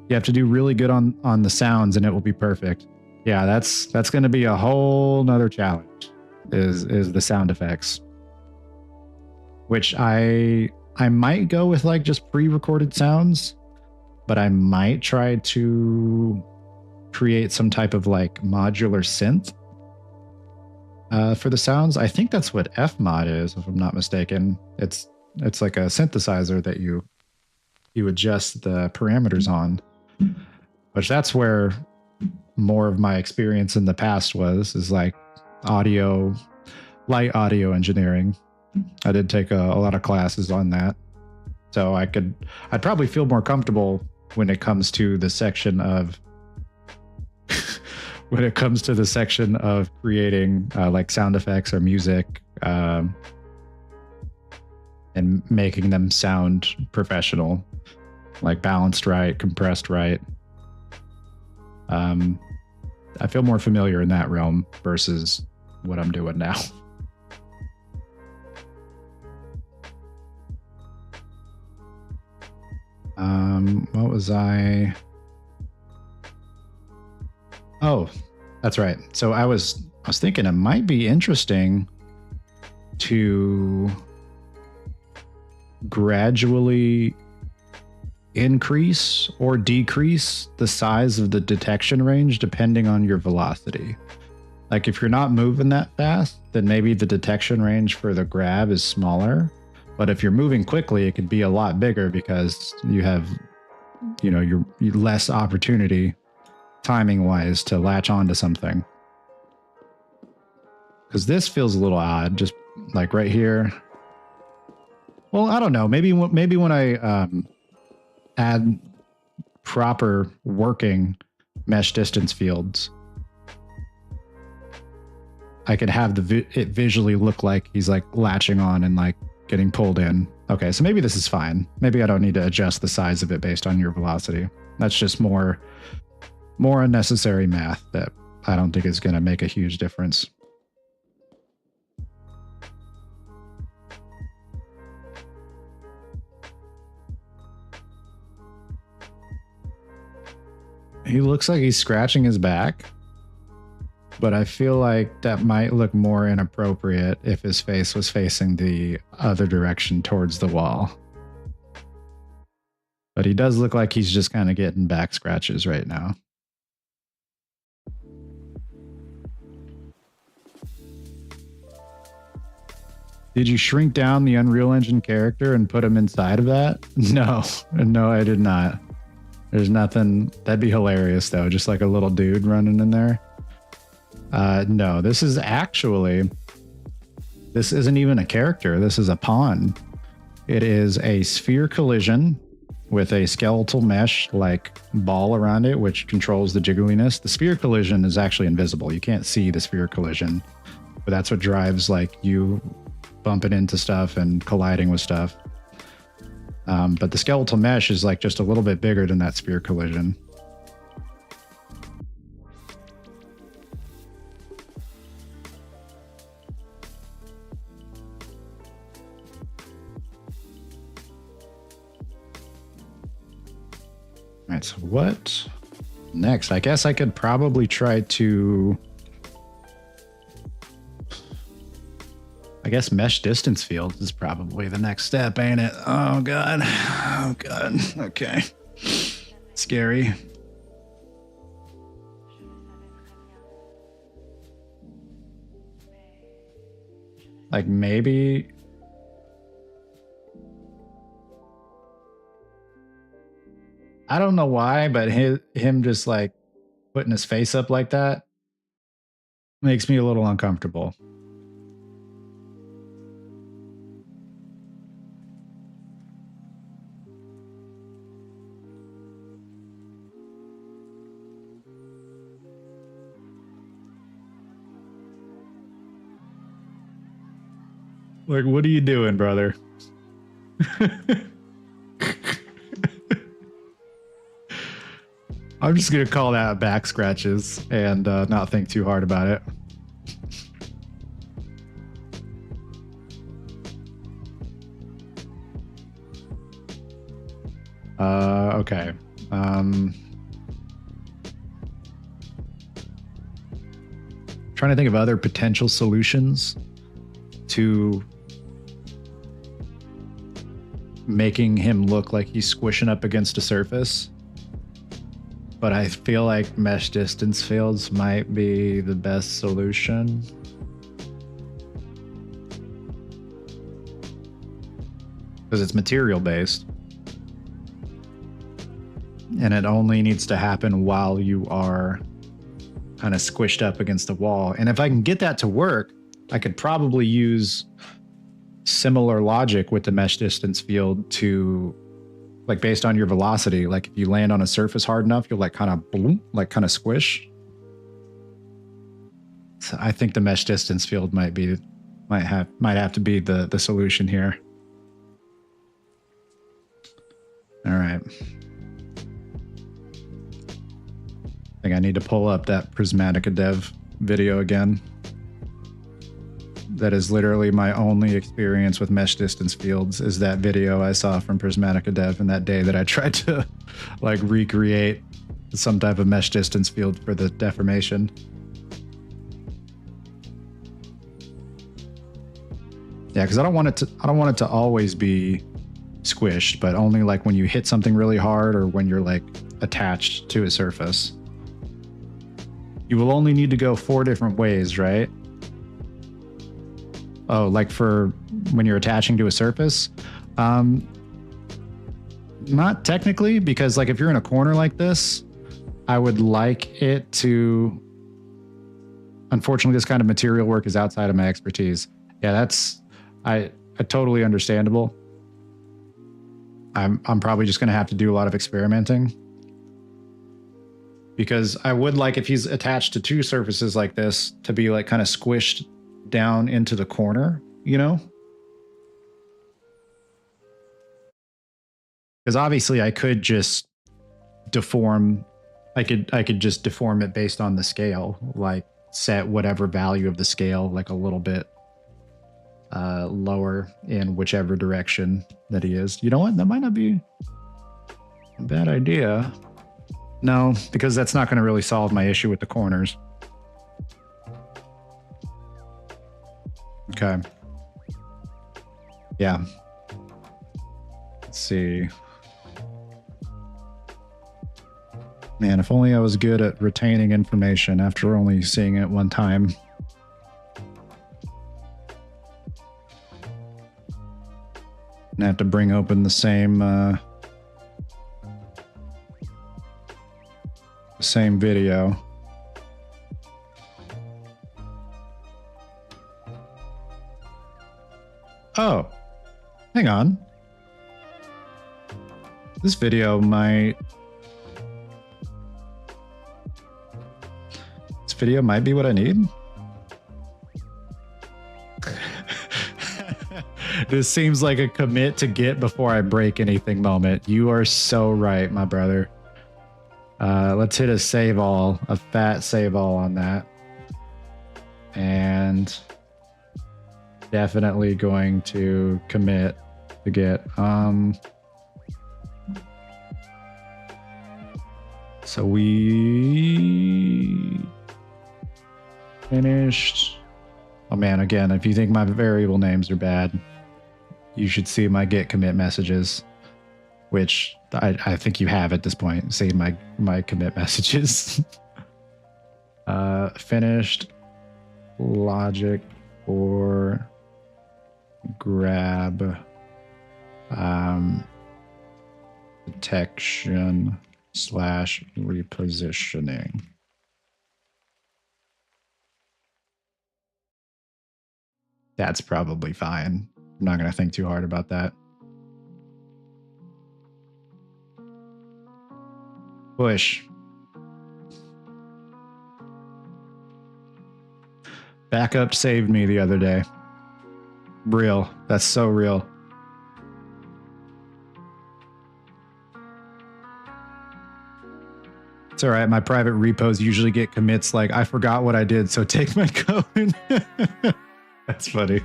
You have to do really good on the sounds and it will be perfect. Yeah, that's going to be a whole nother challenge is the sound effects, which I might go with like just pre-recorded sounds, but I might try to create some type of like modular synth for the sounds. I think that's what Fmod is, if I'm not mistaken. It's like a synthesizer that you adjust the parameters on, which that's where more of my experience in the past is like light audio engineering. I did take a lot of classes on that. So I'd probably feel more comfortable when it comes to the section of creating like sound effects or music and making them sound professional, like balanced right, compressed right. I feel more familiar in that realm versus what I'm doing now. What was I? Oh, That's right. So I was thinking it might be interesting to gradually increase or decrease the size of the detection range depending on your velocity. Like if you're not moving that fast, then maybe the detection range for the grab is smaller. But if you're moving quickly, it could be a lot bigger because you have, you're less opportunity timing wise to latch onto something. Because this feels a little odd, just like right here. Well, I don't know. Maybe when I add proper working mesh distance fields, I could have it visually look like he's like latching on and like getting pulled in. Okay, so maybe this is fine. Maybe I don't need to adjust the size of it based on your velocity. That's just more unnecessary math that I don't think is going to make a huge difference. He looks like he's scratching his back, but I feel like that might look more inappropriate if his face was facing the other direction towards the wall. But he does look like he's just kind of getting back scratches right now. Did you shrink down the Unreal Engine character and put him inside of that? No, I did not. There's nothing. That'd be hilarious though. Just like a little dude running in there. No, this isn't even a character. This is a pawn. It is a sphere collision with a skeletal mesh like ball around it, which controls the jiggliness. The sphere collision is actually invisible. You can't see the sphere collision, but that's what drives like you bumping into stuff and colliding with stuff. But the skeletal mesh is like just a little bit bigger than that sphere collision. All right, so what next? I guess I could probably try to... I guess mesh distance fields is probably the next step, ain't it? Oh, God. Oh, God. Okay. Scary. Like maybe... I don't know why, but him just like putting his face up like that makes me a little uncomfortable. Like, what are you doing, brother? I'm just going to call that back scratches and not think too hard about it. Okay. Trying to think of other potential solutions to making him look like he's squishing up against a surface. But I feel like mesh distance fields might be the best solution. Because it's material based. And it only needs to happen while you are kind of squished up against the wall. And if I can get that to work, I could probably use similar logic with the mesh distance field to, like, based on your velocity. Like if you land on a surface hard enough, you'll like kind of boom, like kind of squish. So I think the mesh distance field might have to be the solution here. All right. I think I need to pull up that Prismatica Dev video again. That is literally my only experience with mesh distance fields, is that video I saw from Prismatica Dev and that day that I tried to like recreate some type of mesh distance field for the deformation. Yeah, because I don't want it to always be squished, but only like when you hit something really hard or when you're like attached to a surface. You will only need to go 4 different ways, right? Oh, like for when you're attaching to a surface? Not technically, because like if you're in a corner like this, I would like it to... Unfortunately, this kind of material work is outside of my expertise. Yeah, that's I totally understandable. I'm probably just going to have to do a lot of experimenting, because I would like, if he's attached to 2 surfaces like this, to be like kind of squished down into the corner, you know? Because obviously I could just deform, I could just deform it based on the scale, like set whatever value of the scale like a little bit lower in whichever direction that he is. You know what? That might not be a bad idea. No, because that's not going to really solve my issue with the corners. Okay. Yeah. Let's see. Man, if only I was good at retaining information after only seeing it one time. I have to bring open the same video. Oh, hang on. This video might... This video might be what I need. This seems like a commit to get before I break anything moment. You are so right, my brother. Let's hit a save all, a fat save all on that. And definitely going to commit to get, so we finished. Oh man, again, if you think my variable names are bad, you should see my get commit messages, which I think you have at this point. See my commit messages. Finished logic for grab detection / repositioning. That's probably fine. I'm not going to think too hard about that. Push. Backup saved me the other day. Real. That's so real. It's all right. My private repos usually get commits like, I forgot what I did, so take my code. That's funny.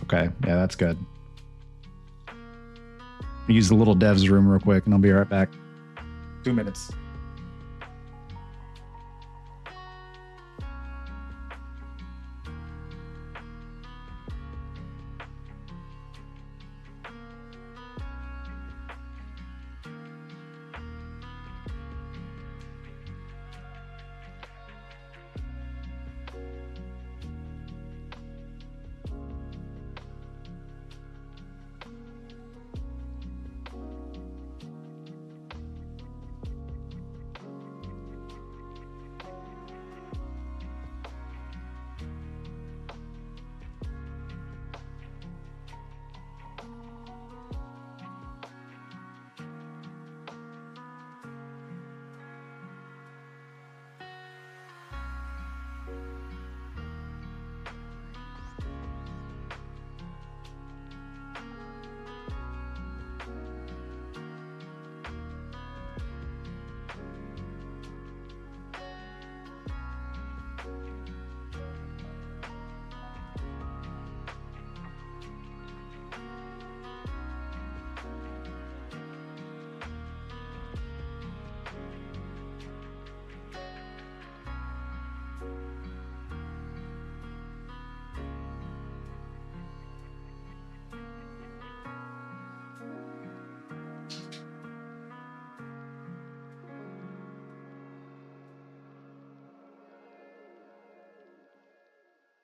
Okay, yeah, that's good. Use the little devs room real quick and I'll be right back. 2 minutes.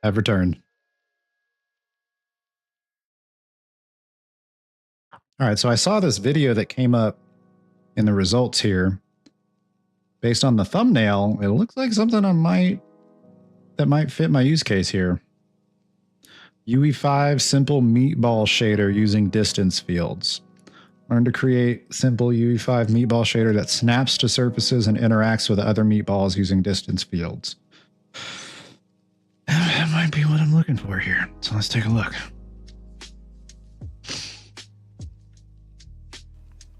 Have returned. All right, so I saw this video that came up in the results here. Based on the thumbnail, it looks like something that might fit my use case here. UE5 simple meatball shader using distance fields. Learn to create simple UE5 meatball shader that snaps to surfaces and interacts with other meatballs using distance fields. That might be what I'm looking for here. So let's take a look.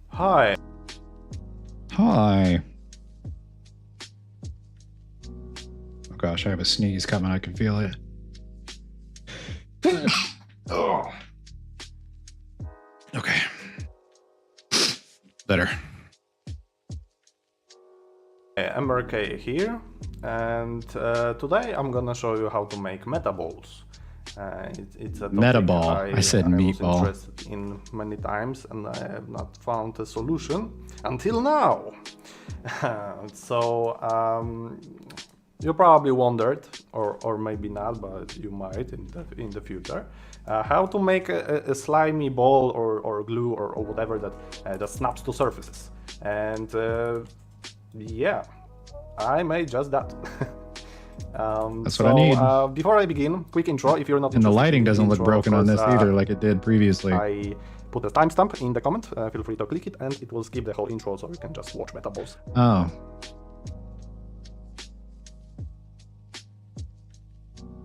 Hi. Hi. Oh gosh, I have a sneeze coming. I can feel it. Oh. Okay. Better. MRK here, and today I'm gonna show you how to make metaballs. It's a metaball. I said meatball. I was interested in many times, and I have not found a solution until now. You probably wondered, or maybe not, but you might in the future, how to make a slimy ball or glue or whatever that snaps to surfaces. And yeah, I made just that. That's what I need. Before I begin, quick intro. If you're not and the lighting doesn't look intro, broken on this either, like it did previously. I put a timestamp in the comment. Feel free to click it, and it will skip the whole intro, so you can just watch metaballs. Oh.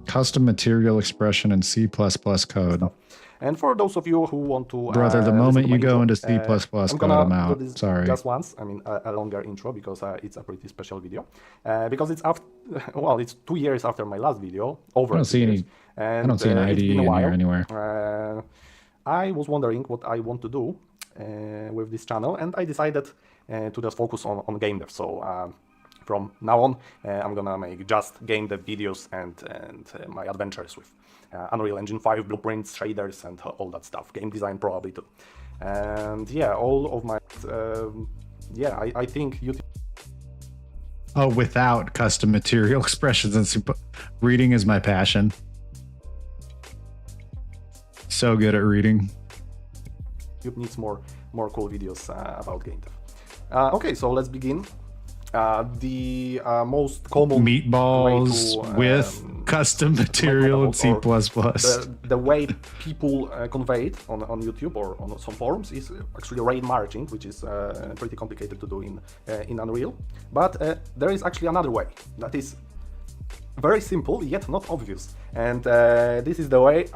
Custom material expression in C++ code. And for those of you who want to... Brother, the moment you go into C++ code, I'm out. Sorry. Just once, I mean, a longer intro, because it's a pretty special video. Because it's after, well, it's 2 years after my last video, over. I don't see any. And, I don't see an ID in here anywhere. I was wondering what I want to do with this channel, and I decided to just focus on game dev. So from now on, I'm gonna make just game dev videos and my adventures with Unreal Engine 5 blueprints, shaders, and all that stuff. Game design probably too. And yeah, all of my I think YouTube. Oh, without custom material expressions and reading is my passion. So good at reading. YouTube needs more cool videos about game dev. Okay, so let's begin. The most common meatballs with custom material in C++. The way people convey it on YouTube or on some forums is actually raid margin, which is pretty complicated to do in Unreal. But there is actually another way that is very simple yet not obvious, and this is the way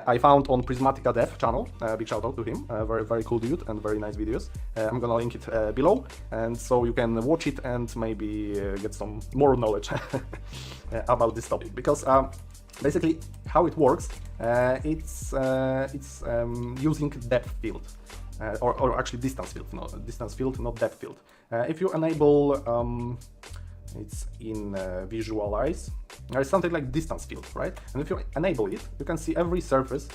I found on Prismatica Dev channel. Big shout out to him. Very cool dude and very nice videos. I'm gonna link it below, and so you can watch it and maybe get some more knowledge about this topic. Because basically how it works, it's using depth field, or actually distance field, not depth field. If you enable it's in visualize. There's something like distance field, right? And if you enable it, you can see every surface.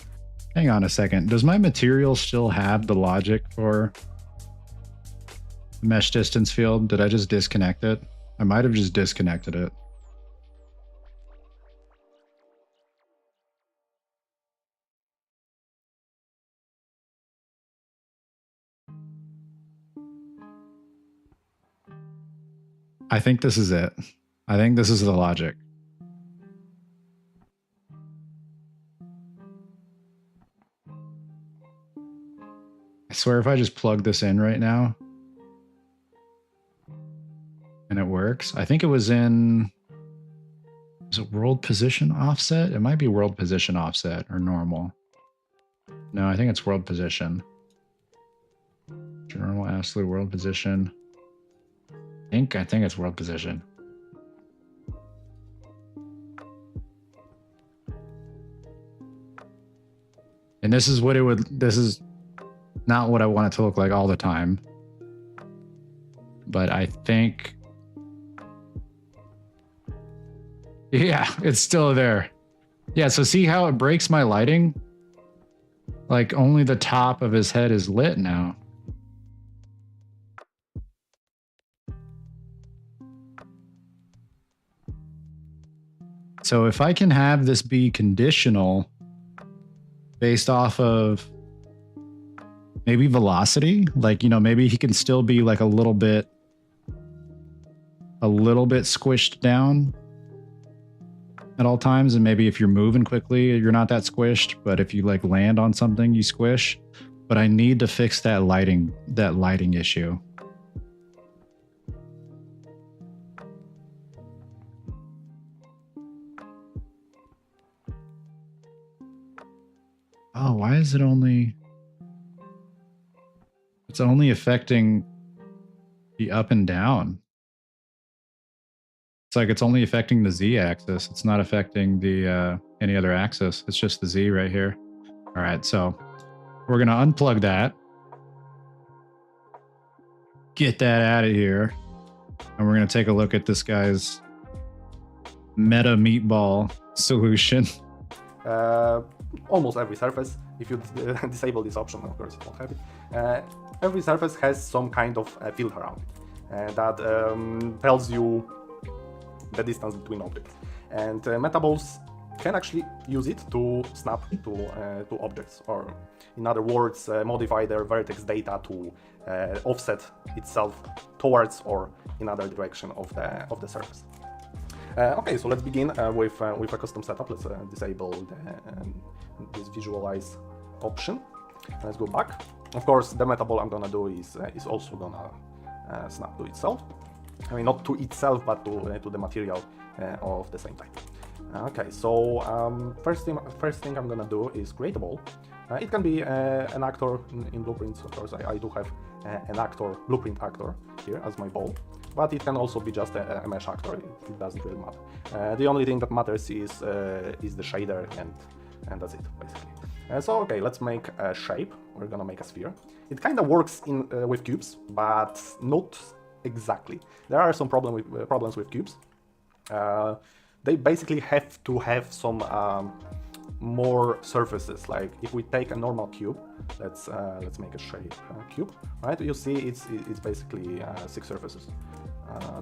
Hang on a second. Does my material still have the logic for mesh distance field? Did I just disconnect it? I might have just disconnected it. I think this is it. I think this is the logic. I swear if I just plug this in right now and it works. I think it was in, is it world position offset? It might be world position offset or normal. No, I think it's world position. General absolute world position. I think it's world position. And this is what it would, this is not what I want it to look like all the time. But I think, yeah, it's still there. Yeah, so see how it breaks my lighting? Like only the top of his head is lit now. So if I can have this be conditional based off of maybe velocity, like, you know, maybe he can still be like a little bit squished down at all times. And maybe if you're moving quickly, you're not that squished, but if you like land on something, you squish. But I need to fix that lighting issue. Oh, why is it only... It's only affecting the up and down. It's like it's only affecting the Z axis. It's not affecting the any other axis. It's just the Z right here. All right, so we're gonna unplug that. Get that out of here. And we're gonna take a look at this guy's meta meatball solution. Almost every surface, if you disable this option, of course, it won't have it. Every surface has some kind of filter around it that tells you the distance between objects. And Metaballs can actually use it to snap to objects, or in other words, modify their vertex data to offset itself towards or in other direction of the surface. Okay, so let's begin with a custom setup. Let's disable this visualize option. Let's go back. Of course, the metaball I'm gonna do is also gonna snap to itself. I mean, not to itself, but to the material of the same type. Okay, so first thing I'm gonna do is create a ball. It can be an actor in Blueprints. Of course, I do have an actor, Blueprint actor here as my ball, but it can also be just a mesh actor. It doesn't really matter. The only thing that matters is the shader, and that's it basically. So okay, let's make a shape. We're gonna make a sphere. It kind of works with cubes, but not exactly. There are some problems with cubes. They basically have to have some more surfaces. Like if we take a normal cube, let's make a shape cube, right? You see it's basically 6 surfaces.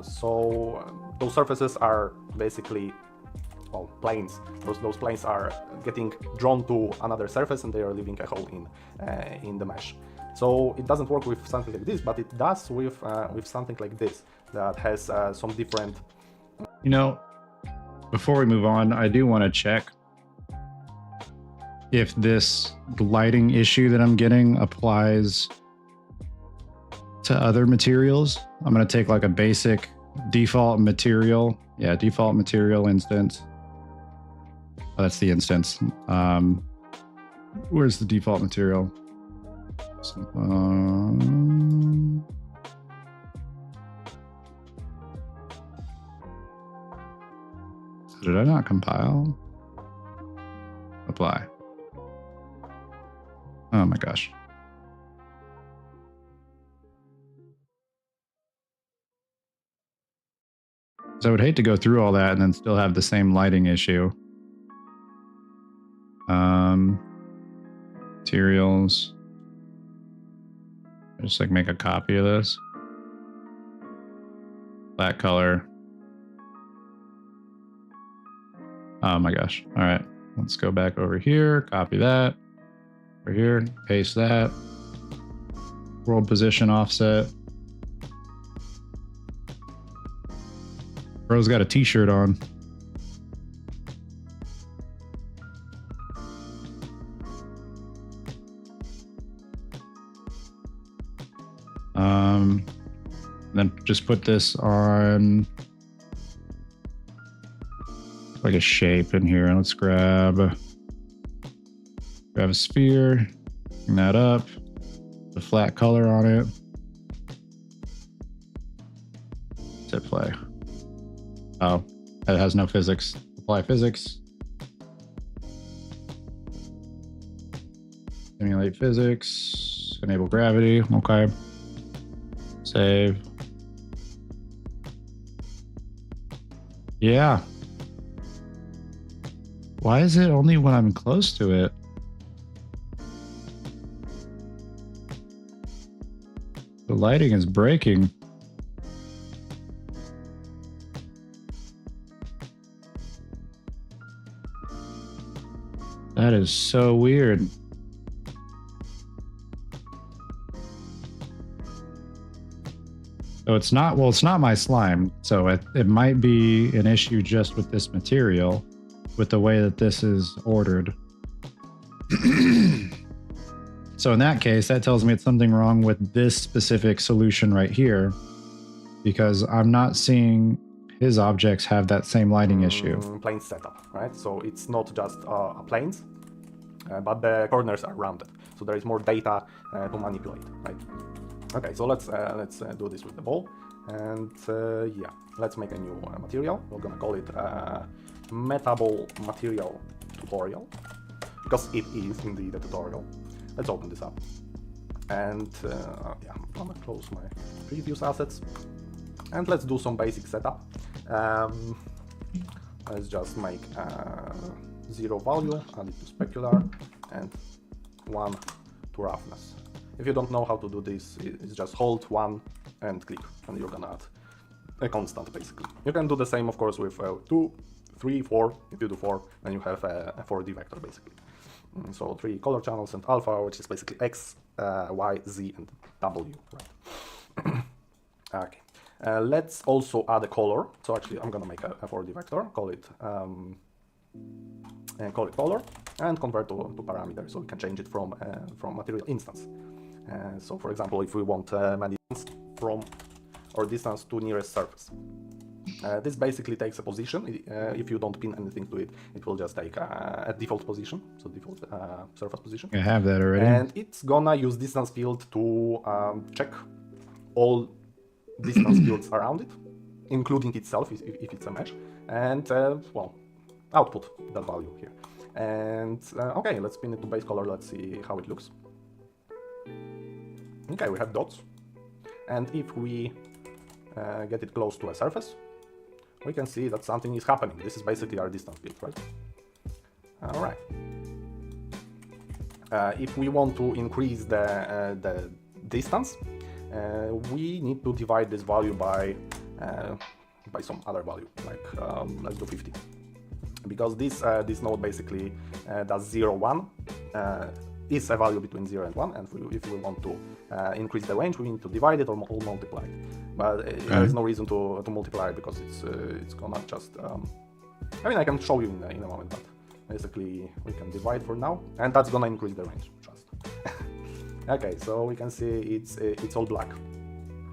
So those surfaces are basically, well, planes. Those planes are getting drawn to another surface, and they are leaving a hole in the mesh. So it doesn't work with something like this, but it does with something like this that has some different. You know, before we move on, I do want to check if this lighting issue that I'm getting applies to other materials. I'm going to take like a basic default material. Yeah, default material instance. Oh, that's the instance. Where's the default material? So did I not compile? Apply. Oh my gosh. So I would hate to go through all that and then still have the same lighting issue. Materials. Just like make a copy of this. Black color. Oh my gosh. All right. Let's go back over here. Copy that. Over here. Paste that. World position offset. Bro's got a t-shirt on. Then just put this on like a shape in here. Let's grab a sphere, bring that up, the flat color on it. Hit play. Oh, that has no physics. Apply physics. Simulate physics. Enable gravity. Okay. Save. Yeah. Why is it only when I'm close to it? The lighting is breaking. That is so weird. So it's not, well, it's not my slime. So it might be an issue just with this material, with the way that this is ordered. So in that case, that tells me it's something wrong with this specific solution right here, because I'm not seeing his objects have that same lighting issue. Plane setup, right? So it's not just a planes, but the corners are rounded. So there is more data to manipulate, right? Okay, so let's do this with the ball, and yeah, let's make a new material. We're gonna call it Metaball Material Tutorial, because it is indeed a tutorial. Let's open this up, and yeah, I'm gonna close my previous assets, and let's do some basic setup. Let's just make 0 value, add it to specular, and 1 to roughness. If you don't know how to do this, it's just hold 1 and click, and you're gonna add a constant basically. You can do the same, of course, with 2, 3, 4. If you do 4, then you have a 4D vector basically. So 3 color channels and alpha, which is basically X, Y, Z, and W. Right? Okay. Let's also add a color. So actually, I'm gonna make a 4D vector. Call it color, and convert to parameter, so we can change it from material instance. So for example, if we want distance from or distance to nearest surface, this basically takes a position. If you don't pin anything to it, it will just take a default position, so default surface position. I have that already. And it's gonna use distance field to check all distance fields around it, including itself if it's a mesh, and well, output that value here. And okay, let's pin it to base color. Let's see how it looks. Okay, we have dots, and if we get it close to a surface, we can see that something is happening. This is basically our distance field, right? All right. If we want to increase the distance, we need to divide this value by some other value, like let's do 50, because this node basically does 0, 1. Is a value between 0 and 1, and if we want to increase the range, we need to divide it or multiply it. But there is no reason to multiply it, because it's gonna just. I mean, I can show you in a moment, but basically we can divide for now, and that's gonna increase the range. Just. Okay, so we can see it's all black,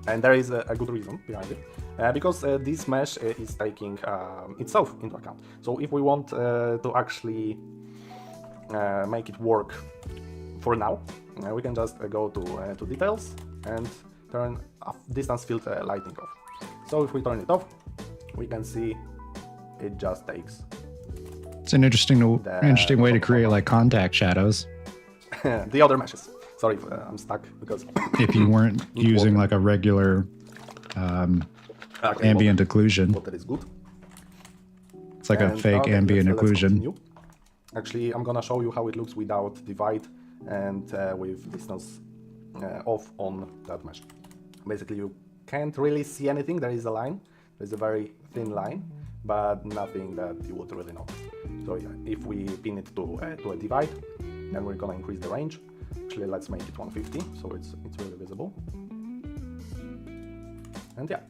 and there is a good reason behind it, because this mesh is taking itself into account. So if we want to actually make it work for now, we can just go to details and turn distance field lighting off. So if we turn it off, we can see it just takes. It's an interesting way to create like contact shadows. The other meshes. Sorry, I'm stuck because if you weren't using like a regular ambient occlusion. Water is good. It's like a fake ambient occlusion. Actually, I'm gonna show you how it looks without divide and with distance off on that mesh. Basically, you can't really see anything. There is a line. There's a very thin line, but nothing that you would really notice. So yeah, if we pin it to a divide, then we're gonna increase the range. Actually, let's make it 150, so it's really visible. And yeah,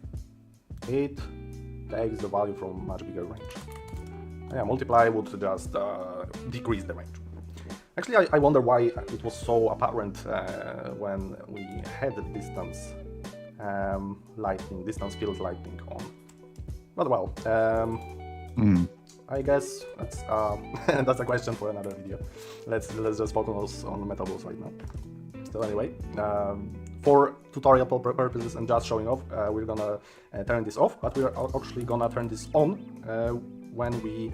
it takes the value from much bigger range. Yeah, multiply would just decrease the range. Actually, I wonder why it was so apparent when we had the distance distance field lighting on. But well, I guess that's that's a question for another video. Let's just focus on metaballs right now. So anyway, for tutorial purposes and just showing off, we're gonna turn this off, but we're actually gonna turn this on when we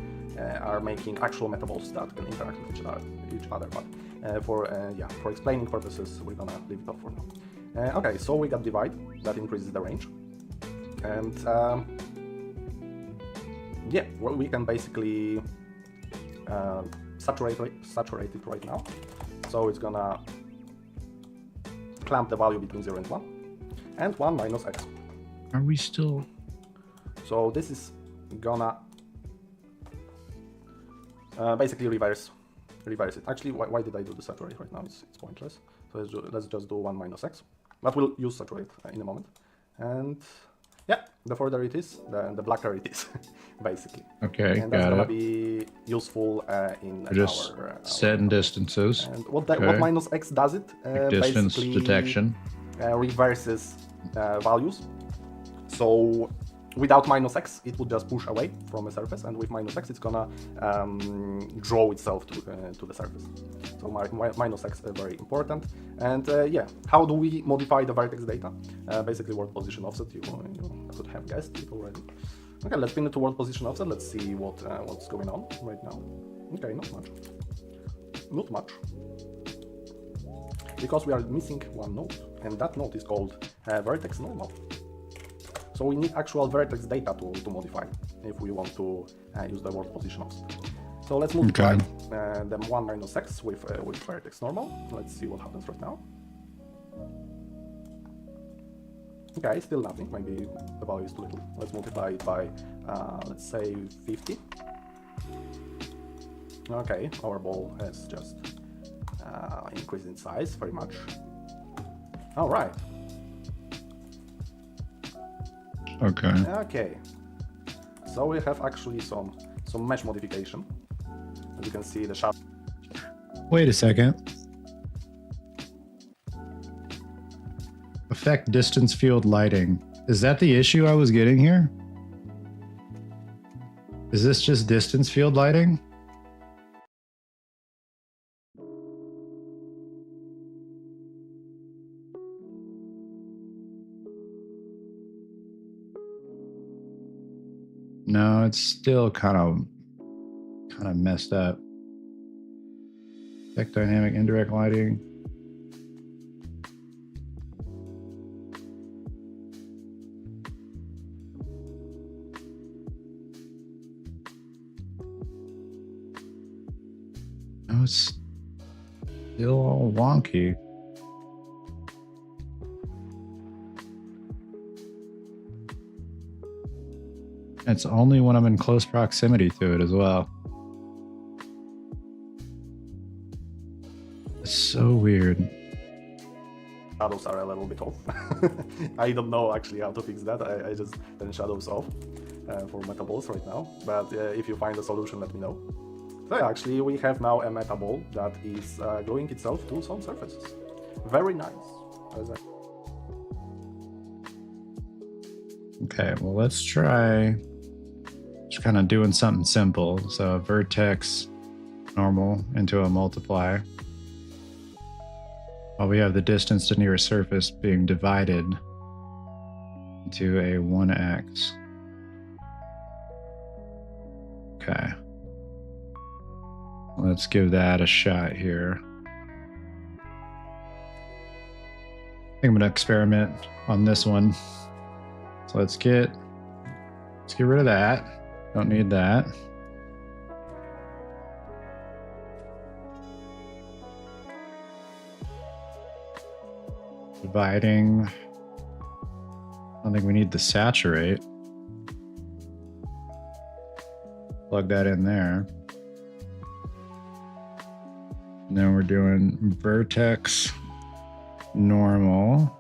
are making actual metaballs that can interact with each other. But for explaining purposes, we're gonna leave it off for now. Okay, so we got divide, that increases the range, and yeah, well, we can basically saturate it right now. So it's gonna clamp the value between 0 and 1, and 1 minus x. Are we still? So this is gonna basically reverse reverse it. Actually, why did I do the saturate right now? It's pointless. So let's just do 1 minus x. But we'll use saturate in a moment. And yeah, the further it is, the blacker it is, basically. Okay, and that's got gonna it. be useful in Just setting distances. And what minus x does it? Distance basically, detection. Reverses values. So without minus x, it would just push away from a surface, and with minus x, it's gonna draw itself to the surface. So minus x is very important. And yeah, how do we modify the vertex data? Basically, world position offset. You could have guessed it already. Okay, let's pin it to world position offset. Let's see what's going on right now. Okay, not much. Not much. Because we are missing one node, and that node is called vertex normal. So we need actual vertex data to modify if we want to use the world position offset. So let's multiply them 1 minus x with vertex normal. Let's see what happens right now. Okay, still nothing. Maybe the value is too little. Let's multiply it by, let's say, 50. Okay, our ball has just increased in size very much. All right. Okay. Okay. So we have actually some mesh modification. As you can see, the shadow. Wait a second. Affect distance field lighting. Is that the issue I was getting here? Is this just distance field lighting? No, it's still kind of messed up. Affect dynamic indirect lighting. No, it's still all wonky. It's only when I'm in close proximity to it as well. It's so weird. Shadows are a little bit off. I don't know actually how to fix that. I just turn shadows off for metaballs right now. But if you find a solution, let me know. So yeah, actually we have now a metaball that is gluing itself to some surfaces. Very nice. Okay, well, let's try just kind of doing something simple. So a vertex normal into a multiply. While we have the distance to nearest surface being divided into a 1x. Okay. Let's give that a shot here. I think I'm gonna experiment on this one. So let's get rid of that. Don't need that. Dividing. I don't think we need the saturate. Plug that in there. And then we're doing vertex normal.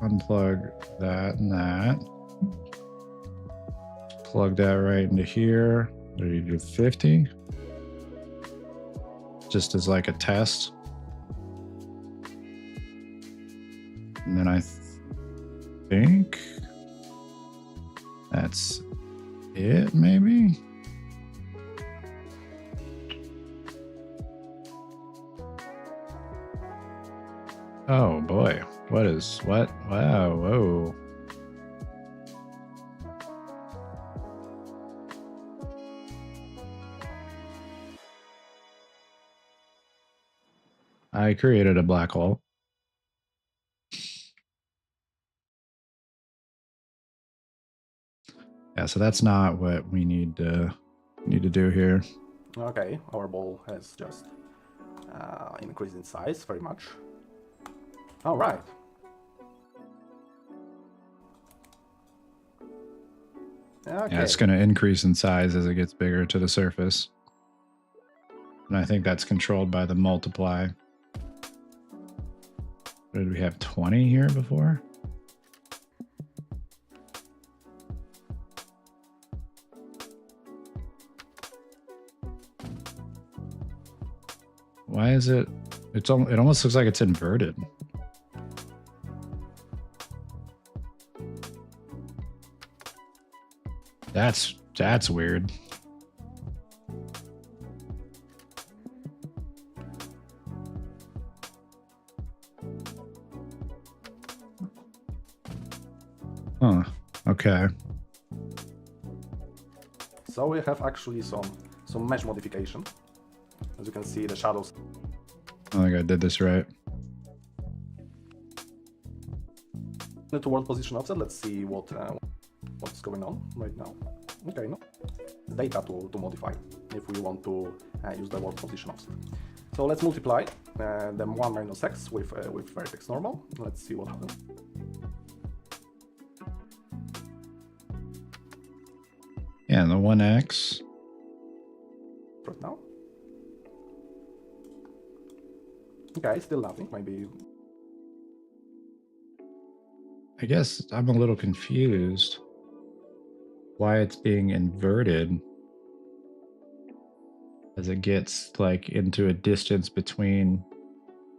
Unplug that and that. Plug that right into here. What do you do? 50? Just as like a test. And then I think that's it, maybe? Oh boy, what? Wow, whoa. I created a black hole. Yeah, so that's not what we need to do here. Okay, our ball has just increased in size very much. All right. Okay. Yeah, it's going to increase in size as it gets bigger to the surface. And I think that's controlled by the multiply. What did we have, 20 here before? Why is it? It almost looks like it's inverted. That's weird. Huh. Okay. So we have actually some mesh modification. As you can see, the shadows. I think I did this right. To world position offset. Let's see what's going on right now. Okay, no data to modify if we want to use the world position offset. So let's multiply the 1 minus x with vertex normal. Let's see what happens. Yeah, and the 1x. Right now. Okay, still nothing. Maybe. I guess I'm a little confused why it's being inverted as it gets like into a distance between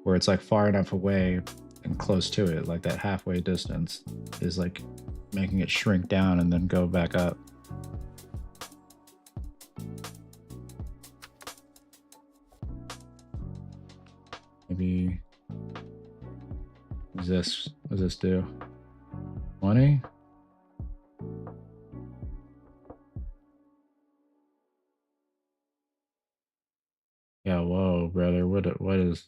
where it's like far enough away and close to it, like that halfway distance is like making it shrink down and then go back up. Maybe what does this do? 20? Yeah, whoa, brother. What is?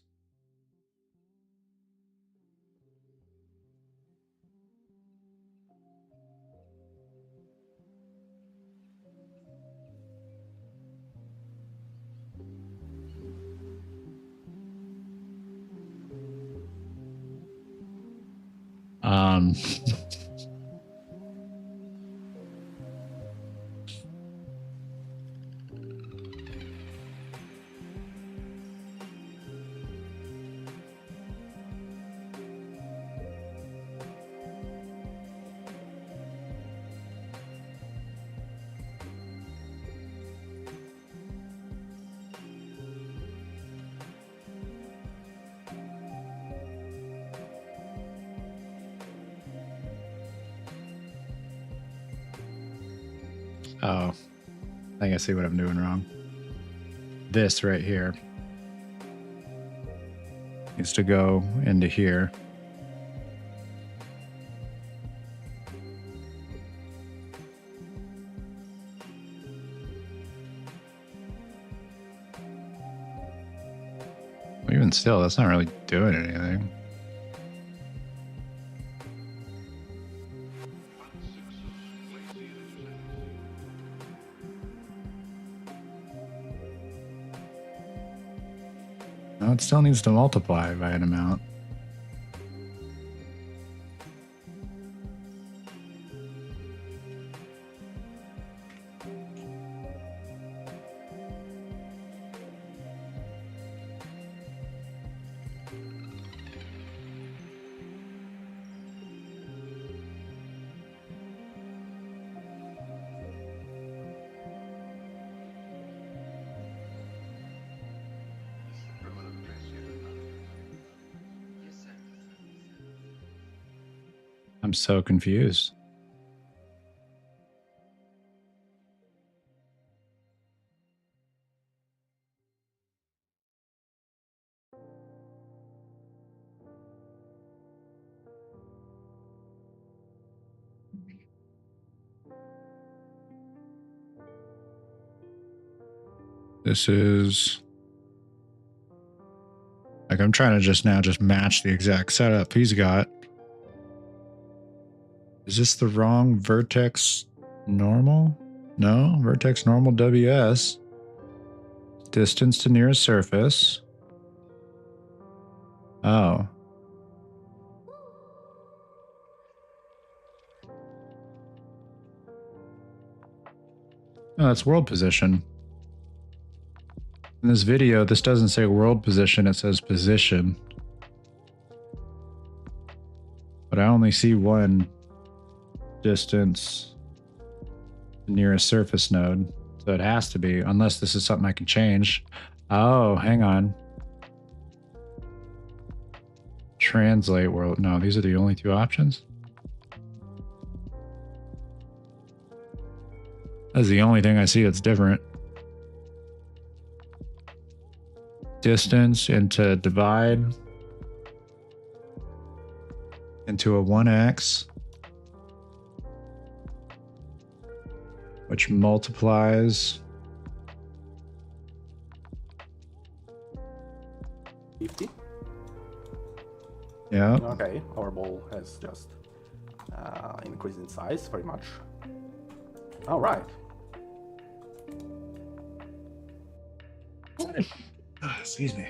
Oh, I think I see what I'm doing wrong. This right here needs to go into here. Even still, that's not really doing anything. No, it still needs to multiply by an amount. I'm so confused. This is like I'm trying to just match the exact setup he's got. Is this the wrong vertex normal? No, vertex normal WS. Distance to nearest surface. Oh. No, that's world position. In this video, this doesn't say world position, it says position. But I only see one distance near a surface node. So it has to be, unless this is something I can change. Oh, hang on. Translate world. No, these are the only two options. That's the only thing I see that's different. Distance into divide into a 1x, which multiplies 50. Yeah. Okay, our ball has just increased in size very much. All right. Excuse me.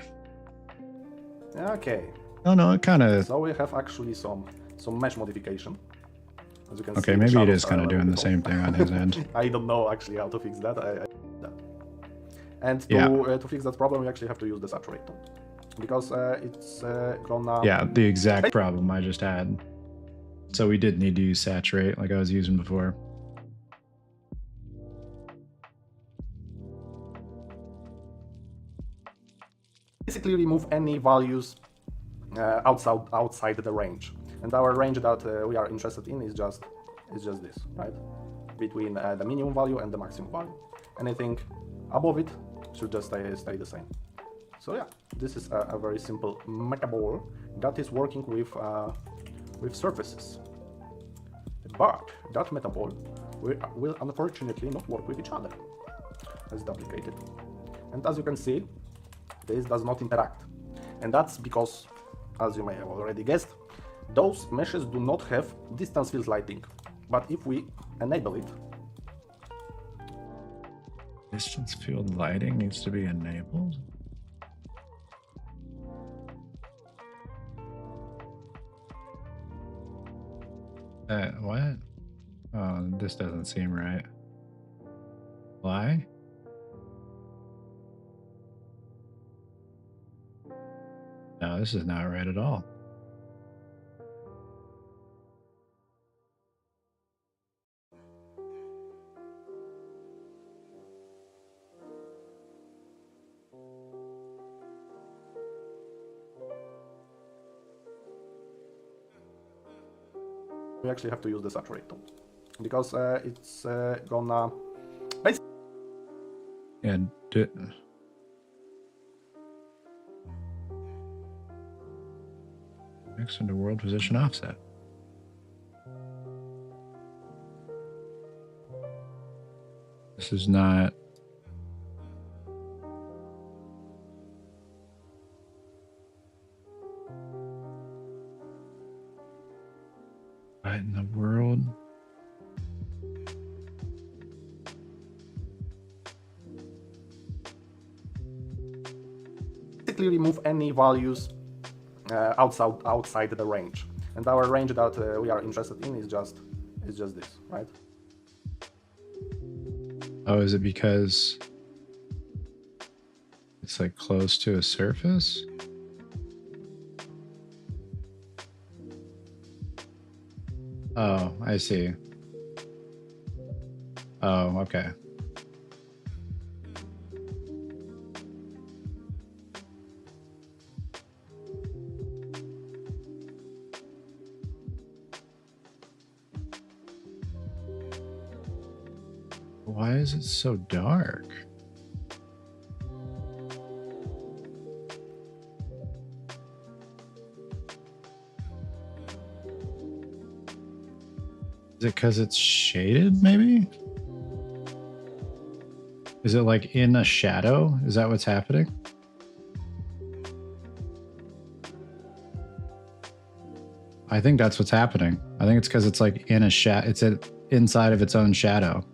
Okay. Oh no, it kind of. So we have actually some mesh modification. As you can Okay, see, maybe it shadows is are kind a of little doing the bit same off. thing on his end. I don't know actually how to fix that. And to fix that problem, we actually have to use the saturator because it's gonna. Yeah, the exact problem I just had. So we did need to use saturate like I was using before. Basically remove any values outside the range, and our range that we are interested in is just this, right, between the minimum value and the maximum value. Anything above it should just stay the same. So yeah, this is a very simple metaball that is working with surfaces, but that metaball will unfortunately not work with each other as duplicated, and as you can see, this does not interact, and that's because, as you may have already guessed, those meshes do not have distance field lighting. But if we enable it, Distance field lighting needs to be enabled. What? Oh, this doesn't seem right. Why? No, this is not right at all. we actually have to use the saturator because it's gonna basically. And next into world position offset. This is not. What in the world? Basically remove any values outside the range, and our range that we are interested in is just this, right? Oh, is it because it's like close to a surface? Oh, I see. Oh, okay. Why is it so dark? Is it because it's shaded, maybe? Is it like in a shadow? Is that what's happening? I think that's what's happening. I think it's because it's like in a shadow. It's inside of its own shadow.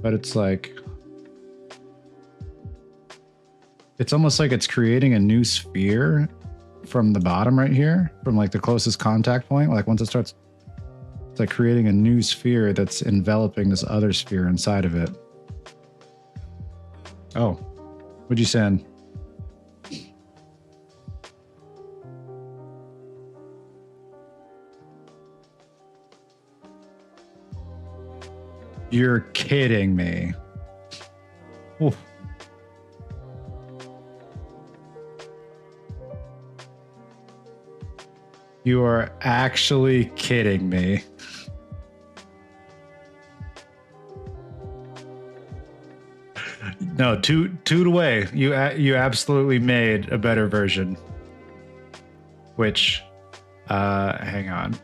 But it's like, it's almost like it's creating a new sphere from the bottom right here, from like the closest contact point, like once it starts, it's like creating a new sphere that's enveloping this other sphere inside of it. Oh, what'd you send? You're kidding me. Oof. You are actually kidding me. No, toot away. You absolutely made a better version. Which, hang on.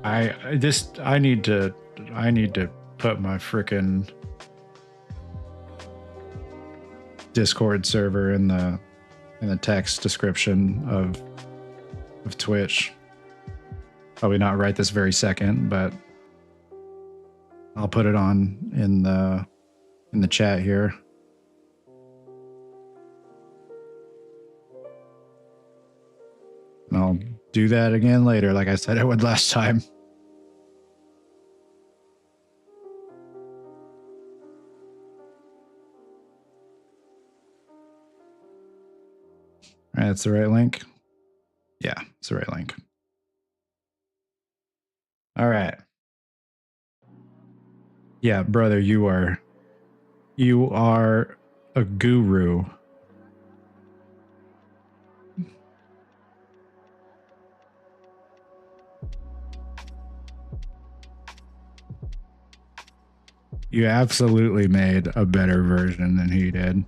I need to put my frickin' Discord server in the text description of Twitch. Probably not right this very second, but I'll put it on in the chat here. And I'll do that again later, like I said I would last time. All right, that's the right link. Yeah, it's the right link. All right. Yeah, brother, you are a guru. You absolutely made a better version than he did.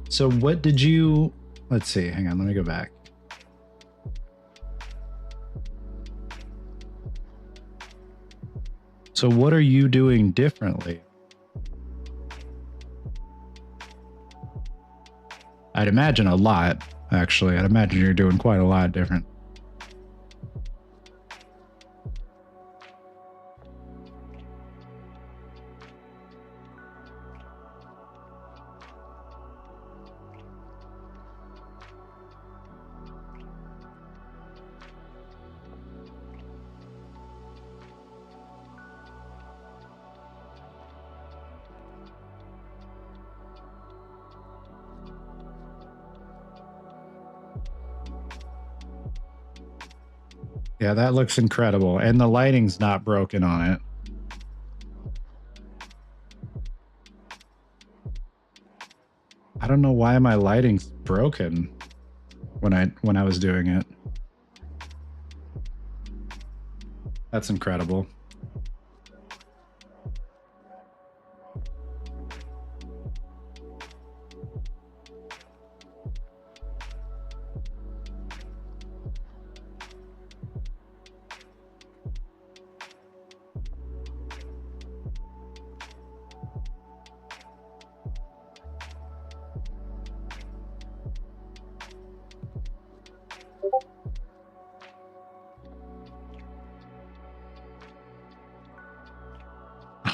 So what did you, let's see, hang on, let me go back. So what are you doing differently? I'd imagine a lot, actually. I'd imagine you're doing quite a lot different. Yeah, that looks incredible. And the lighting's not broken on it. I don't know why my lighting's broken when I was doing it. That's incredible.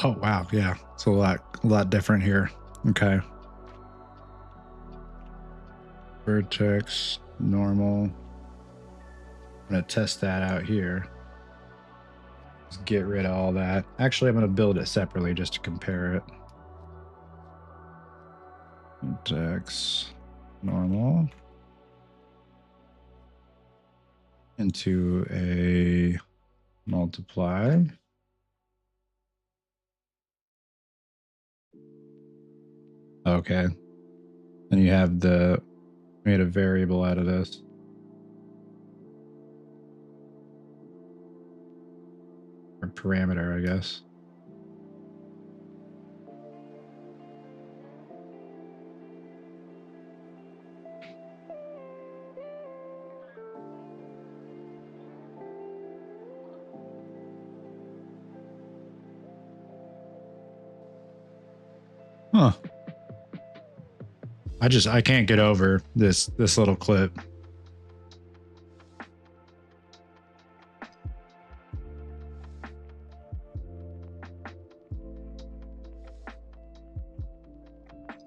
Oh, wow. Yeah. It's a lot different here. Okay. Vertex, normal. I'm going to test that out here. Just get rid of all that. Actually, I'm going to build it separately just to compare it. Vertex, normal. Into a multiply. Okay. And you have made a variable out of this. Or parameter, I guess. Huh. I can't get over this little clip.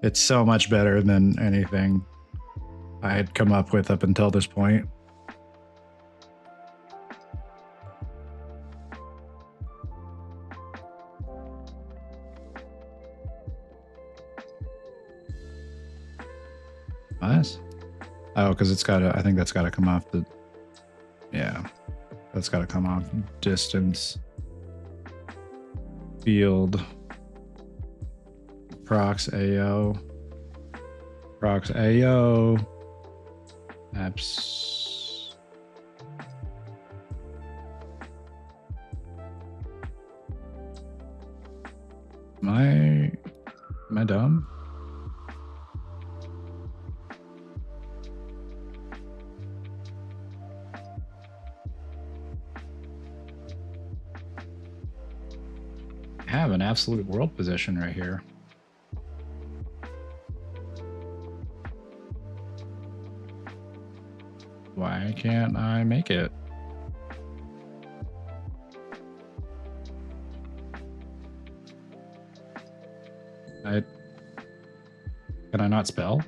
It's so much better than anything I had come up with up until this point. Nice. Oh, because it's got to, I think that's got to come off the, yeah, that's got to come off distance. Field. Prox AO. Prox AO. Apps. Am I dumb? I have an absolute world position right here. Why can't I make it? Can I not spell?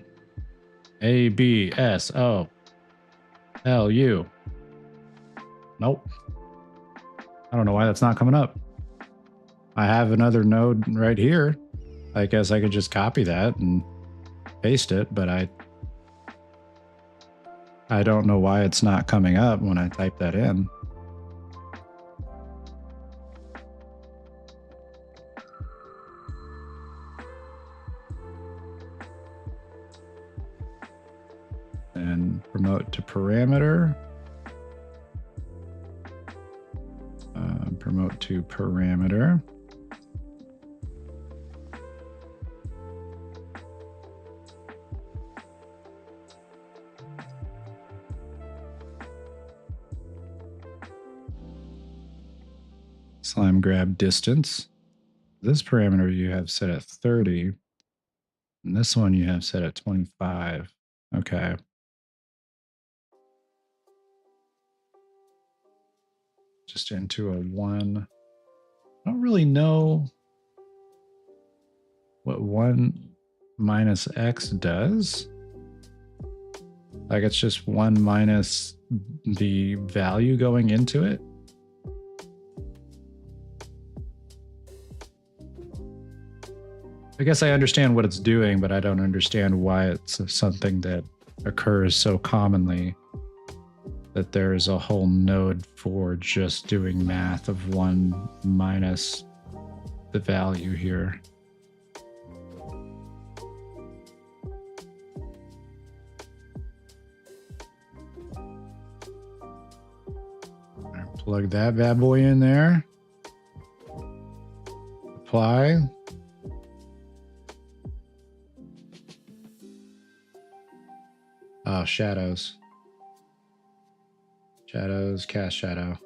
ABSOLU. Nope. I don't know why that's not coming up. I have another node right here. I guess I could just copy that and paste it, but I don't know why it's not coming up when I type that in. And promote to parameter. Promote to parameter. Slime grab distance. This parameter you have set at 30. And this one you have set at 25. Okay. Just into a 1. I don't really know what 1 minus x does. Like it's just 1 minus the value going into it. I guess I understand what it's doing, but I don't understand why it's something that occurs so commonly that there's a whole node for just doing math of 1 minus the value here. Plug that bad boy in there. Apply. Oh, shadows. Shadows, cast shadow.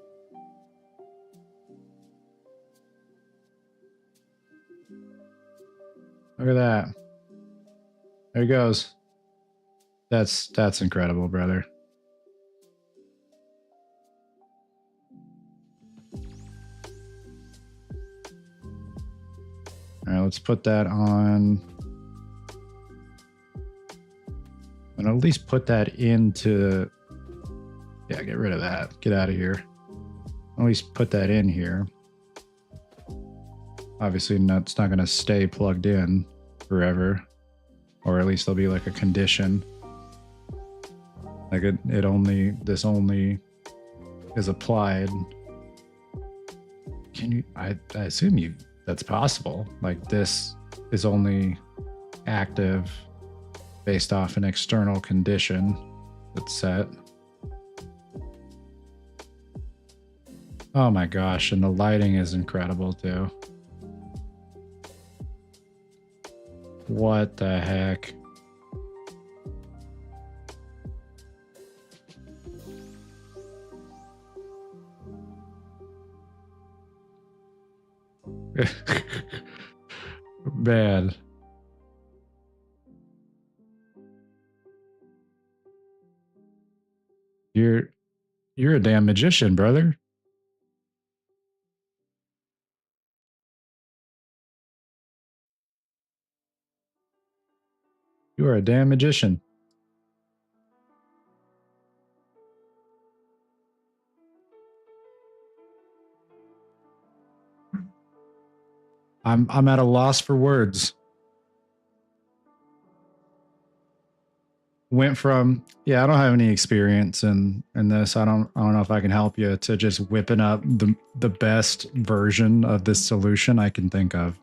Look at that. There he goes. That's incredible, brother. All right, let's put that on. And at least put that into, yeah, get rid of that. Get out of here. At least put that in here. Obviously, it's not going to stay plugged in forever, or at least there'll be like a condition. Like this only is applied. Can you? I assume that's possible. Like this is only active based off an external condition that's set. Oh my gosh, and the lighting is incredible too. What the heck? Bad. You're a damn magician, brother. You are a damn magician. I'm at a loss for words. Went from, yeah, I don't have any experience in this. I don't know if I can help you, to just whipping up the best version of this solution I can think of.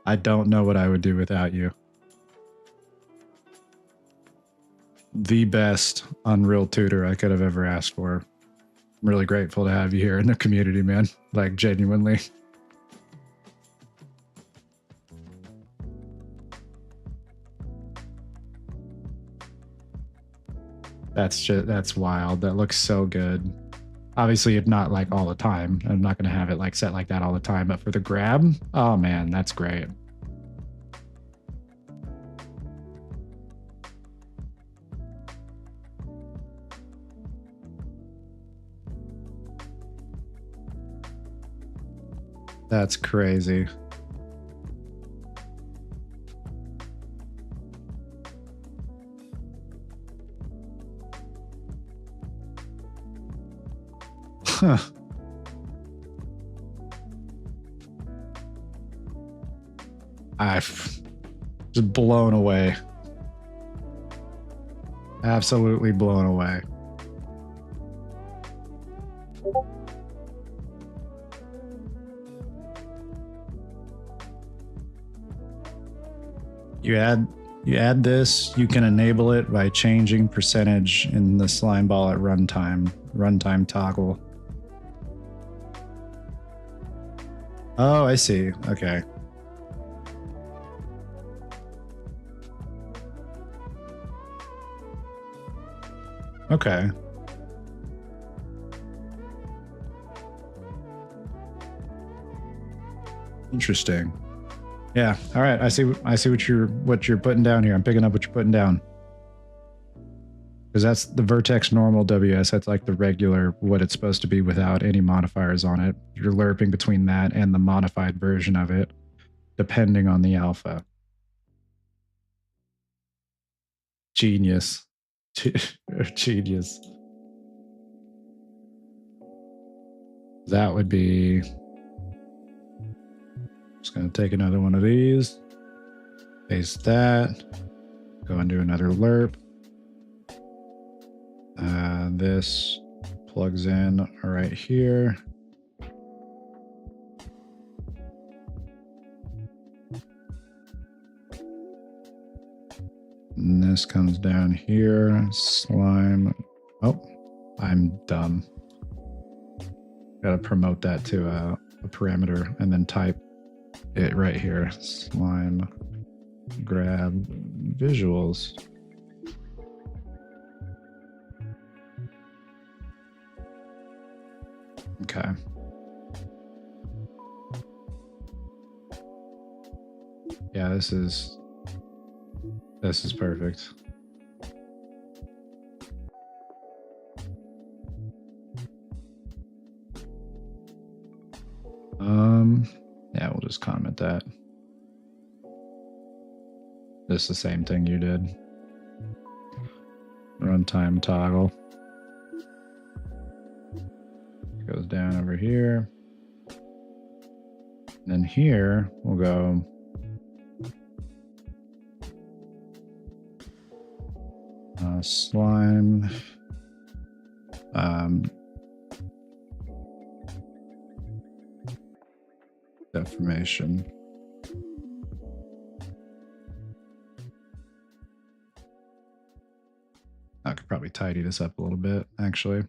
I don't know what I would do without you. The best Unreal tutor I could have ever asked for. I'm really grateful to have you here in the community, man. Like, genuinely. That's wild. That looks so good. Obviously, if not like all the time. I'm not going to have it like set like that all the time, but for the grab, oh man, that's great. That's crazy. Huh. I've just blown away. Absolutely blown away. You add this, you can enable it by changing percentage in the slime ball at runtime toggle. Oh, I see. Okay. Okay. Interesting. Yeah. All right. I see what you're putting down here. I'm picking up what you're putting down. Because that's the Vertex normal WS. That's like the regular, what it's supposed to be without any modifiers on it. You're lerping between that and the modified version of it, depending on the alpha. Genius. Genius. That would be... Just going to take another one of these. Paste that. Go and do another lerp. This plugs in right here. And this comes down here. Slime. Oh, I'm dumb. Got to promote that to a parameter and then type it right here. Slime grab visuals. Okay. Yeah, this is perfect. Yeah, we'll just comment that. This is the same thing you did. Runtime toggle. Goes down over here. And then here we'll go slime deformation. I could probably tidy this up a little bit, actually.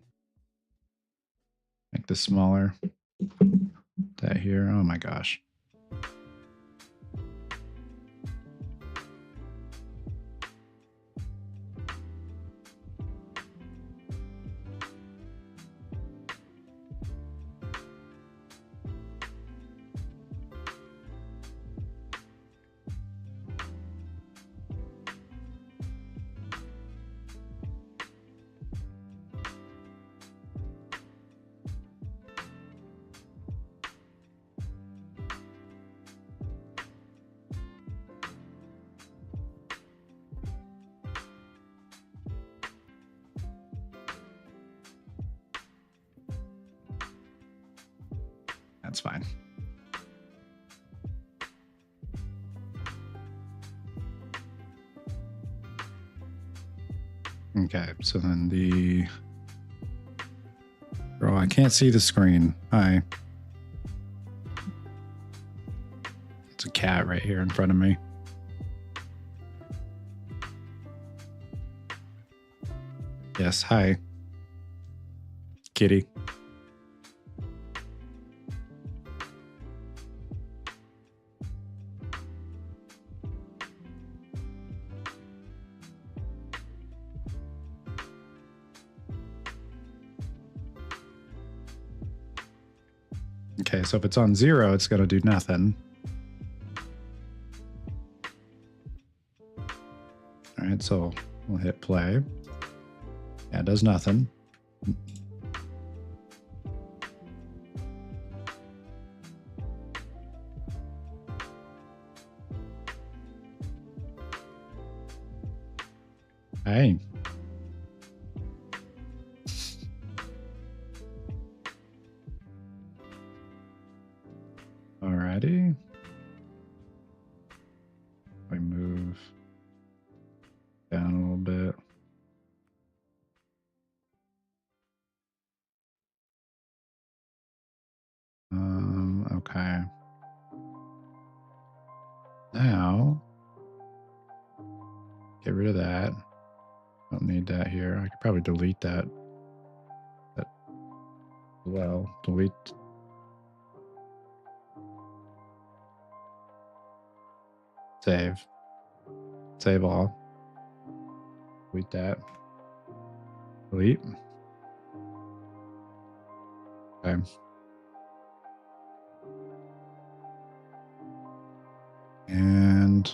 Make this smaller. That here. Oh my gosh. That's fine. Okay, so then the... Oh, I can't see the screen. Hi. It's a cat right here in front of me. Yes, hi. Kitty. Okay, so if it's on 0, it's going to do nothing. All right, so we'll hit play. Yeah, it does nothing. Hey. Alrighty. We move down a little bit. Okay. Now, get rid of that. Don't need that here. I could probably delete that. Well, delete. Save. Save all. Delete that. Delete. Okay. And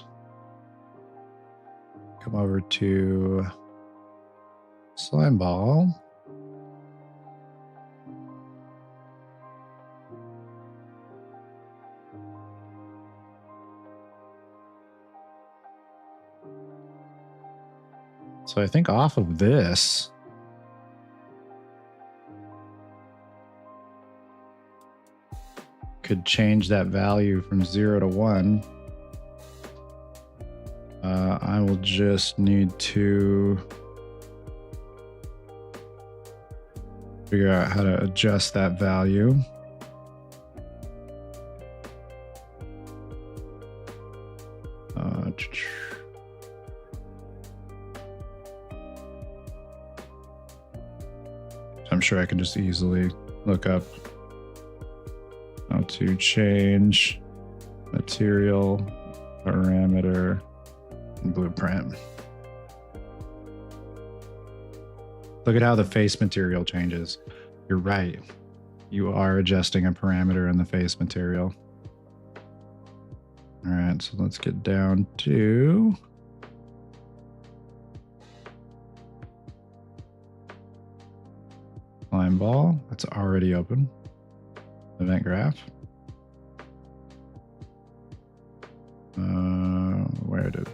come over to slime ball. So I think off of this, could change that value from 0 to 1. I will just need to figure out how to adjust that value. I'm sure I can just easily look up how to change material parameter in Blueprint. Look at how the face material changes. You're right. You are adjusting a parameter in the face material. All right, so let's get down to slime ball. That's already open. Event graph. Where did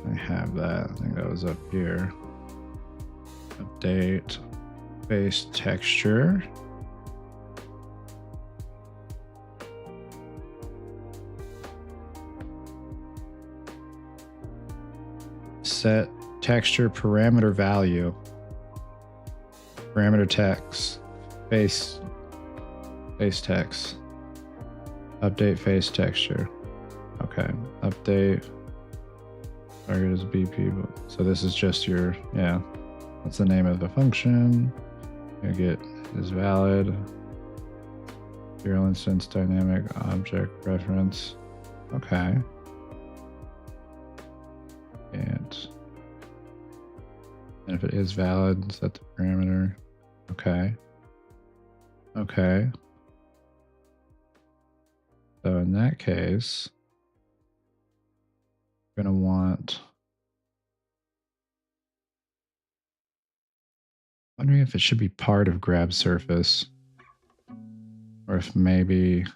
I have that? I think that was up here. Update face texture. Set texture parameter value. Parameter text. Face text. Update face texture. Okay. Update. Target is BP. So this is just your, yeah. That's the name of the function. Get is valid. Serial instance dynamic object reference. Okay. And if it is valid, set the parameter. Okay. Okay. So in that case, we're going to want, wondering if it should be part of grab surface, or if maybe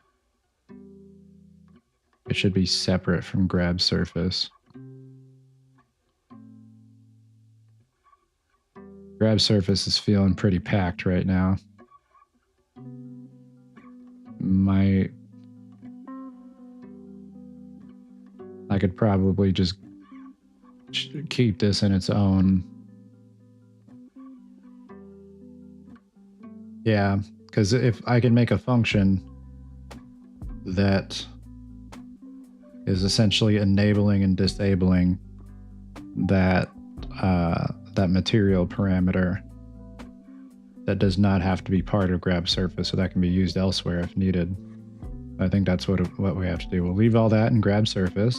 it should be separate from grab surface. Grab surface is feeling pretty packed right now. I could probably just keep this in its own. Yeah, because if I can make a function that is essentially enabling and disabling that that material parameter, that does not have to be part of grab surface, so that can be used elsewhere if needed. I think that's what we have to do. We'll leave all that in grab surface.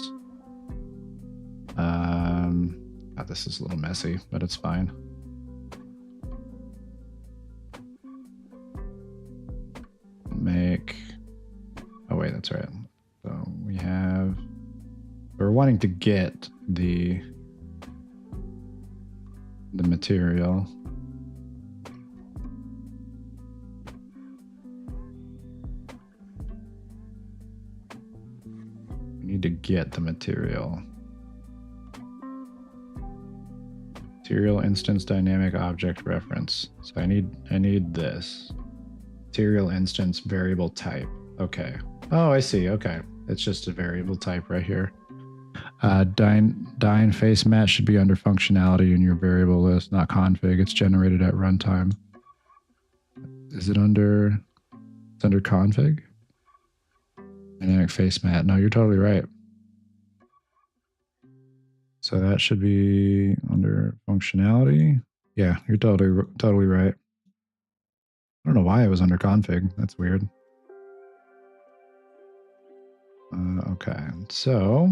God, this is a little messy, but it's fine. Oh wait, that's right. So we're wanting to get the material. We need to get the material. Material instance dynamic object reference. So I need this. Material instance variable type. Okay. Oh, I see. Okay. It's just a variable type right here. Dyne face match should be under functionality in your variable list, not config. It's generated at runtime. Is it under? It's under config? Dynamic face mat. No, you're totally right. So that should be under functionality. Yeah, you're totally right. I don't know why it was under config. That's weird. Okay, so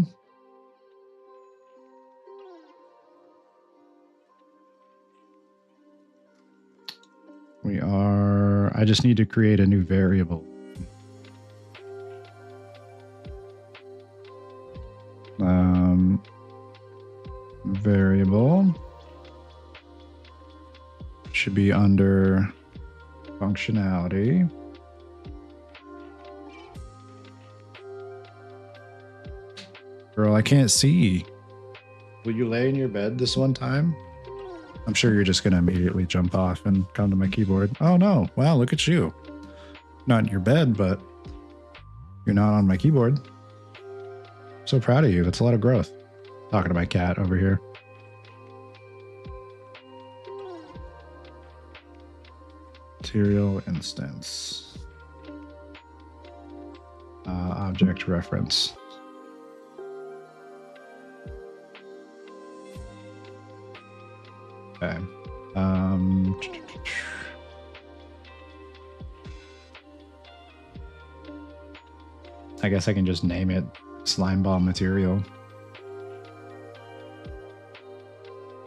I just need to create a new variable. Variable should be under functionality. Girl, I can't see. Will you lay in your bed this one time? I'm sure you're just going to immediately jump off and come to my keyboard. Oh no, wow, look at you. Not in your bed, but you're not on my keyboard. I'm so proud of you. That's a lot of growth. Talking to my cat over here. Material instance. Object reference. Okay. I guess I can just name it slime ball material.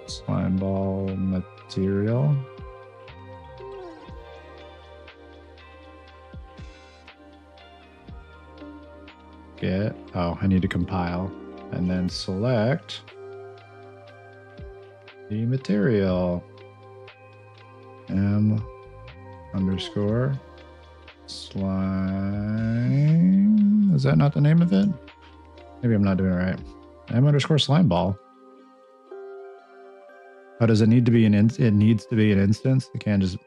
Slime ball material. Get, oh, I need to compile and then select the material. M underscore slime. Is that not the name of it? Maybe I'm not doing it right. M underscore slime ball. Oh, does it need to be it needs to be an instance? It can't just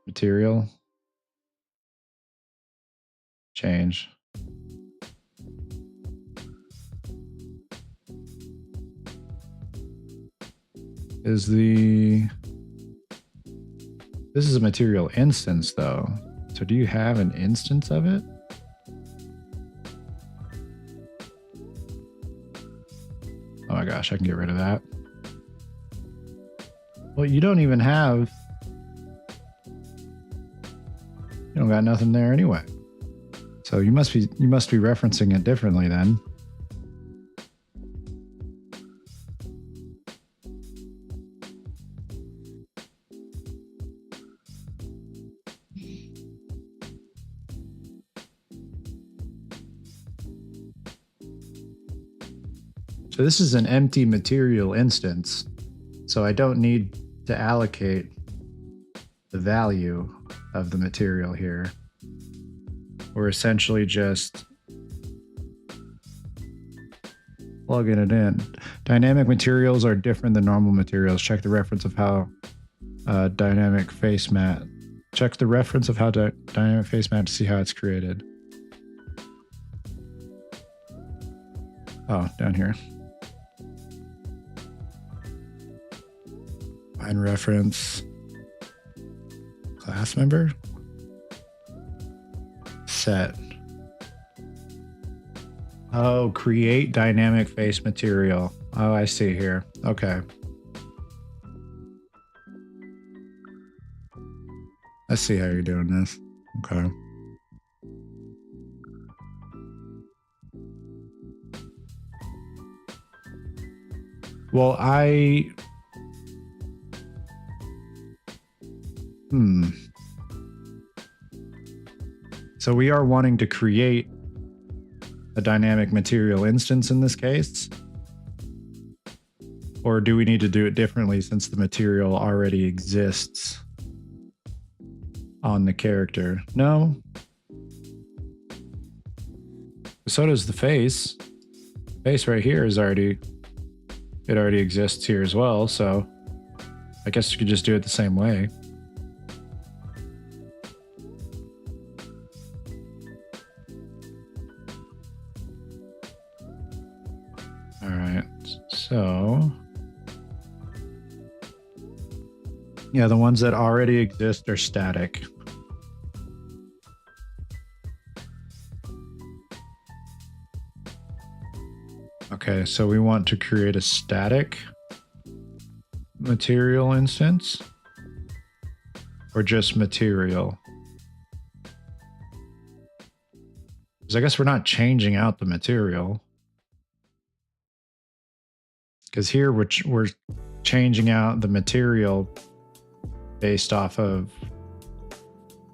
material change. This is a material instance though. So do you have an instance of it? Oh my gosh, I can get rid of that. Well, you don't even have, you don't got nothing there anyway. So you must be referencing it differently then. So this is an empty material instance, so I don't need to allocate the value of the material here. We're essentially just plugging it in. Dynamic materials are different than normal materials. Check the reference of how dynamic face mat. Check the reference of how dynamic face mat to see how it's created. Oh, down here. Find reference. Class member. Set. Oh, create dynamic face material. Oh, I see here. Okay. I see how you're doing this. Okay. Well, So we are wanting to create a dynamic material instance in this case? Or do we need to do it differently since the material already exists on the character? No. So does the face. Face right here is already exists here as well, so I guess you could just do it the same way. All right, so yeah, the ones that already exist are static. Okay, so we want to create a static material instance or just material? Because I guess we're not changing out the material. Because here we're changing out the material based off of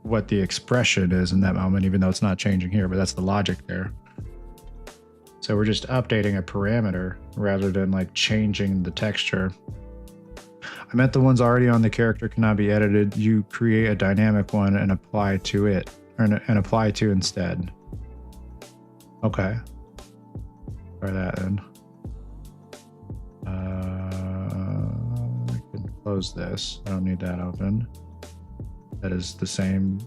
what the expression is in that moment, even though it's not changing here, but that's the logic there. So we're just updating a parameter rather than like changing the texture. I meant the ones already on the character cannot be edited. You create a dynamic one and apply to it, or and apply to instead. Okay. Try that then. I can close this. I don't need that open. That is the same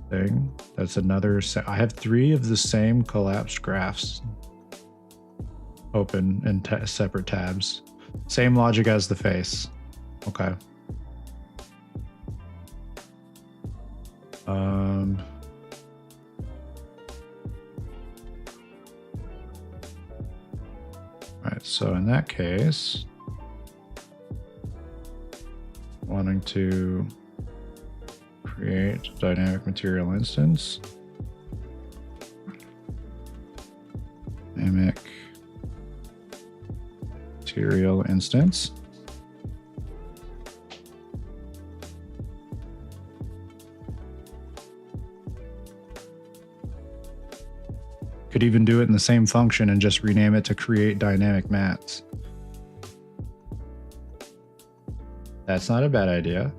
thing. That's another. I have 3 of the same collapsed graphs open in separate tabs. Same logic as the face. Okay. All right, so in that case, wanting to create a dynamic material instance. Dynamic material instance. Could even do it in the same function and just rename it to create dynamic mats. That's not a bad idea.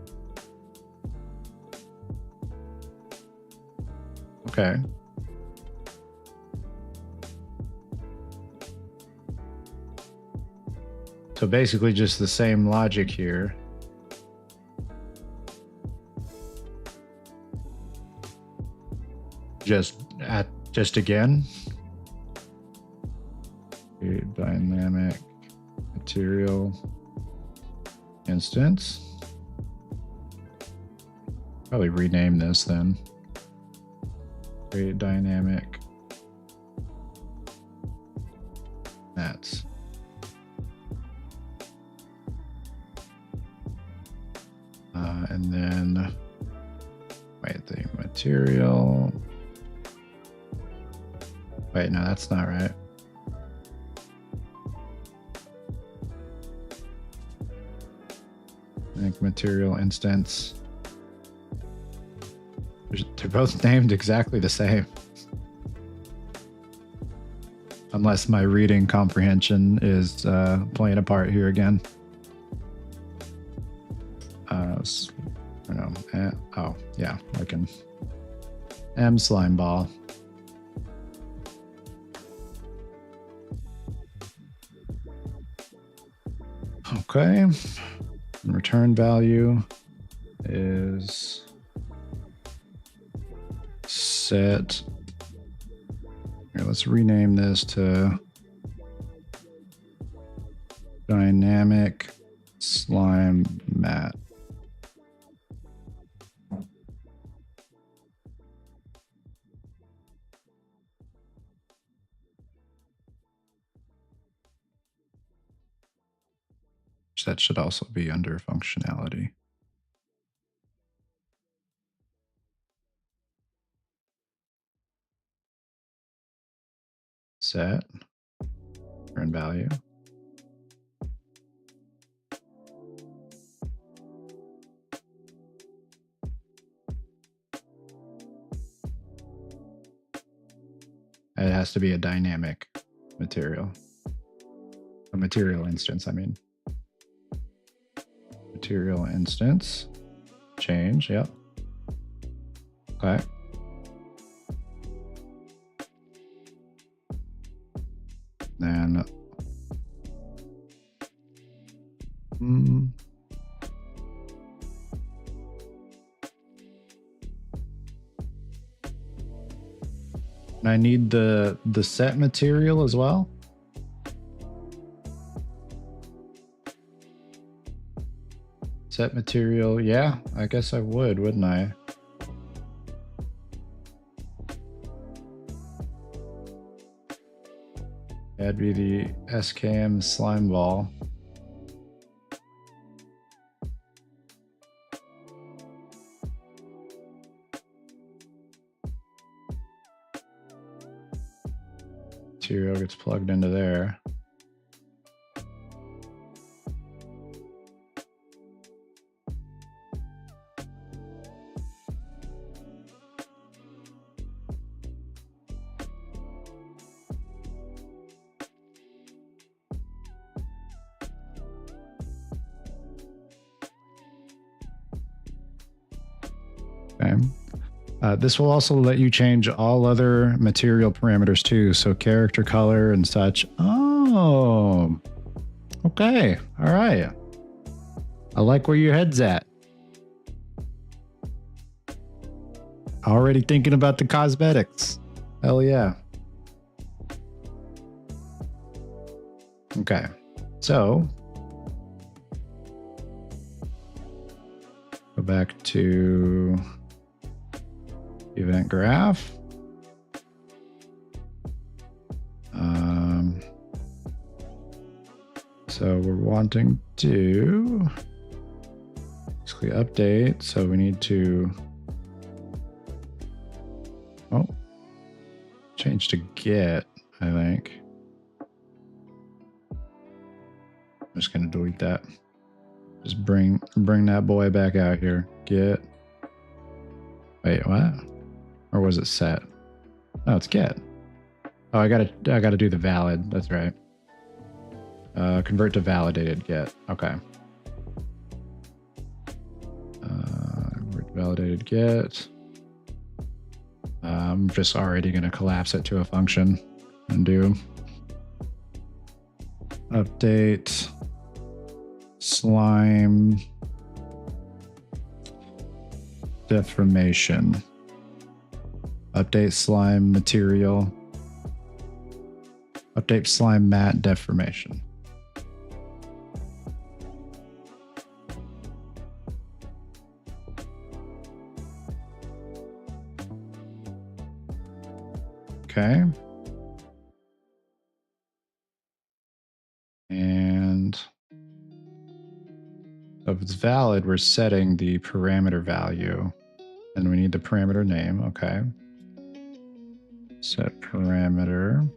Okay. So basically just the same logic here. Just again. Create dynamic material instance. Probably rename this then. Create dynamic mats. And then, wait, the material. Wait, no, that's not right. Dynamic material instance. They're both named exactly the same. Unless my reading comprehension is playing a part here again. Oh, yeah, I can. M slime ball. Okay. Return value. is set. Here, let's rename this to dynamic slime mat. That should also be under functionality. Set, return value. It has to be a dynamic material. A material instance, I mean. Material instance. Change, yep. Okay. Then and I need the set material as well. Set material, yeah, I guess I would, wouldn't I? That'd be the SKM slime ball. Material gets plugged into there. Okay. This will also let you change all other material parameters too. So character color and such. Oh, okay. All right. I like where your head's at. Already thinking about the cosmetics. Hell yeah. Okay. So go back to event graph. So we're wanting to basically update. So we need to change to get, I think. I'm just gonna delete that. Just bring that boy back out here. Get. Wait, what? Or was it set? No, it's get. Oh, I gotta do the valid. That's right. Convert to validated get. Okay. Convert to validated get. I'm just already gonna collapse it to a function and do update slime deformation. Update slime material. Update slime mat deformation. Okay. And so if it's valid, we're setting the parameter value. And we need the parameter name. Okay. Set parameter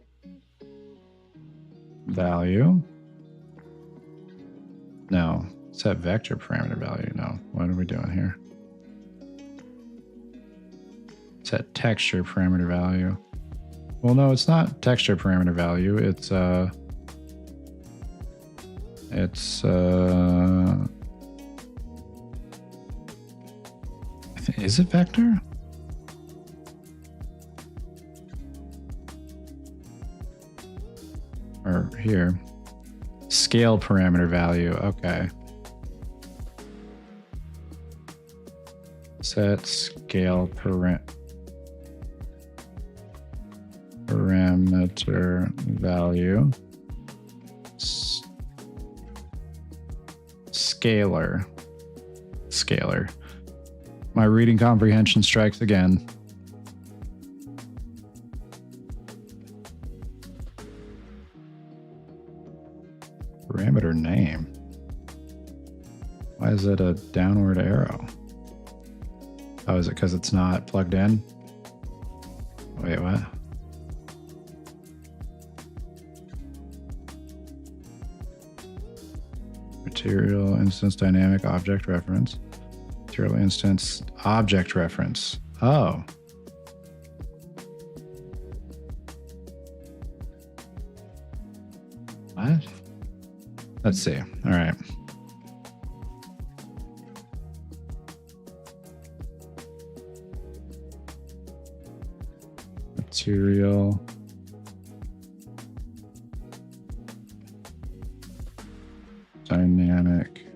value. No. Set vector parameter value. No. What are we doing here? Set texture parameter value. Well, no, it's not texture parameter value. It's is it vector? Or here, scale parameter value. Okay. Set scale parameter value. Scalar. My reading comprehension strikes again. Parameter name. Why is it a downward arrow? Oh, is it because it's not plugged in? Wait, what? Material instance dynamic object reference. Material instance object reference. Oh. What? Let's see. All right. Material dynamic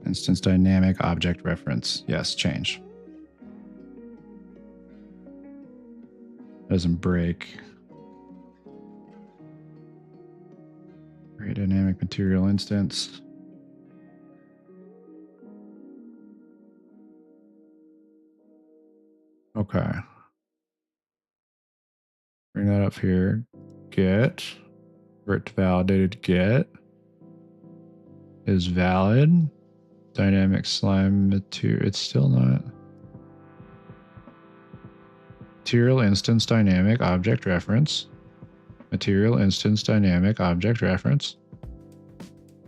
instance dynamic object reference. Yes, change. Doesn't break. Very dynamic material instance. Okay. Bring that up here. Get. Convert to validated get. Is valid. Dynamic slime material. It's still not. Material instance dynamic object reference. Material instance dynamic object reference.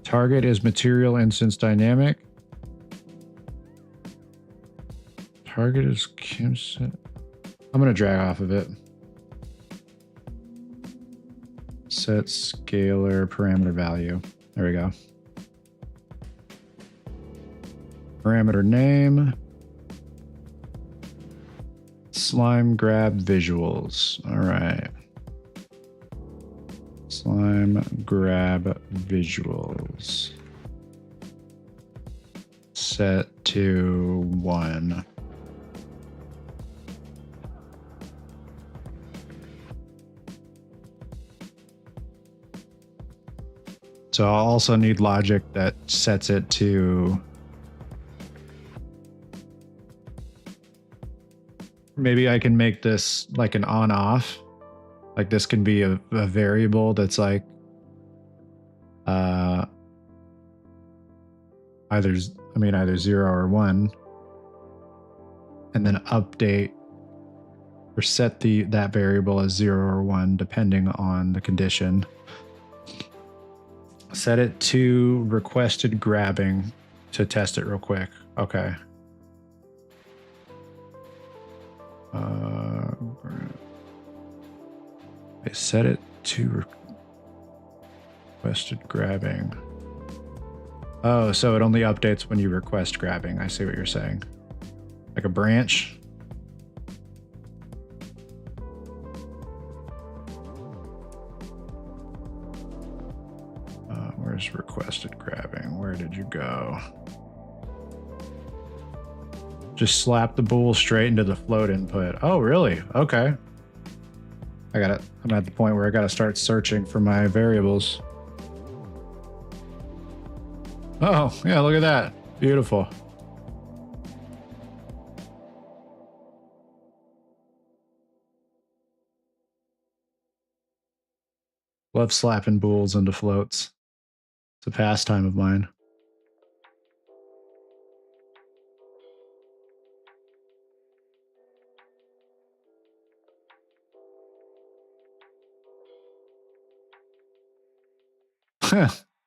Target is material instance dynamic. Target is Kimset. I'm going to drag off of it. Set scalar parameter value. There we go. Parameter name. Slime grab visuals. All right. Slime grab visuals. Set to 1. So I'll also need logic that sets it to maybe I can make this like an on off. Like this can be a variable that's like either 0 or 1, and then update or set that variable as 0 or 1 depending on the condition. Set it to requested grabbing to test it real quick. Okay. I set it to requested grabbing. Oh, so it only updates when you request grabbing. I see what you're saying. Like a branch. Where's requested grabbing? Where did you go? Just slap the bool straight into the float input. Oh, really? Okay. I'm at the point where I gotta start searching for my variables. Oh, yeah, look at that. Beautiful. Love slapping bools into floats. It's a pastime of mine.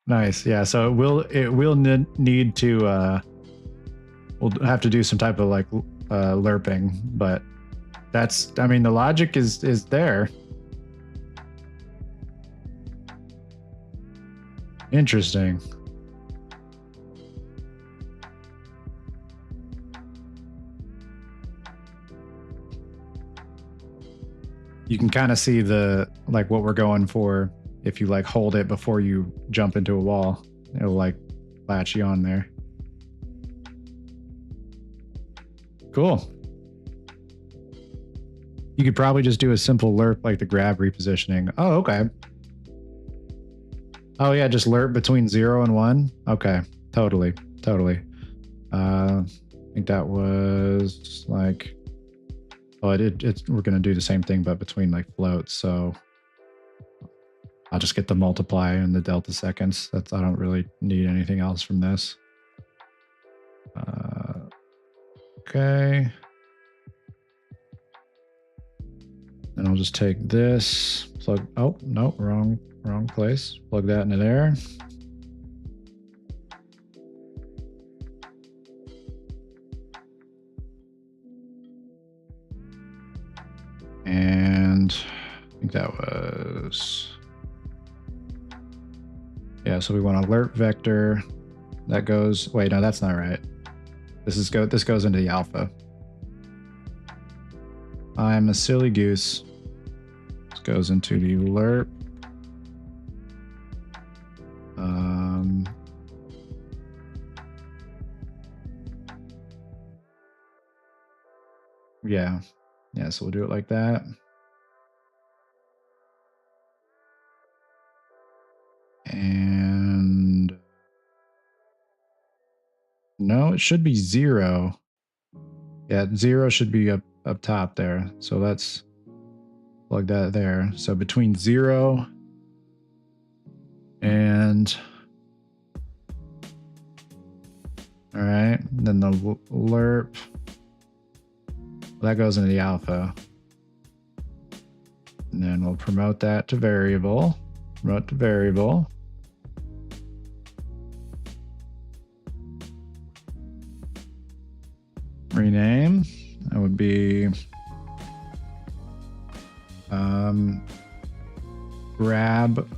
Nice. Yeah. So it will need to we'll have to do some type of like lerping, but the logic is there. Interesting. You can kind of see what we're going for. If you like hold it before you jump into a wall, it'll like latch you on there. Cool. You could probably just do a simple lerp like the grab repositioning. Oh, okay. Oh yeah, just lerp between 0 and 1. Okay, totally. I think that was like, oh, we're gonna do the same thing, but between like floats. So I'll just get the multiply and the delta seconds. I don't really need anything else from this. Okay. Then I'll just take this, plug, oh, no, wrong place. Plug that into there. And I think that was, yeah, so we want to alert vector. That goes, wait, no, that's not right. This goes into the alpha. I'm a silly goose. This goes into the lerp. Yeah, so we'll do it like that. And no, it should be 0. Yeah, 0 should be up top there. So let's plug that there. So between 0 and, all right, then the lerp, that goes into the alpha. And then we'll promote that to variable. Promote to variable. Rename. That would be grab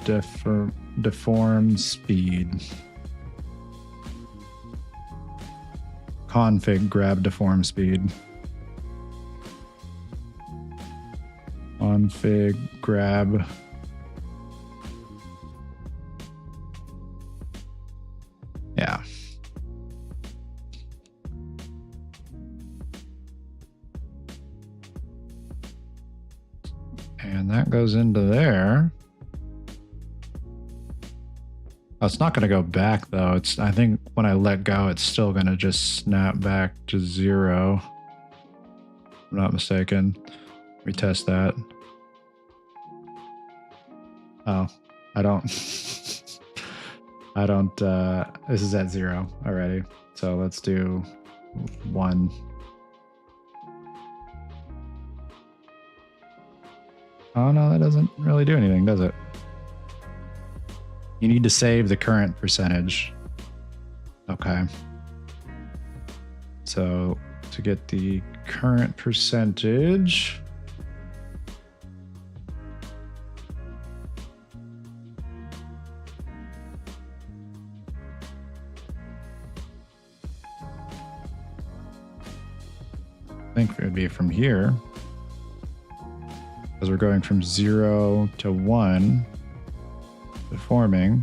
deform speed. Config grab deform speed. Config grab yeah. And that goes into there. Oh, it's not going to go back though. I think when I let go, it's still going to just snap back to 0. If I'm not mistaken. We test that. Oh, I don't. This is at 0 already. So let's do 1. Oh no, that doesn't really do anything, does it? You need to save the current percentage. Okay. So to get the current percentage, I think it would be from here, because we're going from 0 to 1, deforming.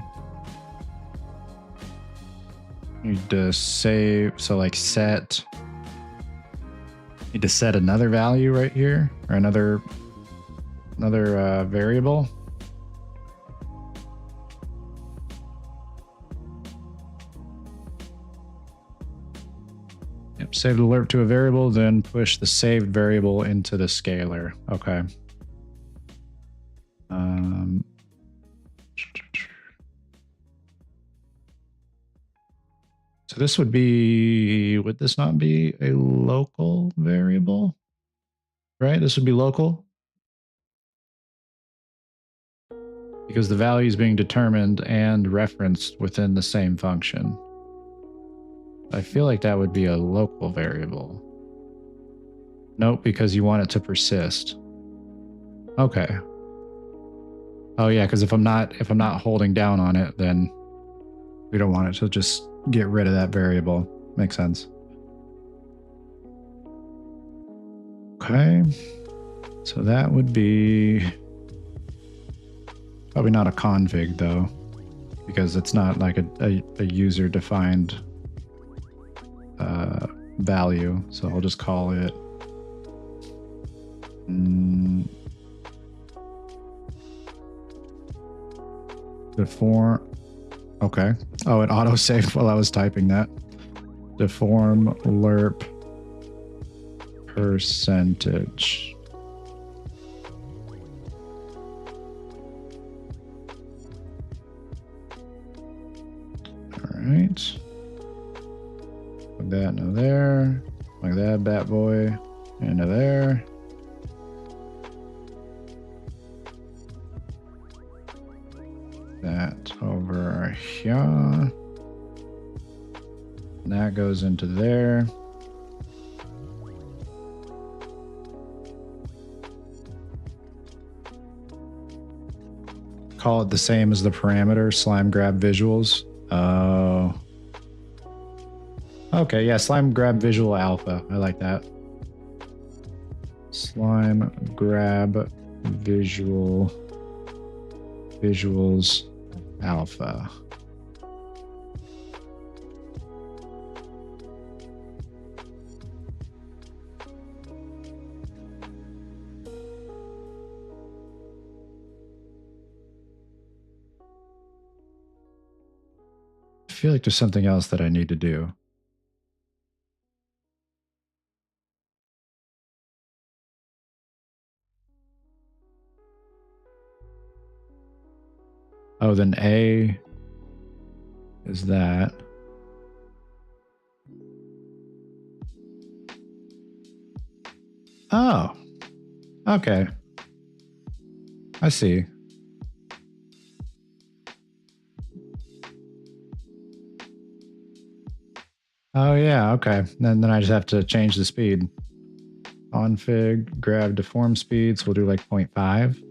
You need to save, so like set, need to set another value right here, or another variable. Yep, save the lerp to a variable, then push the saved variable into the scalar. Okay. So this would this not be a local variable? Right, this would be local? Because the value is being determined and referenced within the same function. I feel like that would be a local variable. Nope, because you want it to persist. Okay. Oh yeah, because if I'm not holding down on it, then we don't want it to just get rid of that variable. Makes sense. Okay. So that would be probably not a config though, because it's not like a user defined value. So I'll just call it deform. Okay. Oh, it auto saved while I was typing that. Deform lerp percentage. All right. Like that into there. Like that, bat boy. Into there. That over here. And that goes into there. Call it the same as the parameter, slime grab visuals. Oh. Okay, yeah, slime grab visual alpha. I like that. Slime grab visuals alpha. I feel like there's something else that I need to do. Oh, then A is that. Oh, okay. I see. Oh yeah, okay. Then I just have to change the speed. Config, grab deform speeds. We'll do like 0.5.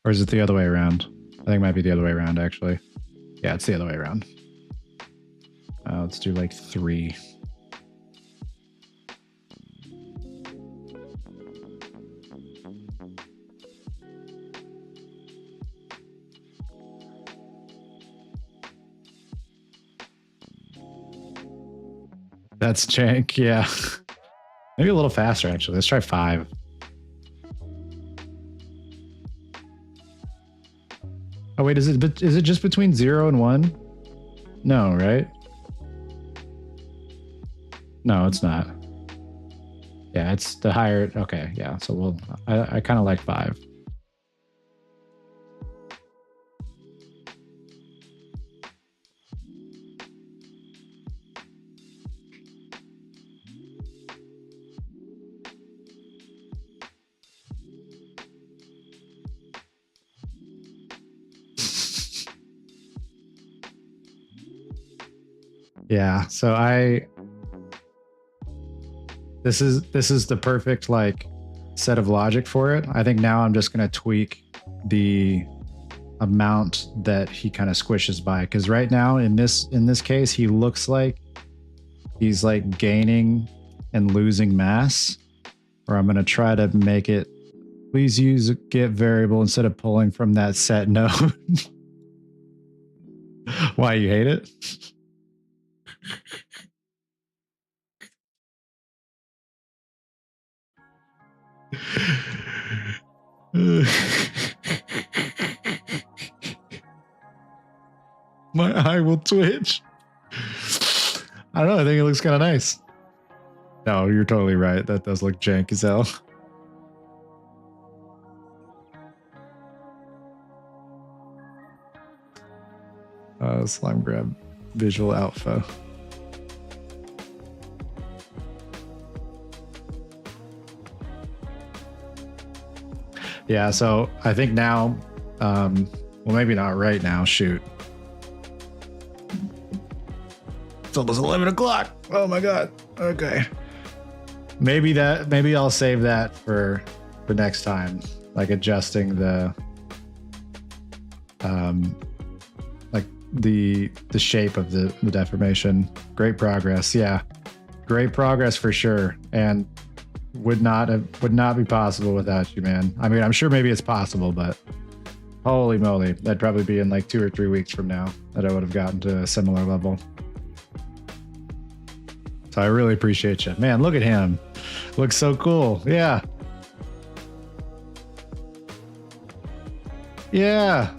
Or is it the other way around? I think it might be the other way around, actually. Yeah, it's the other way around. Let's do like 3. That's jank, yeah. Maybe a little faster, actually. Let's try 5. Oh, wait, is it just between 0 and 1? No, right? No, it's not. Yeah, it's the higher. Okay, yeah. So I kind of like 5. Yeah, so this is the perfect like set of logic for it. I think now I'm just gonna tweak the amount that he kind of squishes by, because right now in this case he looks like he's like gaining and losing mass. Or I'm gonna try to make it. Please use get variable instead of pulling from that set node. Why, you hate it? My eye will twitch. I don't know. I think it looks kind of nice. No, you're totally right. That does look jank as hell. Slime grab visual alpha. Yeah, so I think now, well, maybe not right now. Shoot. It's almost 11 o'clock. Oh my God. Okay. Maybe I'll save that for next time. Like adjusting the, like the shape of the deformation. Great progress. Yeah. Great progress for sure. And would not be possible without you, man. I mean, I'm sure maybe it's possible, but holy moly, that'd probably be in like 2 or 3 weeks from now that I would have gotten to a similar level. So I really appreciate you. Man, look at him. Looks so cool. Yeah. Yeah.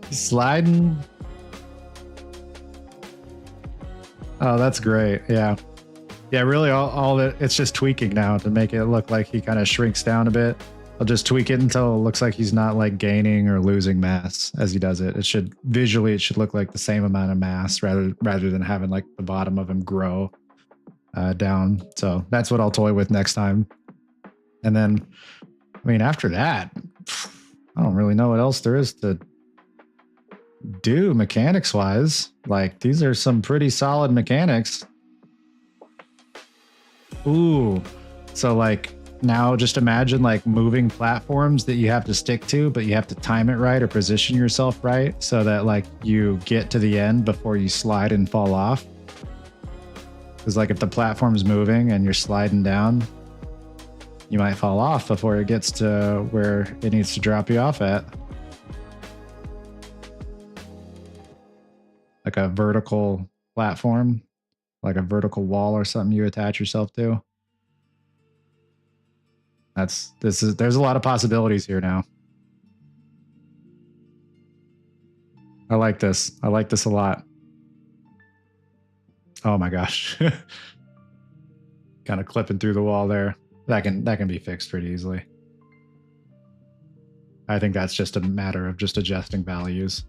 He's sliding. Oh, that's great. Yeah. Yeah, really all that it's just tweaking now to make it look like he kind of shrinks down a bit. I'll just tweak it until it looks like he's not like gaining or losing mass as he does it. It should look like the same amount of mass rather than having like the bottom of him grow down. So that's what I'll toy with next time. And then, I mean, after that, I don't really know what else there is to do mechanics wise. Like these are some pretty solid mechanics. Ooh, so like now just imagine like moving platforms that you have to stick to, but you have to time it right or position yourself right so that like you get to the end before you slide and fall off. Because like if the platform's moving and you're sliding down, you might fall off before it gets to where it needs to drop you off at. Like a vertical platform, like a vertical wall or something you attach yourself to. There's a lot of possibilities here now. I like this. I like this a lot. Oh my gosh. Kind of clipping through the wall there. That can be fixed pretty easily. I think that's just a matter of just adjusting values.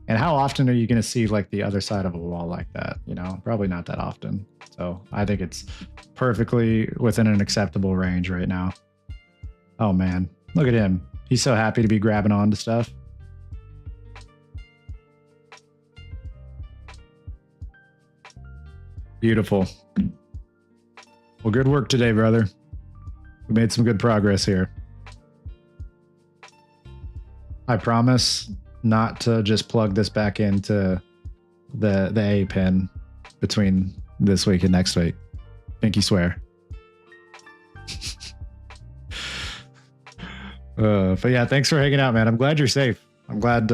And how often are you going to see like the other side of a wall like that? You know, probably not that often. So I think it's perfectly within an acceptable range right now. Oh man, look at him. He's so happy to be grabbing onto stuff. Beautiful. Well, good work today, brother. We made some good progress here. I promise not to just plug this back into the A pin between this week and next week. Pinky swear. But yeah, thanks for hanging out, man. I'm glad you're safe. I'm glad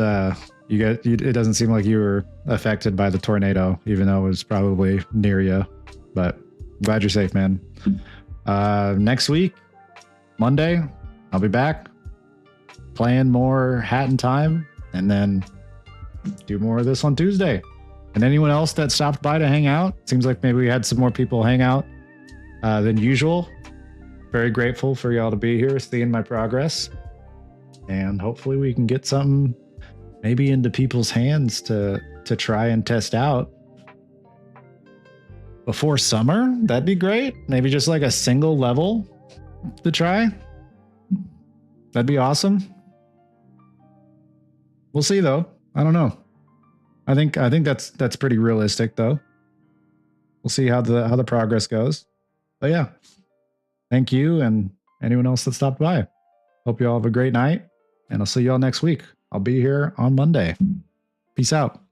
it doesn't seem like you were affected by the tornado, even though it was probably near you. But I'm glad you're safe, man. Next week, Monday, I'll be back playing more Hat in Time, and then do more of this on Tuesday. And anyone else that stopped by to hang out, seems like maybe we had some more people hang out than usual. Very grateful for y'all to be here, seeing my progress. And hopefully we can get something maybe into people's hands to try and test out before summer. That'd be great. Maybe just like a single level to try. That'd be awesome. We'll see though. I don't know. I think that's pretty realistic though. We'll see how the progress goes. But yeah. Thank you and anyone else that stopped by. Hope you all have a great night, and I'll see you all next week. I'll be here on Monday. Peace out.